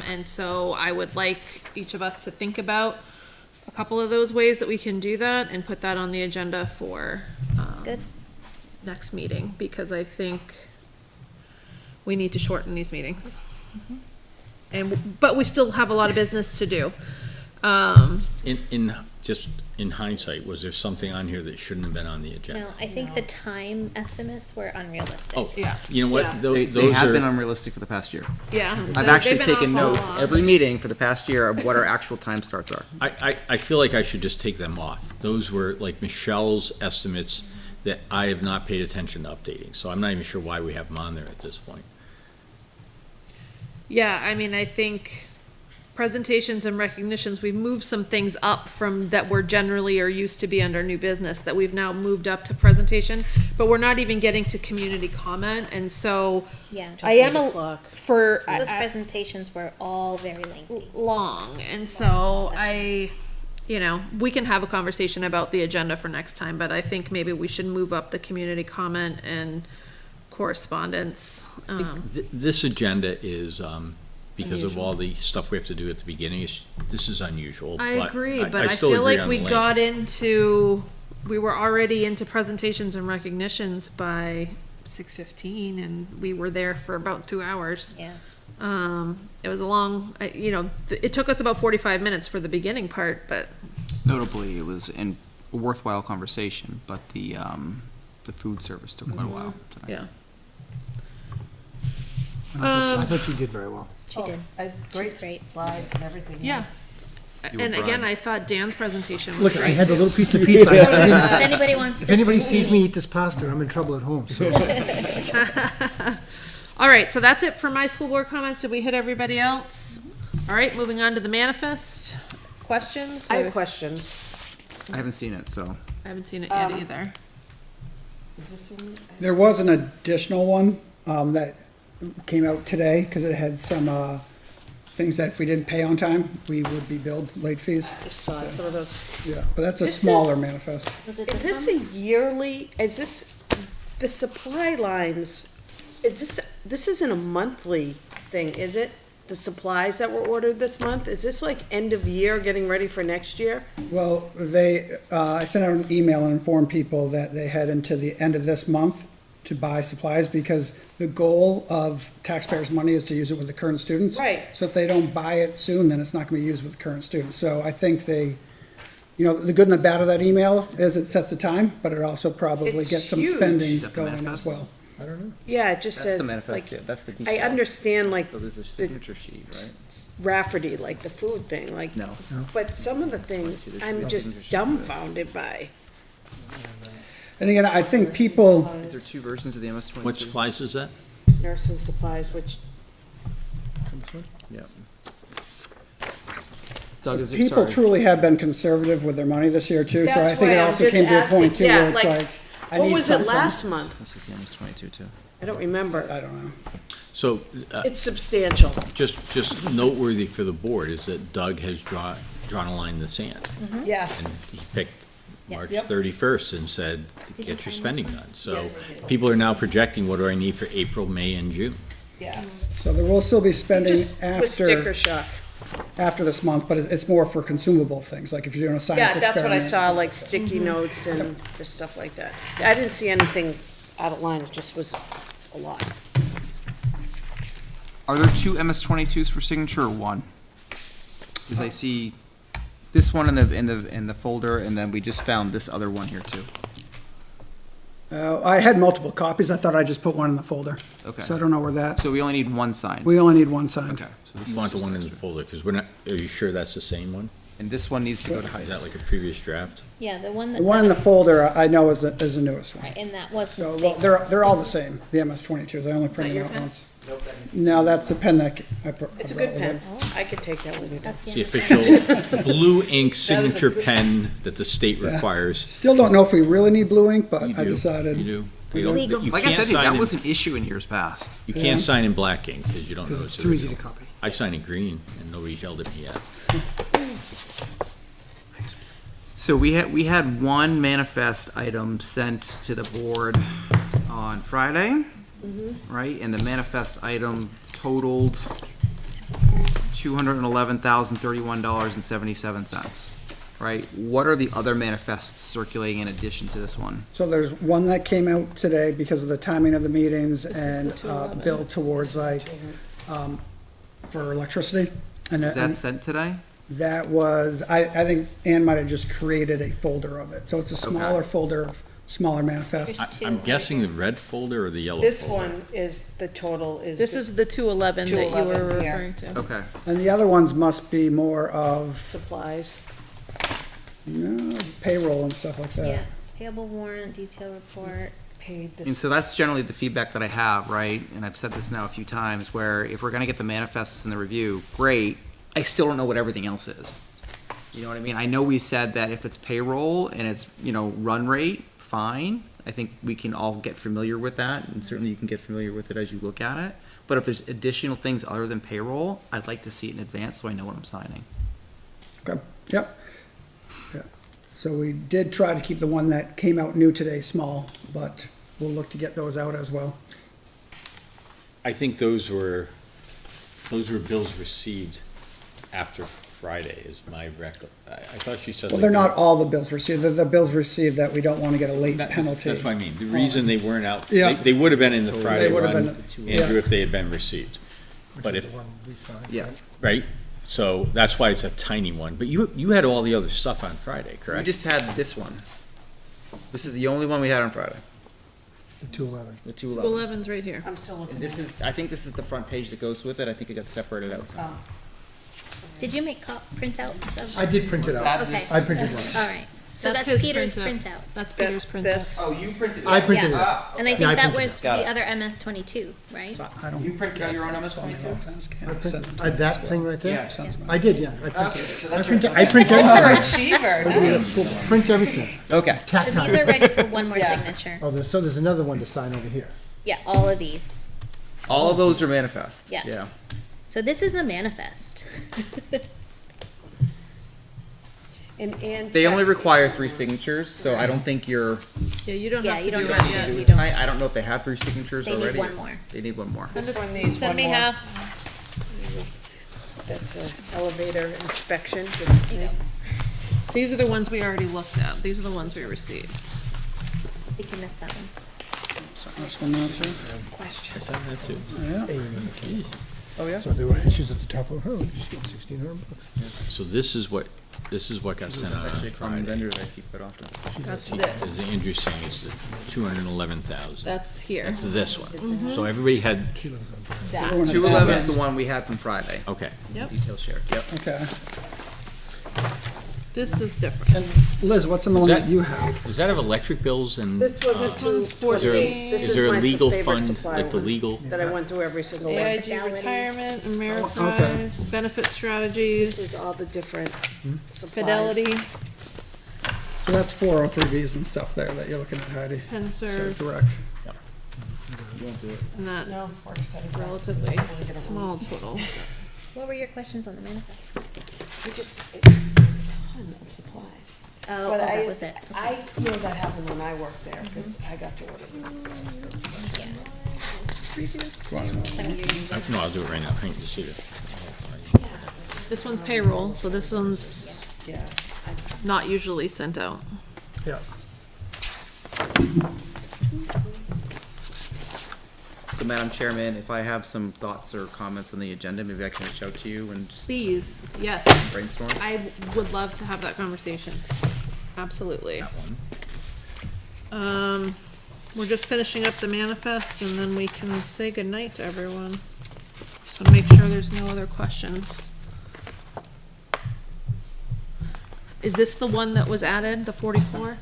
And so I would like each of us to think about a couple of those ways that we can do that and put that on the agenda for, Sounds good. next meeting, because I think we need to shorten these meetings. But we still have a lot of business to do. In hindsight, was there something on here that shouldn't have been on the agenda? No, I think the time estimates were unrealistic. Oh, Yeah. you know what? Yeah. Tho- They Those have been are, unrealistic for the past year. Yeah. I've actually They've been taken off all notes along. every meeting for the past year of what our actual time starts are. I feel like I should just take them off. Those were like Michelle's estimates that I have not paid attention to updating, so I'm not even sure why we have them on there at this point. Yeah, I mean, I think presentations and recognitions, we've moved some things up from that were generally or used to be under new business that we've now moved up to presentation, but we're not even getting to community comment, and so Yeah. I am for Those presentations were all very lengthy. long, and so we can have a conversation about the agenda for next time, but I think maybe we should move up the community comment and correspondence. This agenda is, because of all the stuff we have to do at the beginning, this is unusual. I agree, but I still feel agree like on we the got length. we were already into presentations and recognitions by 6:15, and we were there for about 2 hours. Yeah. It was a long, it took us about 45 minutes for the beginning part, but Notably, it was a worthwhile conversation, but the food service took quite a while tonight. yeah. I thought you did very well. She did. Great She's great. slides and everything. Yeah. You were And again, bribed. I thought Dan's presentation was Look, I great. had the little piece of pizza. If anybody wants If this anybody for sees tea- me eat this pasta, I'm in trouble at home, so. All right, so that's it for my school board comments. Did we hit everybody else? All right, moving on to the manifest. Questions? I have questions. I haven't seen it, so. I haven't seen it yet either. Is this one? There was an additional one, that came out today, because it had some, things that if we didn't pay on time, we would be billed late fees. I saw some of those. Yeah, but that's a This is- smaller manifest. Was it Is this this one? a yearly, is this, the supply lines, this isn't a monthly thing, is it? The supplies that were ordered this month, is this like end of year, getting ready for next year? Well, I sent out an email and informed people that they head into the end of this month to buy supplies, because the goal of taxpayers' money is to use it with the current students. Right. So if they don't buy it soon, then it's not gonna be used with current students. So I think the good and the bad of that email is it sets the time, but it also probably It's gets some huge. spending Is that the going as manifest? well. I don't know. Yeah, it just That's says, the manifest, like, yeah, that's the I details. understand, like, So there's a signature sheet, right? Rafferty, like the food thing, like, No. but some of the things There should be I'm a just signature sheet. dumbfounded by. And again, I think people, Is there two versions of the MS-22? What supplies is that? Nursing supplies, which, Yeah. Doug, is it, people sorry. truly have been conservative with their money this year too. So I That's think it why I'm also just came to a point asking, too yeah, where it's like, like, I what need was it something. last month? This is the MS-22 too. I don't remember. I don't know. So, It's substantial. just noteworthy for the board is that Doug has drawn a line in the sand. Yeah. And he picked March Yep. 31st and said, Did you get your sign spending this done. So Yes, I did. people are now projecting, what do I need for April, May, and June? Yeah. So there will still be spending Just with sticker after, shock. after this month, but it's more for consumable things, like if you're doing a science Yeah, experiment. that's what I saw, like sticky notes and just stuff like that. I didn't see anything out of line, it just was a lot. Are there two MS-22s for signature or one? Because I see this one in the folder, and then we just found this other one here too. I had multiple copies. I thought I just put one in the folder. Okay. So I don't know where that, So we only need one signed. we only need one signed. Okay. So this You is want the just one in the extra. folder, because we're not, are you sure that's the same one? And this one needs to go to Is high. that like a previous draft? Yeah, the one that. The one in the folder I know is the newest one. Right, and that was some So well, statement. they're all the same, the MS-22s. I only printed your out pen? once. No, that's a pen that I It's a brought good with pen. it. I could take that with me. That's It's the the official blue ink signature good- pen that the state requires. Still don't know if we really need blue ink, but You I do, decided. You do. We You don't- Legal. you Like I can't said, sign that in- was an issue in years past. You can't sign in black ink, because you don't know It's it's too easy to original. copy. I signed in green, and nobody's yelled at me yet. So we had one manifest item sent to the board on Friday, right? And the manifest item totaled $211,031.77, right? What are the other manifests circulating in addition to this one? So there's one that came out today because of the timing of the meetings and, the 211. bill towards like, for electricity. And Was that sent today? that was, I think Ann might have just created a folder of it. So it's a smaller folder of smaller manifests. There's two. I'm guessing the red folder or the yellow This folder? one is, the total is. This is the 211 that you were 211, yeah. referring to. Okay. And the other ones must be more of, Supplies. payroll and stuff like that. Yeah, payable warrant, detail report. Paid And this. so that's generally the feedback that I have, right? And I've said this now a few times, where if we're gonna get the manifests in the review, great, I still don't know what everything else is. You know what I mean? I know we said that if it's payroll and it's, run rate, fine. I think we can all get familiar with that, and certainly you can get familiar with it as you look at it. But if there's additional things other than payroll, I'd like to see it in advance so I know what I'm signing. Okay, yep. Yeah. So we did try to keep the one that came out new today small, but we'll look to get those out as well. I think those were bills received after Friday is my I thought she said. Well, like they're not all the bills received. They're the bills received that we don't want to get a late penalty. That's what I mean. The reason they weren't out, Yeah. they would have been in the Friday They would have run, been, Andrew, yeah. if they had been received. Which But is if, the one we signed, Yeah. right? right? So that's why it's a tiny one. But you had all the other stuff on Friday, We correct? just had this one. This is the only one we had on Friday, The 211. the 211. 211's right here. I'm still looking And at this is, I think this is the front page that goes with it. I think it got separated out. somehow. Did you make printouts of? I did print it out. That Okay. is- I printed it All out. right, so That's that's his Peter's printout. printout. That's Peter's printout. this. Oh, you printed it? I printed Yeah. it out. And I Yeah, think I that printed was it. Got the it. other MS-22, right? I don't. You printed out your own MS-22? That thing right there? Yeah. I did, yeah. I Okay, printed so it. that's I print your- everything. Print everything. Okay. So these are ready for one more signature. Oh, there's another one to sign over here. Yeah, all of these. All of those are manifest. Yeah. Yeah. So this is the manifest. And They only require 3 signatures, so I don't think you're. Yeah, you don't Yeah, have you to do don't that have to yet. if you Tonight, I don't know if they have 3 signatures They need already. one or- more. They need one more. this one needs Send one me more. half. That's an elevator inspection. Good to see. These are the ones we already looked at. These are the ones we received. I think you missed that one. This one now, too. I said that too. Yeah. Oh, yeah? So there were issues at the top of her, she's got 1,600 bucks. So this is what got sent out on Actually, a common Friday. vendor that I see quite often. That's He- this. As Andrew's saying, it's 211,000. That's here. That's this one. So everybody had, Everyone had 211 is that. the one we had from Friday. okay. Yep. Detail shared, yep. Okay. This is different. Liz, what's in the one that you have? Does that have electric bills and? This one's This one's for Is there, $14. This is is there my a legal favorite fund, supply like the one. legal? that I went through every single one. AIG Fidelity. retirement, Okay. Ameriprise, benefit This is strategies, all the different supplies. Fidelity, So that's 403Bs and stuff there that you're looking at, Heidi. So Penserv, direct. and No, that's work study. relatively small total. What were your questions on the manifest? We just, it's a ton of supplies. Oh, But that was it. I know that happened when I worked there, because I got to order these. No, I'll do it right now. Hang on, you see it. This one's payroll, so this one's Yeah. not usually sent out. Yeah. So Madam Chairman, if I have some thoughts or comments on the agenda, maybe I can reach out to you and just Please, yes, brainstorm. I would love to have that conversation. Absolutely. We're just finishing up the manifest and then we can say goodnight to everyone. Just wanna make sure there's no other questions. Is this the one that was added, the 44?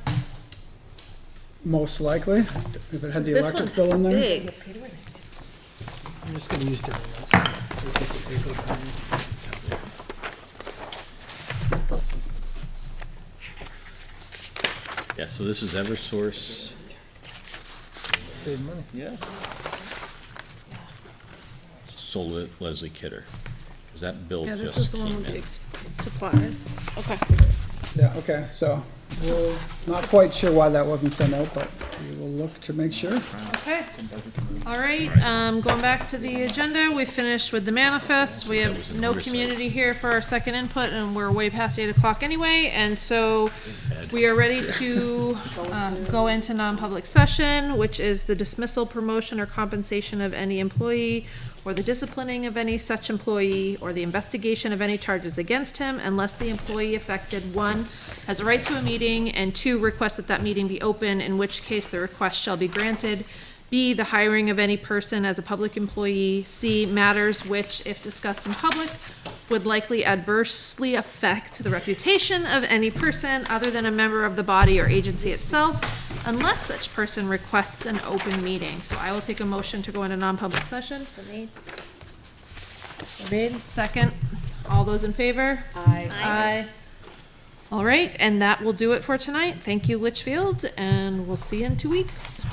Most likely, if it had the This electric one's bill in there. big. I'm just gonna use different Yeah, so this is Eversource. Save money. Yeah. Sold Leslie Kidder. Is that bill Yeah, just this is the one came with the in? supplies. Okay. Yeah, okay, so we're not quite sure why that wasn't sent out, but we will look to make sure. Okay. All right, going back to the agenda, we finished with the manifest. We have no community here for our second input, and we're way past 8 o'clock anyway, and so we are ready to, go into non-public session, which is the dismissal, promotion, or compensation of any employee, or the disciplining of any such employee, or the investigation of any charges against him, unless the employee affected, 1, has a right to a meeting, and 2, requests that that meeting be open, in which case the request shall be granted. B, the hiring of any person as a public employee. C, matters which, if discussed in public, would likely adversely affect the reputation of any person other than a member of the body or agency itself, unless such person requests an open meeting. So I will take a motion to go into non-public session. So made. Made, second. All those in favor? Aye. All right, and that will do it for tonight. Thank you, Litchfield, and we'll see you in 2 weeks.